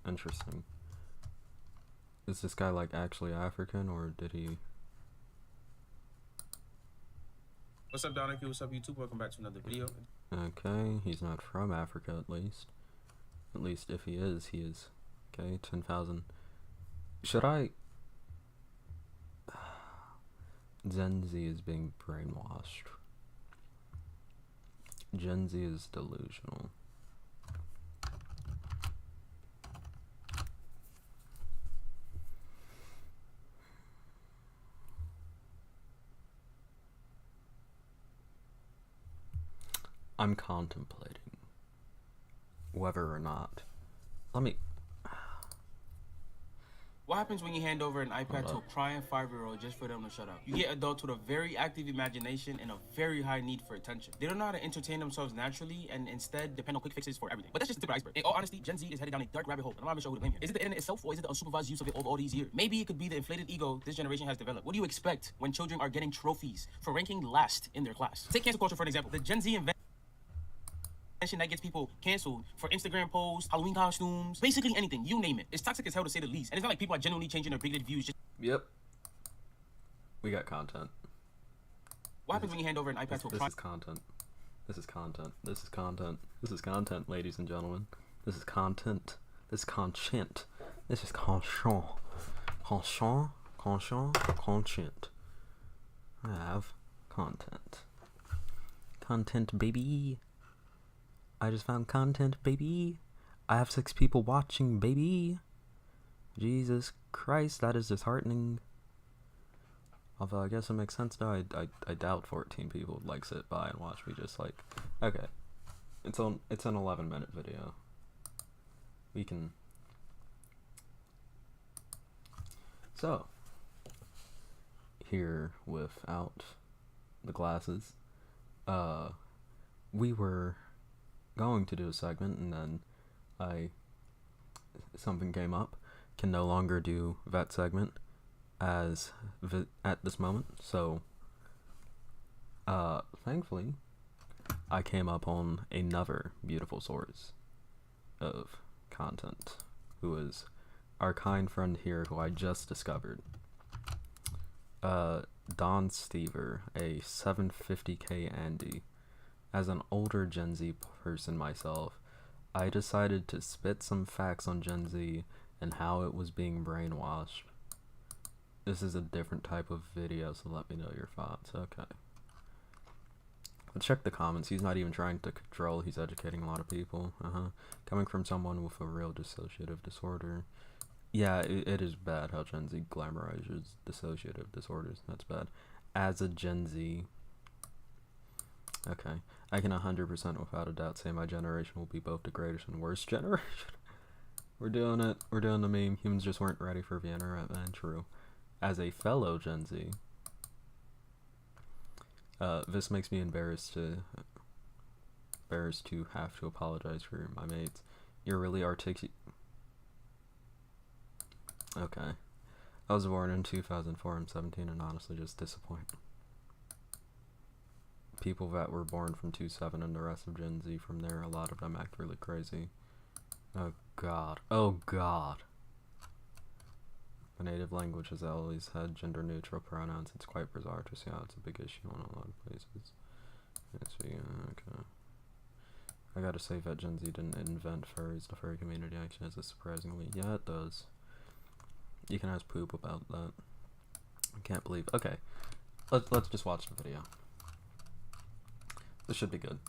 Interesting. Is this guy like actually African, or did he? What's up, Donahue? What's up, YouTube? Welcome back to another video. Okay, he's not from Africa at least. At least if he is, he is. Okay, 10,000. Should I? Gen Z is being brainwashed. Gen Z is delusional. I'm contemplating whether or not. Let me. What happens when you hand over an iPad to a crying 5-year-old just for them to shut up? You get adults with a very active imagination and a very high need for attention. They don't know how to entertain themselves naturally and instead depend on quick fixes for everything. But that's just the tip of the iceberg. In all honesty, Gen Z is headed down a dark rabbit hole. And I'm not even sure who to blame here. Is it the internet itself, or is it the unsupervised use of it over all these years? Maybe it could be the inflated ego this generation has developed. What do you expect when children are getting trophies for ranking last in their class? Take cancel culture for an example. The Gen Z invention that gets people canceled for Instagram posts, Halloween costumes, basically anything, you name it. It's toxic as hell to say the least. And it's not like people are genuinely changing their bigoted views. Yep. We got content. What happens when you hand over an iPad to a This is content. This is content. This is content. This is content, ladies and gentlemen. This is content. This is content. This is content. Content. I have content. Content, baby. I just found content, baby. I have 6 people watching, baby. Jesus Christ, that is disheartening. Although I guess it makes sense now. I doubt 14 people would like sit by and watch me just like. Okay, it's an 11-minute video. We can. So here without the glasses, we were going to do a segment, and then something came up. Can no longer do that segment at this moment, so thankfully I came up on another beautiful source of content, who is our kind friend here, who I just discovered. Don Stever, a 750k Andy. As an older Gen Z person myself, I decided to spit some facts on Gen Z and how it was being brainwashed. This is a different type of video, so let me know your thoughts. Okay. Let's check the comments. He's not even trying to control, he's educating a lot of people. Coming from someone with a real dissociative disorder. Yeah, it is bad how Gen Z glamorizes dissociative disorders. That's bad. As a Gen Z. Okay. I can 100% without a doubt say my generation will be both the greatest and worst generation. We're doing it. We're doing the meme. Humans just weren't ready for the internet, man. True. As a fellow Gen Z, this makes me embarrassed to have to apologize for my mates. You're really articulate. Okay. I was born in 2004. I'm 17 and honestly just disappointed. People that were born from 2.7 and the rest of Gen Z from there, a lot of them act really crazy. Oh god. Oh god. The native language has always had gender neutral pronouns. It's quite bizarre to see how it's a big issue in a lot of places. Let's see, okay. I gotta say that Gen Z didn't invent furries. The furry community actually has a surprisingly, yeah, it does. You can ask Poop about that. I can't believe. Okay, let's just watch the video. This should be good.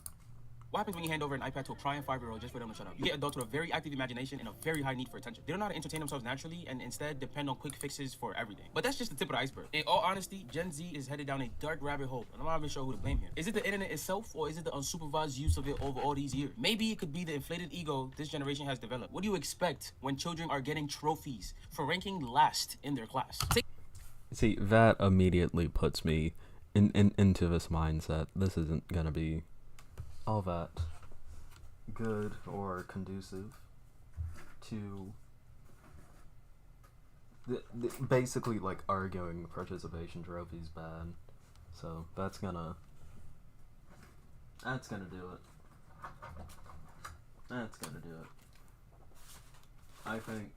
What happens when you hand over an iPad to a crying 5-year-old just for them to shut up? You get adults with a very active imagination and a very high need for attention. They don't know how to entertain themselves naturally and instead depend on quick fixes for everything. But that's just the tip of the iceberg. In all honesty, Gen Z is headed down a dark rabbit hole, and I'm not even sure who to blame here. Is it the internet itself, or is it the unsupervised use of it over all these years? Maybe it could be the inflated ego this generation has developed. What do you expect when children are getting trophies for ranking last in their class? See, that immediately puts me into this mindset. This isn't gonna be all that good or conducive to basically like arguing participation trophies bad. So that's gonna do it. That's gonna do it. I think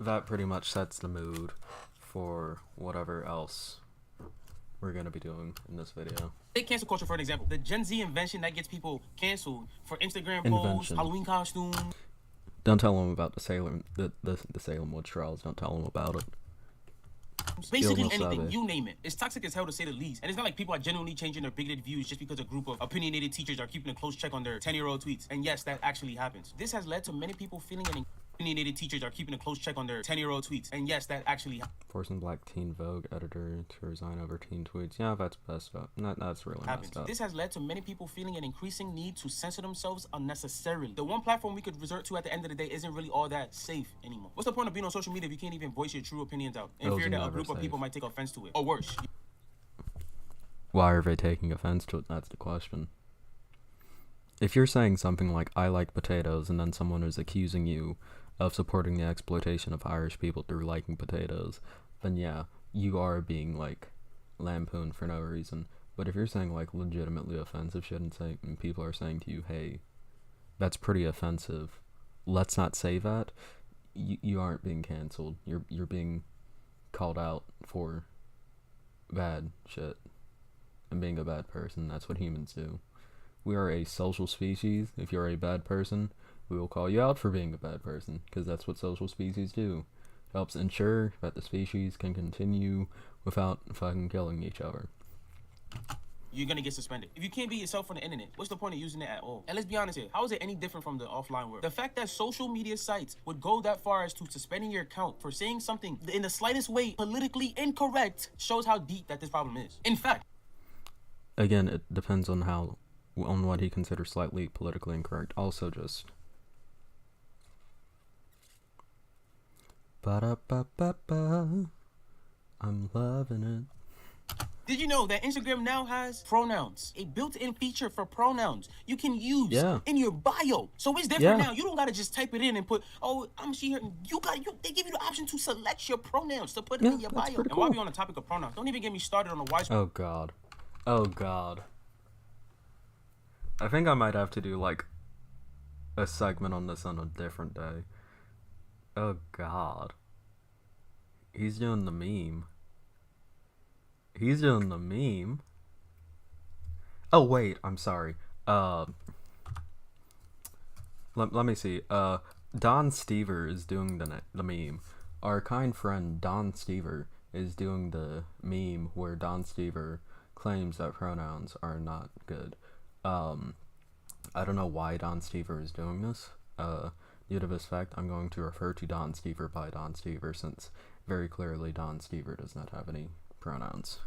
that pretty much sets the mood for whatever else we're gonna be doing in this video. Take cancel culture for an example. The Gen Z invention that gets people canceled for Instagram posts, Halloween costumes. Don't tell them about the Salem witch trials. Don't tell them about it. Basically anything, you name it. It's toxic as hell to say the least. And it's not like people are genuinely changing their bigoted views just because a group of opinionated teachers are keeping a close check on their 10-year-old tweets. And yes, that actually happens. This has led to many people feeling opinionated teachers are keeping a close check on their 10-year-old tweets. And yes, that actually forcing Black Teen Vogue editor to resign over teen tweets. Yeah, that's best up. That's really messed up. This has led to many people feeling an increasing need to censor themselves unnecessarily. The one platform we could resort to at the end of the day isn't really all that safe anymore. What's the point of being on social media if you can't even voice your true opinions out in fear that a group of people might take offense to it? Or worse. Why are they taking offense to it? That's the question. If you're saying something like, I like potatoes, and then someone is accusing you of supporting the exploitation of Irish people through liking potatoes, then yeah, you are being like lampooned for no reason. But if you're saying like legitimately offensive shit and people are saying to you, hey, that's pretty offensive, let's not say that, you aren't being canceled. You're being called out for bad shit and being a bad person. That's what humans do. We are a social species. If you're a bad person, we will call you out for being a bad person, because that's what social species do. It helps ensure that the species can continue without fucking killing each other. You're gonna get suspended. If you can't be yourself on the internet, what's the point of using it at all? And let's be honest here, how is it any different from the offline world? The fact that social media sites would go that far as to suspending your account for saying something in the slightest way politically incorrect shows how deep that this problem is. In fact, again, it depends on what he considers slightly politically incorrect. Also, just ba-da-ba-ba-ba, I'm loving it. Did you know that Instagram now has pronouns? A built-in feature for pronouns you can use in your bio. So it's different now. You don't gotta just type it in and put, oh, I'm she here. They give you the option to select your pronouns to put it in your bio. And while we're on the topic of pronouns, don't even get me started on the widespread. Oh god. Oh god. I think I might have to do like a segment on this on a different day. Oh god. He's doing the meme. He's doing the meme. Oh wait, I'm sorry. Let me see. Don Stever is doing the meme. Our kind friend Don Stever is doing the meme where Don Stever claims that pronouns are not good. I don't know why Don Stever is doing this. Due to this fact, I'm going to refer to Don Stever by Don Stever, since very clearly Don Stever does not have any pronouns.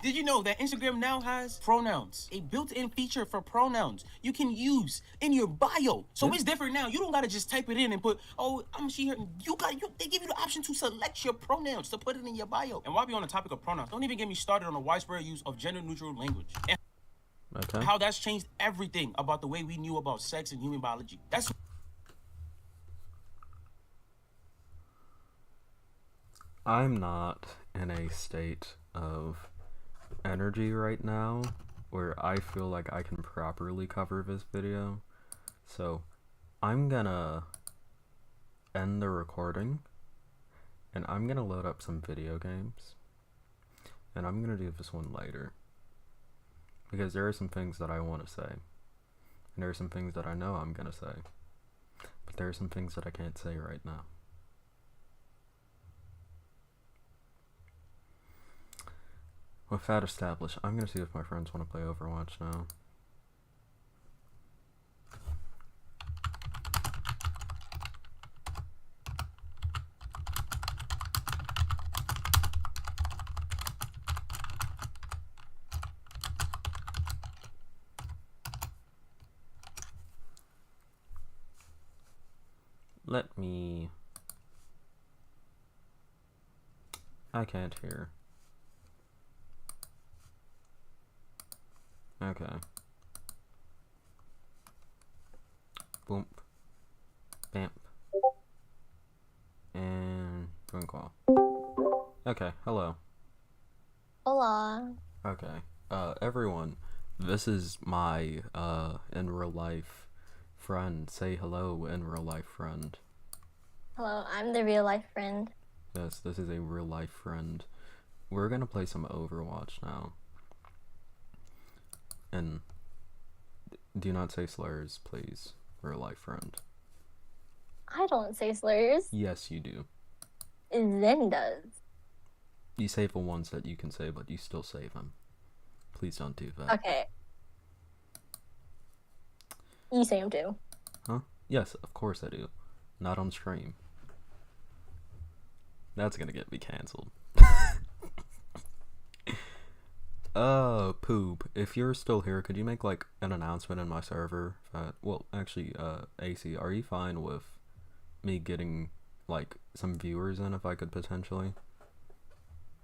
Did you know that Instagram now has pronouns? A built-in feature for pronouns you can use in your bio. So it's different now. You don't gotta just type it in and put, oh, I'm she here. They give you the option to select your pronouns to put it in your bio. And while we're on the topic of pronouns, don't even get me started on the widespread use of gender-neutral language. And how that's changed everything about the way we knew about sex and human biology. I'm not in a state of energy right now where I feel like I can properly cover this video, so I'm gonna end the recording and I'm gonna load up some video games and I'm gonna do this one later, because there are some things that I want to say and there are some things that I know I'm gonna say, but there are some things that I can't say right now. With that established, I'm gonna see if my friends want to play Overwatch now. Let me... I can't hear. Okay. Boom. Bamp. And join call. Okay, hello. Hola. Okay. Everyone, this is my in real life friend. Say hello, in real life friend. Hello, I'm the real life friend. Yes, this is a real life friend. We're gonna play some Overwatch now. And do not say slurs, please, real life friend. I don't say slurs. Yes, you do. Zen does. You save the ones that you can say, but you still save them. Please don't do that. Okay. You say them too. Huh? Yes, of course I do. Not on stream. That's gonna get me cancelled. Poop. If you're still here, could you make like an announcement in my server that, well, actually, AC, are you fine with me getting like some viewers in if I could potentially?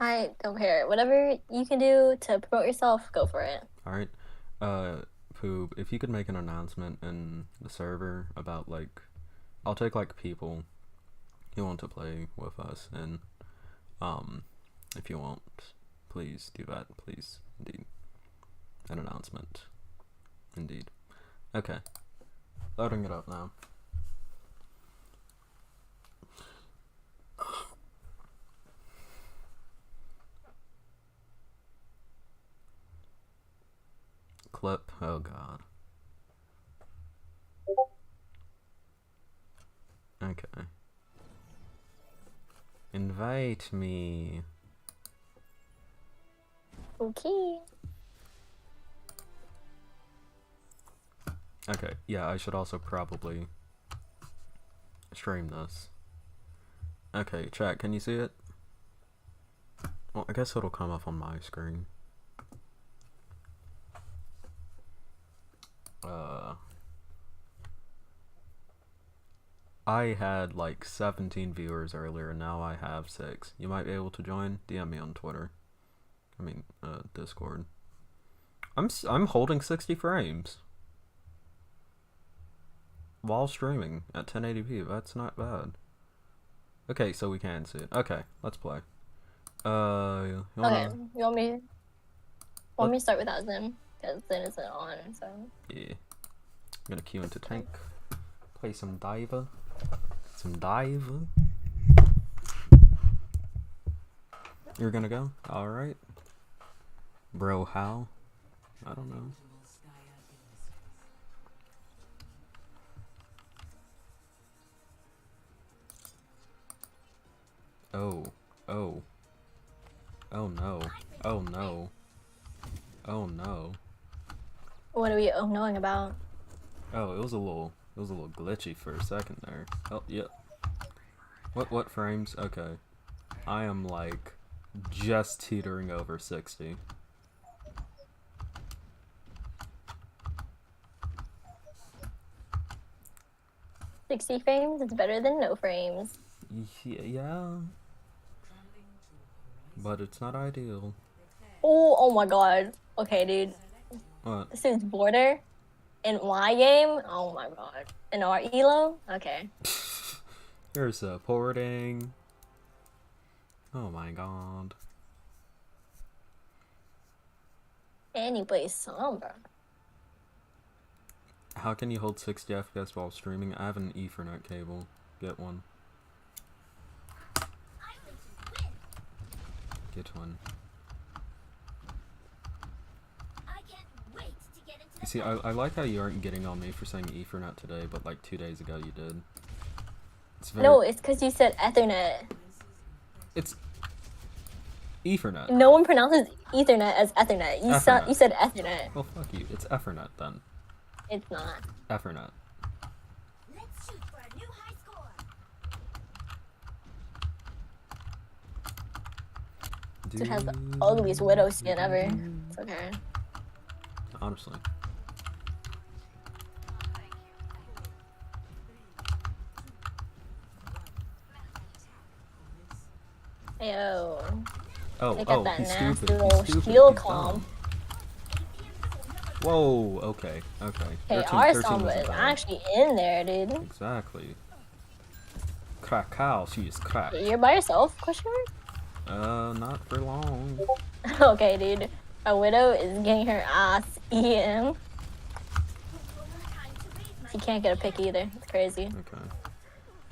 I don't care. Whatever you can do to promote yourself, go for it. Alright. Poop, if you could make an announcement in the server about like, I'll take like people who want to play with us, and if you won't, please do that, please, indeed. An announcement. Indeed. Okay. Loading it up now. Clip. Oh god. Okay. Invite me. Okay. Okay, yeah, I should also probably stream this. Okay, chat, can you see it? Well, I guess it'll come up on my screen. I had like 17 viewers earlier, and now I have 6. You might be able to join. DM me on Twitter. I mean, Discord. I'm holding 60 frames while streaming at 1080p. That's not bad. Okay, so we can see it. Okay, let's play. You Okay, you want me to start without Zen? Because Zen isn't on, so. Yeah. I'm gonna queue into tank. Play some diver. Some diver. You're gonna go? Alright. Bro, how? I don't know. Oh. Oh. Oh no. Oh no. Oh no. What are we knowing about? Oh, it was a little glitchy for a second there. Oh, yep. What frames? Okay. I am like just teetering over 60. $60 frames is better than no frames. Yeah. But it's not ideal. Oh my god. Okay, dude. What? This is Border in my game. Oh my god. In our elo? Okay. There's porting. Oh my god. And he plays Sombra. How can you hold 60 FPS while streaming? I have an Ethernet cable. Get one. Get one. You see, I like how you aren't getting on me for saying Ethernet today, but like 2 days ago you did. It's very... No, it's because you said Ethernet. It's... Ethernet. No one pronounces Ethernet as Ethernet. You Ethernet. you said Ethernet. Well, fuck you. It's Ethernet then. It's not. Ethernet. Dude has the ugliest widow skin ever. It's okay. Honestly. Ayo. Oh, They got that he's nasty stupid. little He's stupid. shield He's clone. dumb. Whoa, okay, okay. Okay, Their team our wasn't Samba is bad. actually in there, dude. Exactly. Krakow, she is cracked. You're by yourself? Question Not for long. mark? Okay, dude. A widow is getting her ass eaten. She can't get a pick either. It's crazy. Okay.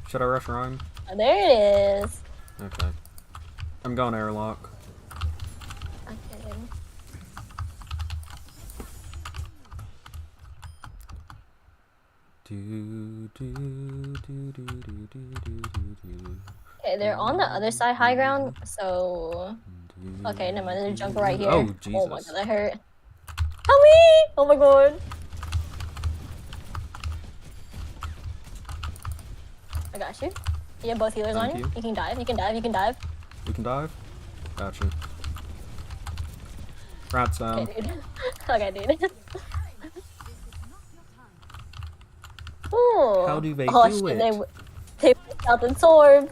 Should I rush Ryan? Oh, there it is. Okay. I'm going airlock. Okay. Okay, they're on the other side high ground, so... Okay, never mind, there's a jumper right here. Oh, Oh my Jesus. god, that hurt. Help me! Oh my god. I got you. You have both healers Thank on you. you. You can dive, you can dive, you can dive. We can dive? Gotcha. Rats down. Okay, dude. Okay, dude. Ooh. How do they Oh, do shit, it? They whipped out the sword.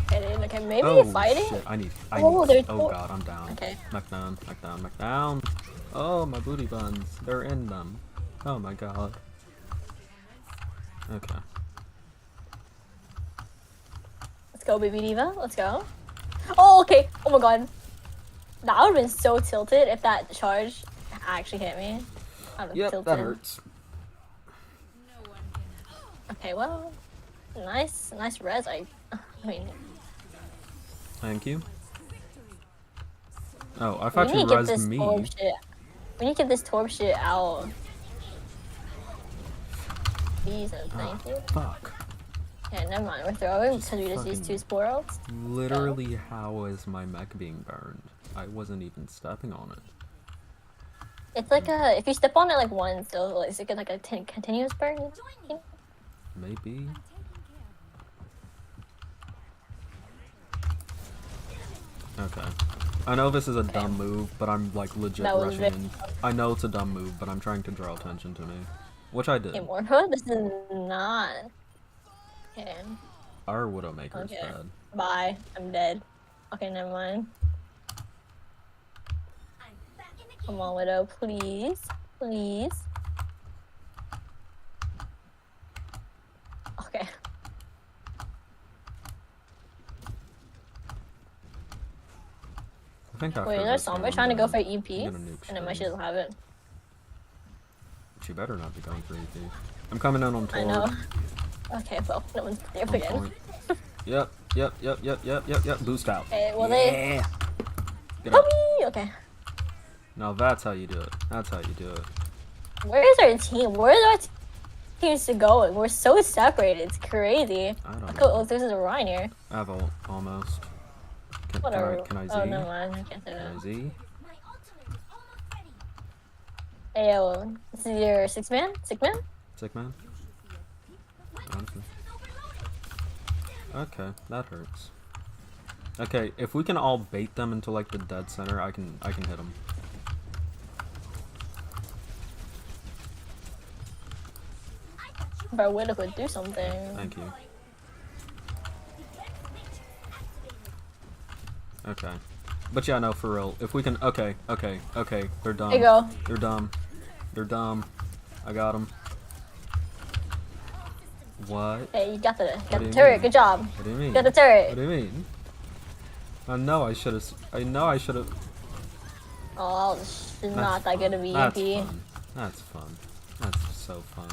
Okay, dude. Okay, maybe Oh, fighting. shit. I need. Oh, they're Oh god, I'm down. Okay. Knock down, knock down, knock down. Oh, my booty buns. They're in them. Oh my god. Okay. Let's go, baby diva. Let's go. Oh, okay. Oh my god. That would have been so tilted if that charge actually hit me. I would have Yep, tilted. that hurts. Okay, well, nice res. I mean, Thank you. Oh, I we thought need you to get rezzed this me. torb shit. We need to get this torb shit out. Please and thank you. Fuck. Okay, never mind. We're throwing because we just used two sporals. Literally, how is my mech being burned? I wasn't even stepping on it. It's like a if you step on it like once, so it's like a continuous burn. Maybe. Okay. I know this is a dumb move, but I'm like legit That was rushing very- in. I know it's a dumb move, but I'm trying to draw attention to me. Which I did. Okay, Morpho, this is not. Okay. Our Widowmaker is Okay. bad. Bye. I'm dead. Okay, never mind. Come on, Widow, please. Please. Okay. I think after Wait, there's this one, Sombra I'm trying to go for gonna- EP, I'm gonna nuke and then my Stone. shit will have it. She better not be going for EP. I'm coming in on I Torb. know. Okay, well, no one's there On again. point. Yep. Boost out. Okay, well, yeah. Get Help up. me! Okay. Now that's how you do it. That's how you do it. Where is our team? Where is our teams to go? We're so separated. It's crazy. I don't Look, know. oh, there's a Ryan here. I have ult, almost. Can Whatever. I Z? Oh, never mind. I can't say Can I that. Z? Hey, yo, this is your six man? Sick man? Sick man? Honestly. Okay, that hurts. Okay, if we can all bait them into like the dead center, I can hit them. If our widow could do something. Thank you. Okay. But yeah, no, for real. If we can, okay. They're dumb. There you go. They're dumb. They're dumb. I got them. What? Hey, you got the do you turret. mean? Good job. What do you mean? You got the turret. What do you mean? I know I should have. Oh, this is not that good of a That's EP. fun. That's fun. That's so fun.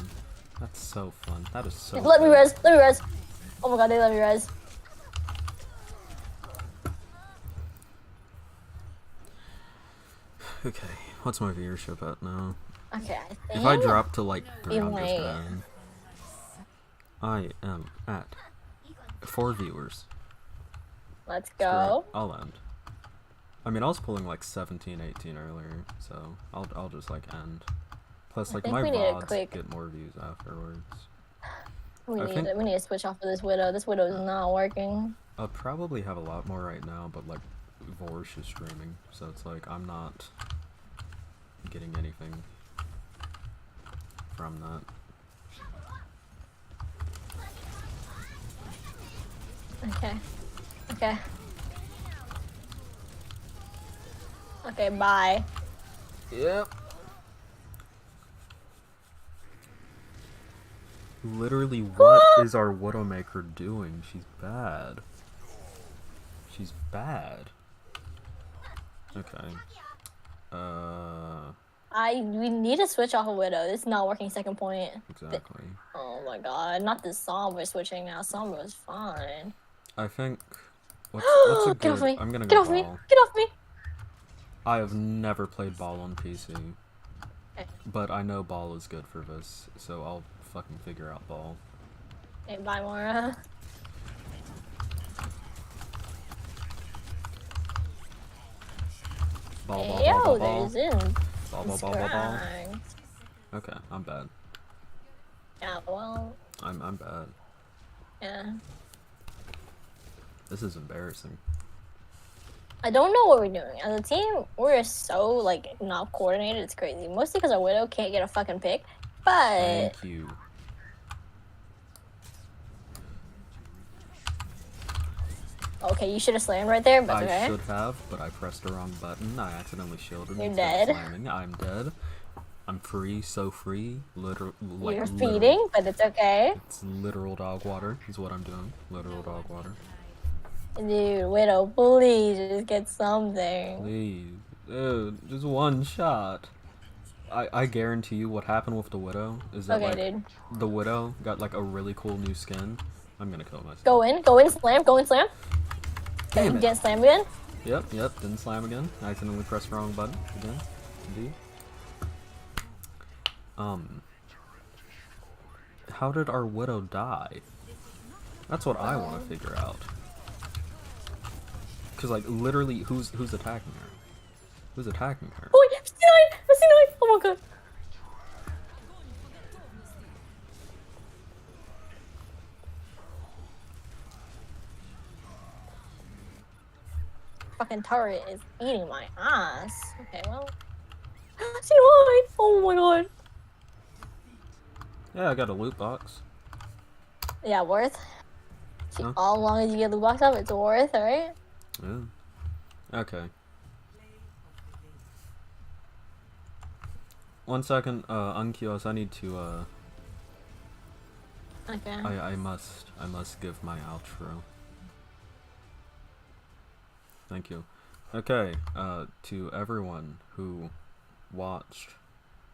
That's so fun. That is so Let me good. res. Let me res. Oh my god, they let me res. Okay, what's my viewership at now? Okay, I think If I drop to like we 300, might- then I am at 4 viewers. Let's Screw it, go. I'll end. I mean, I was pulling like 17, 18 earlier, so I'll just like end. Plus, like my VODs get more views afterwards. We need to switch off of this widow. This widow is not working. I'll probably have a lot more right now, but like Vorsh is streaming, so it's like I'm not getting anything from that. Okay. Okay. Okay, bye. Yep. Literally, what is our Widowmaker doing? She's bad. She's bad. Okay. We need to switch off a widow. It's not working. Second point. Exactly. Oh my god, not the Sombra switching now. Sombra is fine. I think. What's a good? Get off me! I'm gonna Get go off me! ball. Get off me! I have never played ball on PC, but I know ball is good for this, so I'll fucking figure out ball. Hey, bye, Mora. Ball. There's in. Ball. Okay, I'm bad. Yeah, well. I'm bad. Yeah. This is embarrassing. I don't know what we're doing. As a team, we're so, like, not coordinated. It's crazy. Mostly because our widow can't get a fucking pick. But... Thank you. Okay, you should have slammed right there, but okay. I should have, but I pressed the wrong button. I accidentally shielded. You're dead. Slamming. I'm dead. I'm free, so free. You're feeding, but it's okay. It's literal dog water is what I'm doing. Literal dog water. Dude, widow, please just get something. Please. Dude, just one shot. I guarantee you what happened with the widow is that dude. The widow got like a really cool new skin. I'm gonna kill myself. Go in, slam. Damn it. Get slam again? Yep, didn't slam again. I accidentally pressed the wrong button again. Indeed. How did our widow die? That's what I want to figure out. Cause like literally, who's attacking her? Who's attacking her? Oh, C9! Oh my god. Fucking turret is eating my ass. Okay, well. C9! Oh my god. Yeah, I got a loot box. Yeah, worth. Huh? All long as you get the box up, it's worth, alright? Yeah. Okay. 1 second, Unkios, I need to, Okay. I must give my outro. Thank you. Okay, to everyone who watched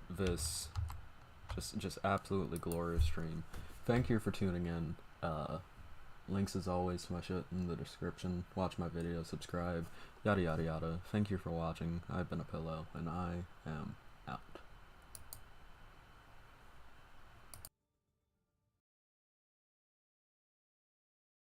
this just absolutely glorious stream, thank you for tuning in. Links as always to my shit in the description. Watch my video, subscribe, yada yada yada. Thank you for watching. I've been a pillow, and I am out.